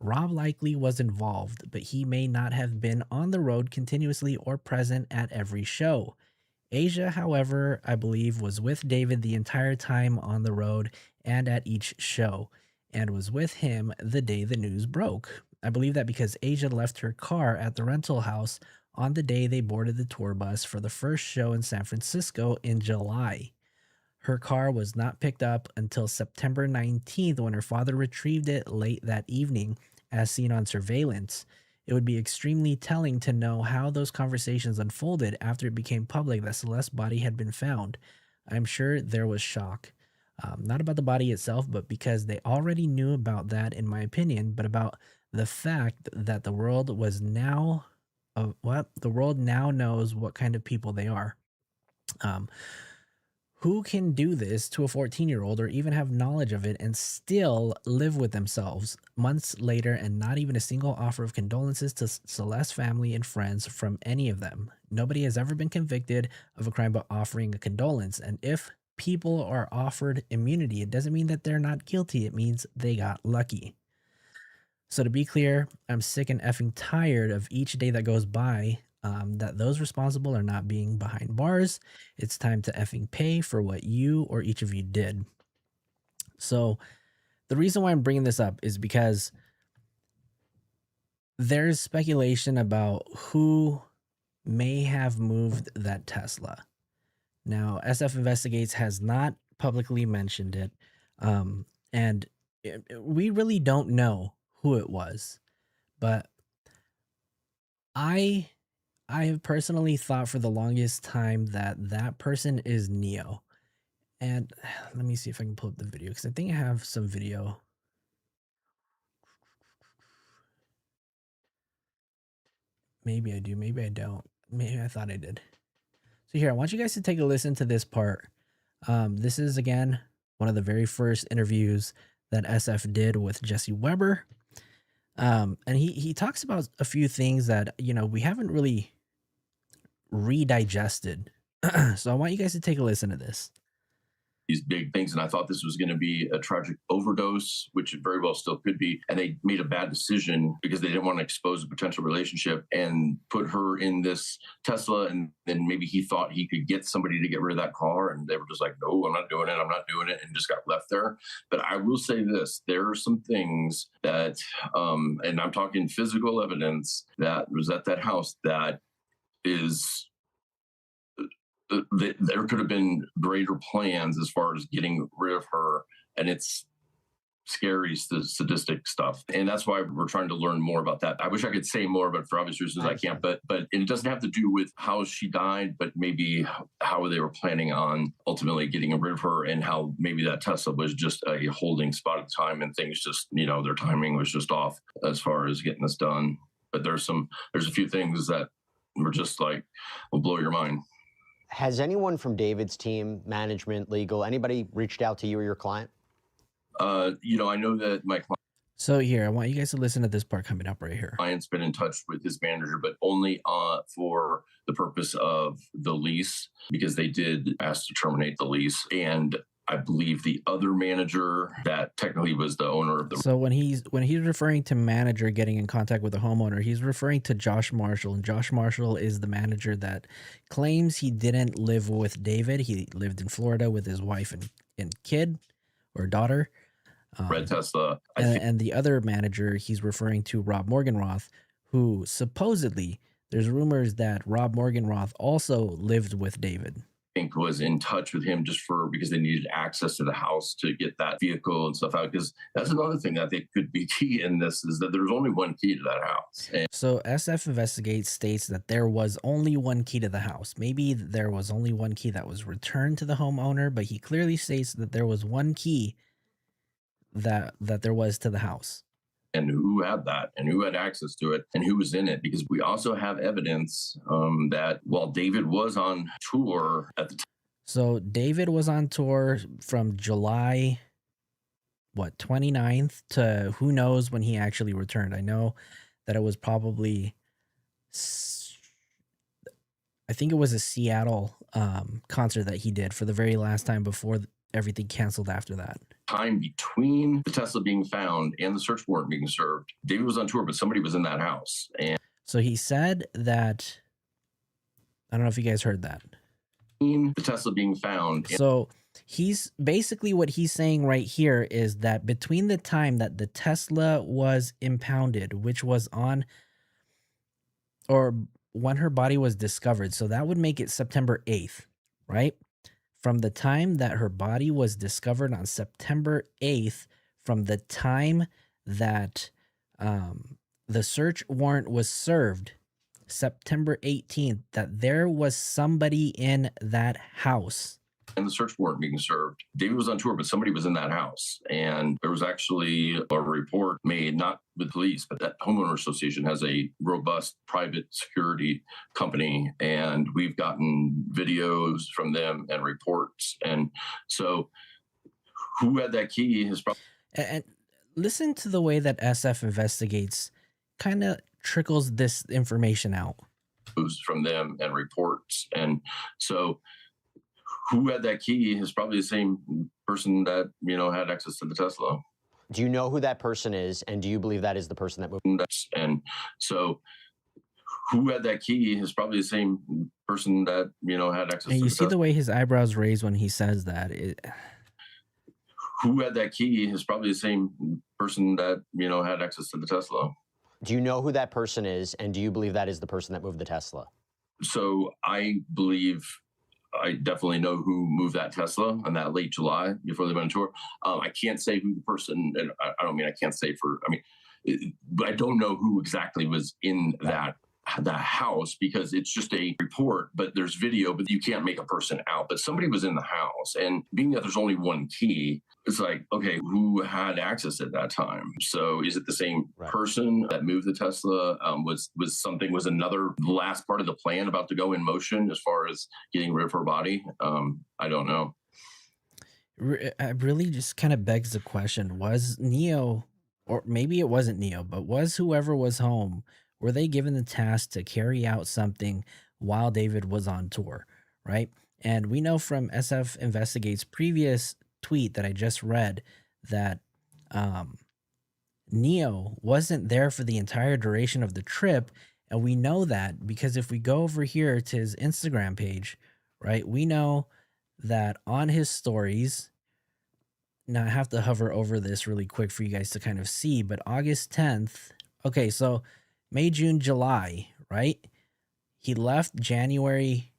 Speaker 1: Rob likely was involved, but he may not have been on the road continuously or present at every show. Asia, however, I believe was with David the entire time on the road and at each show, and was with him the day the news broke. I believe that because Asia left her car at the rental house on the day they boarded the tour bus for the first show in San Francisco in July. Her car was not picked up until September 19th when her father retrieved it late that evening, as seen on surveillance. It would be extremely telling to know how those conversations unfolded after it became public that Celeste's body had been found. I'm sure there was shock. Not about the body itself, but because they already knew about that, in my opinion, but about the fact that the world was now, the world now knows what kind of people they are. Who can do this to a 14-year-old or even have knowledge of it and still live with themselves months later and not even a single offer of condolences to Celeste's family and friends from any of them? Nobody has ever been convicted of a crime but offering a condolence. And if people are offered immunity, it doesn't mean that they're not guilty. It means they got lucky. So to be clear, I'm sick and effing tired of each day that goes by that those responsible are not being behind bars. It's time to effing pay for what you or each of you did. So the reason why I'm bringing this up is because there's speculation about who may have moved that Tesla. Now, SF Investigates has not publicly mentioned it, and we really don't know who it was, but I have personally thought for the longest time that that person is Neo. And let me see if I can pull up the video, because I think I have some video. Maybe I do, maybe I don't. Maybe I thought I did. So here, I want you guys to take a listen to this part. This is, again, one of the very first interviews that SF did with Jesse Weber. And he talks about a few things that, you know, we haven't really redigested. So I want you guys to take a listen to this.
Speaker 4: These big things, and I thought this was going to be a tragic overdose, which it very well still could be. And they made a bad decision because they didn't want to expose a potential relationship and put her in this Tesla. And then maybe he thought he could get somebody to get rid of that car, and they were just like, "No, I'm not doing it," and just got left there. But I will say this: there are some things that, and I'm talking physical evidence that was at that house that is. There could have been greater plans as far as getting rid of her, and it's scary, sadistic stuff, and that's why we're trying to learn more about that. I wish I could say more, but for obvious reasons I can't. But it doesn't have to do with how she died, but maybe how they were planning on ultimately getting rid of her, and how maybe that Tesla was just a holding spot at the time, and things just, you know, their timing was just off as far as getting this done. But there's a few things that were just like, will blow your mind.
Speaker 10: Has anyone from David's team, management, legal, anybody reached out to you or your client?
Speaker 4: You know, I know that my client.
Speaker 1: So here, I want you guys to listen to this part coming up right here.
Speaker 4: Client's been in touch with his manager, but only for the purpose of the lease, because they did ask to terminate the lease. And I believe the other manager that technically was the owner of the.
Speaker 1: So when he's referring to manager getting in contact with the homeowner, he's referring to Josh Marshall, and Josh Marshall is the manager that claims he didn't live with David. He lived in Florida with his wife and kid or daughter.
Speaker 4: Red Tesla.
Speaker 1: And the other manager, he's referring to Rob Morgenroth, who supposedly there's rumors that Rob Morgenroth also lived with David.
Speaker 4: Think was in touch with him just because they needed access to the house to get that vehicle and stuff out. Because that's another thing that they could be key in this, is that there's only one key to that house. And
Speaker 1: so SF Investigates states that there was only one key to the house. Maybe there was only one key that was returned to the homeowner, but he clearly states that there was one key that there was to the house.
Speaker 4: And who had that, and who had access to it, and who was in it. Because we also have evidence that while David was on tour at the time.
Speaker 1: So David was on tour from July, 29th to who knows when he actually returned. I know that it was probably, I think it was a Seattle concert that he did for the very last time before everything canceled after that.
Speaker 4: Time between the Tesla being found and the search warrant being served, David was on tour, but somebody was in that house. And
Speaker 1: so he said that, I don't know if you guys heard that.
Speaker 4: The Tesla being found.
Speaker 1: So he's basically, what he's saying right here is that between the time that the Tesla was impounded, which was on, or when her body was discovered, so that would make it September 8th, right? From the time that her body was discovered on September 8th, from the time that the search warrant was served, September 18th, that there was somebody in that house
Speaker 4: and the search warrant being served. David was on tour, but somebody was in that house. And there was actually a report made, not with police, but that homeowner association has a robust private security company. And we've gotten videos from them and reports. And so who had that key is probably...
Speaker 1: And listen to the way that SF investigates kind of trickles this information out.
Speaker 4: From them and reports. And so who had that key is probably the same person that, had access to the Tesla.
Speaker 10: Do you know who that person is, and do you believe that is the person that moved?
Speaker 4: And so who had that key is probably the same person that, had access
Speaker 1: And
Speaker 4: to
Speaker 1: you
Speaker 4: the
Speaker 1: see
Speaker 4: Tesla.
Speaker 1: the way his eyebrows raise when he says that.
Speaker 4: Who had that key is probably the same person that, had access to the Tesla.
Speaker 10: Do you know who that person is, and do you believe that is the person that moved the Tesla?
Speaker 4: So I definitely know who moved that Tesla on that late July before they went on tour. I can't say who the person, and I don't mean I can't say but I don't know who exactly was in that house because it's just a report, but there's video, but you can't make a person out. But somebody was in the house, and being that there's only one key, it's like, okay, who had access at that time? So is it the same person that moved the Tesla? Was another last part of the plan about to go in motion as far as getting rid of her body? I don't know.
Speaker 1: It really just kind of begs the question, was Neo, or maybe it wasn't Neo, but was whoever was home, were they given the task to carry out something while David was on tour, right? And we know from SF Investigates' previous tweet that I just read that Neo wasn't there for the entire duration of the trip. And we know that because if we go over here to his Instagram page, right, we know that on his stories, now I have to hover over this really quick for you guys to kind of see, but August 10th, okay, so May, June, July, right? He left January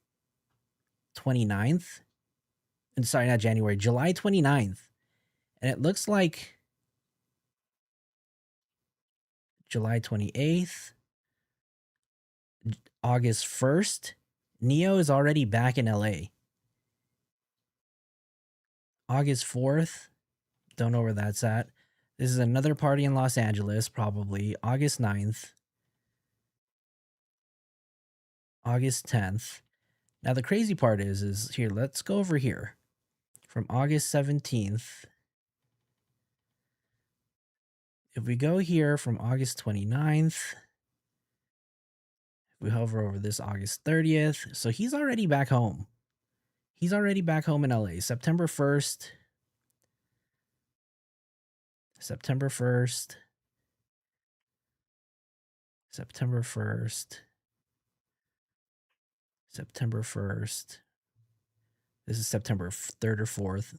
Speaker 1: 29th. And sorry, not January, July 29th. And it looks like July 28th, August 1st, Neo is already back in LA. August 4th, don't know where that's at. This is another party in Los Angeles, probably. August 9th. August 10th. Now the crazy part is here, let's go over here. From August 17th. If we go here from August 29th, if we hover over this August 30th, so he's already back home. He's already back home in LA. September 1st. September 1st. September 1st. September 1st. This is September 3rd or 4th,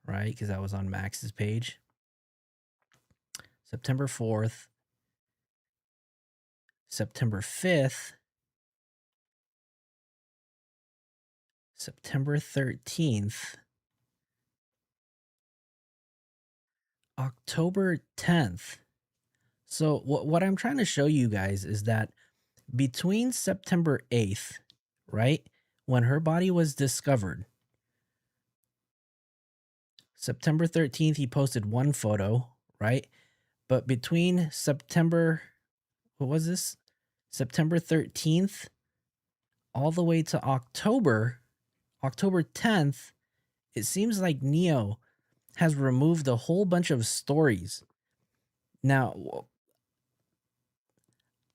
Speaker 1: right? Because that was on Max's page. September 4th. September 5th. September 13th. October 10th. So what I'm trying to show you guys is that between September 8th, right, when her body was discovered, September 13th, he posted one photo, right? But between September, what was this? September 13th, all the way to October 10th, it seems like Neo has removed a whole bunch of stories. Now,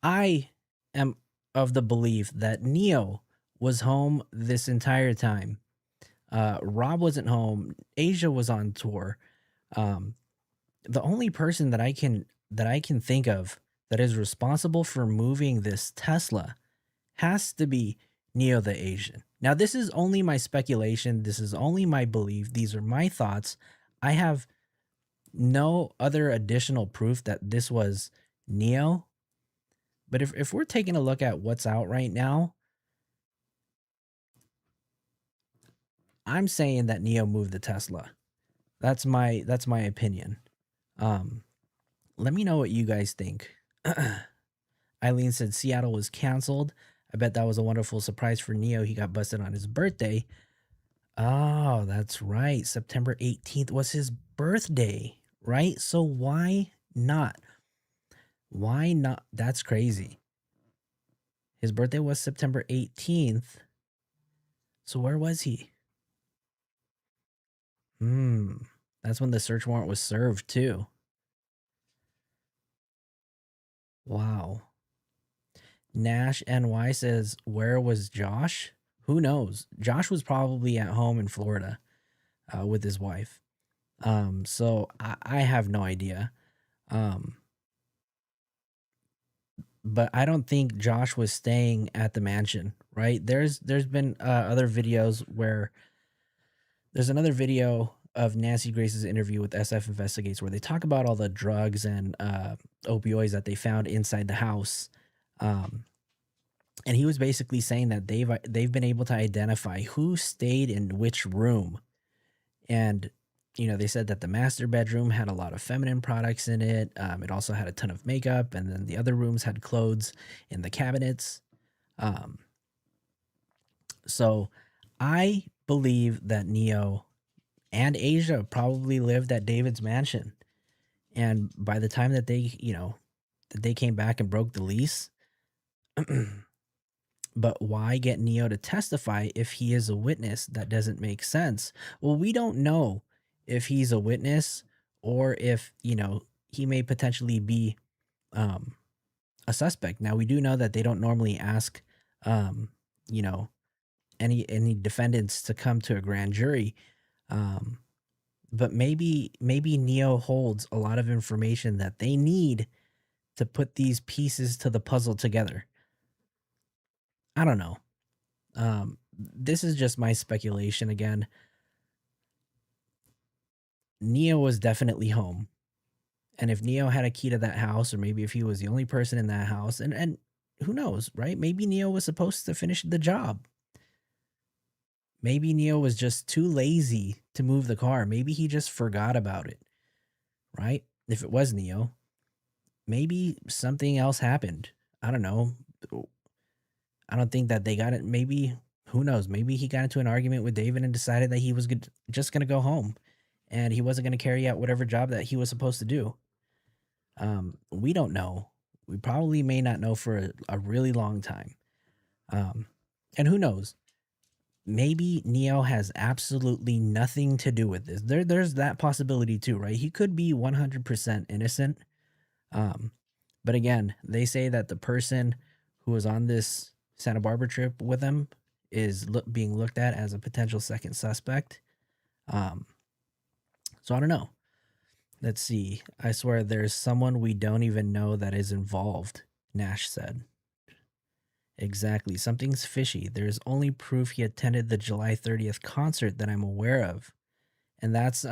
Speaker 1: I am of the belief that Neo was home this entire time. Rob wasn't home. Asia was on tour. The only person that I can think of that is responsible for moving this Tesla has to be Neo the Asian. Now, this is only my speculation. This is only my belief. These are my thoughts. I have no other additional proof that this was Neo. But if we're taking a look at what's out right now, I'm saying that Neo moved the Tesla. That's my opinion. Let me know what you guys think. Eileen said Seattle was canceled. I bet that was a wonderful surprise for Neo. He got busted on his birthday. Oh, that's right. September 18th was his birthday, right? So why not? Why not? That's crazy. His birthday was September 18th. So where was he? That's when the search warrant was served too. Wow. Nash NY says, where was Josh? Who knows? Josh was probably at home in Florida with his wife. So I have no idea. But I don't think Josh was staying at the mansion, right? There's been other videos where there's another video of Nancy Grace's interview with SF Investigates where they talk about all the drugs and opioids that they found inside the house. And he was basically saying that they've been able to identify who stayed in which room. And they said that the master bedroom had a lot of feminine products in it. It also had a ton of makeup, and then the other rooms had clothes in the cabinets. So I believe that Neo and Asia probably lived at David's mansion. And by the time that they came back and broke the lease, but why get Neo to testify if he is a witness? That doesn't make sense. Well, we don't know if he's a witness or if, he may potentially be a suspect. Now, we do know that they don't normally ask, any defendants to come to a grand jury. But maybe Neo holds a lot of information that they need to put these pieces to the puzzle together. I don't know. This is just my speculation again. Neo was definitely home. And if Neo had a key to that house, or maybe if he was the only person in that house, and who knows, right? Maybe Neo was supposed to finish the job. Maybe Neo was just too lazy to move the car. Maybe he just forgot about it, right? If it was Neo, maybe something else happened. I don't know. I don't think that they got it. Maybe, who knows? Maybe he got into an argument with David and decided that he was just going to go home and he wasn't going to carry out whatever job that he was supposed to do. We don't know. We probably may not know for a really long time. And who knows? Maybe Neo has absolutely nothing to do with this. There's that possibility too, right? He could be 100% innocent. But again, they say that the person who was on this Santa Barbara trip with him is being looked at as a potential second suspect. So I don't know. Let's see. I swear there's someone we don't even know that is involved, Nash said. Exactly. Something's fishy. There's only proof he attended the July 30th concert that I'm aware of. And that's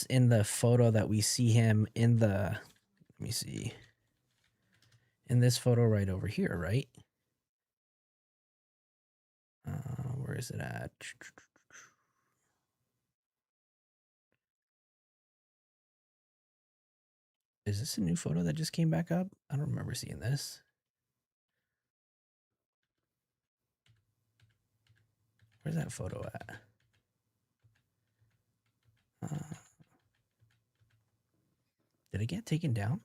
Speaker 1: in the photo that we see him in the, let me see. In this photo right over here, right? Where is it at? Is this a new photo that just came back up? I don't remember seeing this. Where's that photo at? Did it get taken down?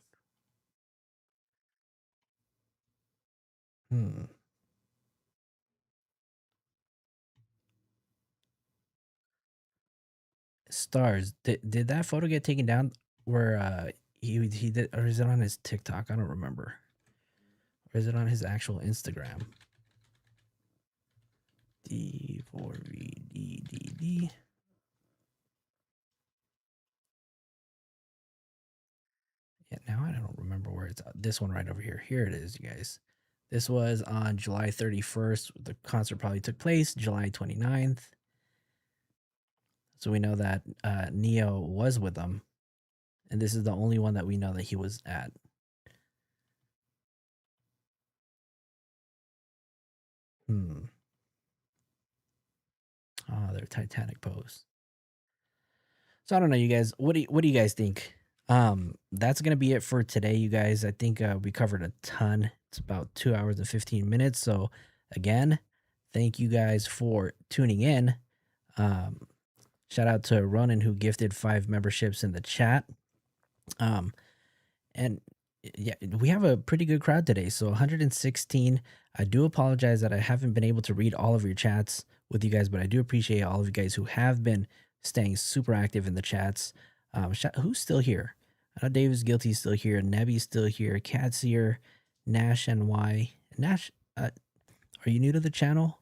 Speaker 1: Stars. Did that photo get taken down where he did, or is it on his TikTok? I don't remember. Or is it on his actual Instagram? D4VDDD. Yeah, now I don't remember where it's at. This one right over here. Here it is, you guys. This was on July 31st. The concert probably took place July 29th. So we know that Neo was with them. And this is the only one that we know that he was at. Oh, their Titanic pose. So I don't know, you guys. What do you guys think? That's gonna be it for today, you guys. I think we covered a ton. It's about 2 hours and 15 minutes. So again, Thank you guys for tuning in. Shout out to Ronan who gifted 5 memberships in the chat. And yeah, we have a pretty good crowd today. So 116. I do apologize that I haven't been able to read all of your chats with you guys, but I do appreciate all of you guys who have been staying super active in the chats. Who's still here? I know Davis Guilty is still here. Nebby's still here. Cat's here. Nash NY. Nash, are you new to the channel?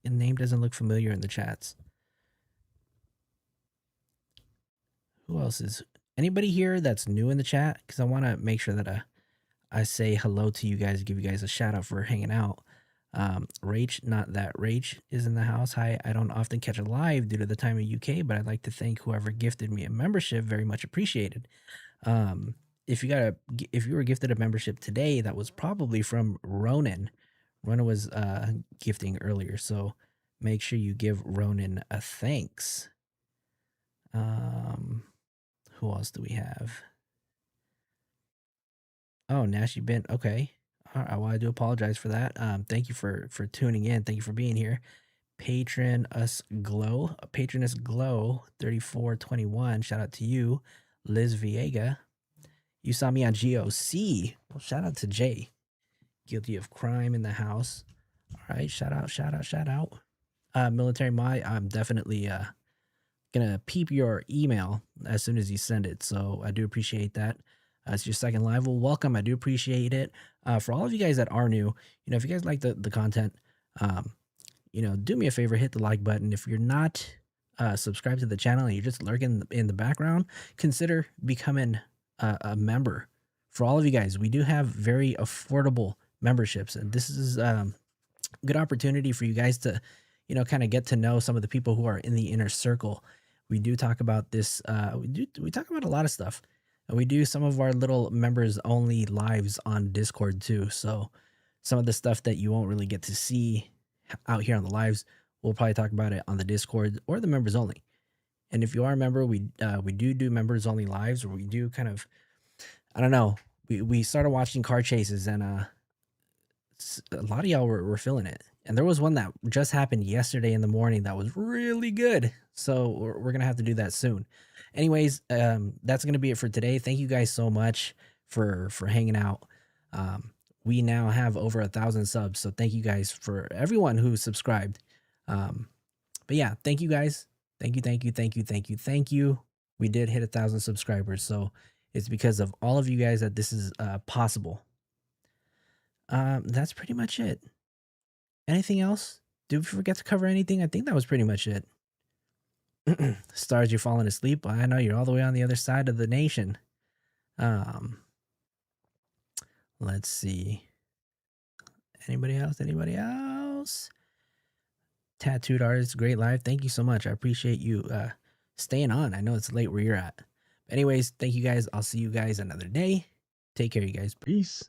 Speaker 1: The name doesn't look familiar in the chats. Who else is... Anybody here that's new in the chat? Because I want to make sure that I say hello to you guys, give you guys a shout out for hanging out. Rach, not that Rach, is in the house. Hi, I don't often catch it live due to the time in UK, but I'd like to thank whoever gifted me a membership. Very much appreciated. If you were gifted a membership today, that was probably from Ronan. Ronan was gifting earlier, so make sure you give Ronan a thanks. Who else do we have? Oh, Nash, you've been okay. All right, well, I do apologize for that. Thank you for tuning in. Thank you for being here. Patronus Glow 3421. Shout out to you, Liz Viega. You saw me on GOC. Well, shout out to Jay. Guilty of crime in the house. All right, shout out. Military My, I'm definitely gonna peep your email as soon as you send it. So I do appreciate that. It's your second live. Well, welcome. I do appreciate it. For all of you guys that are new, if you guys like the content, do me a favor, hit the like button. If you're not subscribed to the channel and you're just lurking in the background, consider becoming a member. For all of you guys, we do have very affordable memberships, and this is a good opportunity for you guys to, kind of get to know some of the people who are in the inner circle. We do talk about this. We talk about a lot of stuff. And we do some of our little members only lives on Discord too. So some of the stuff that you won't really get to see out here on the lives, we'll probably talk about it on the Discord or the members only. And if you are a member, we do members only lives, where we do kind of, I don't know, we started watching car chases, and a lot of y'all were feeling it. And there was one that just happened yesterday in the morning that was really good. So we're going to have to do that soon. Anyways, that's going to be it for today. Thank you guys so much for hanging out. We now have over 1,000 subs. So thank you guys for everyone who subscribed. But yeah, thank you guys. Thank you. We did hit 1,000 subscribers. So it's because of all of you guys that this is possible. That's pretty much it. Anything else? Did we forget to cover anything? I think that was pretty much it. Stars, you're falling asleep. I know you're all the way on the other side of the nation. Let's see. Anybody else? Tattooed artist, great live. Thank you so much. I appreciate you staying on. I know it's late where you're at. Anyways, thank you guys. I'll see you guys another day. Take care, you guys. Peace.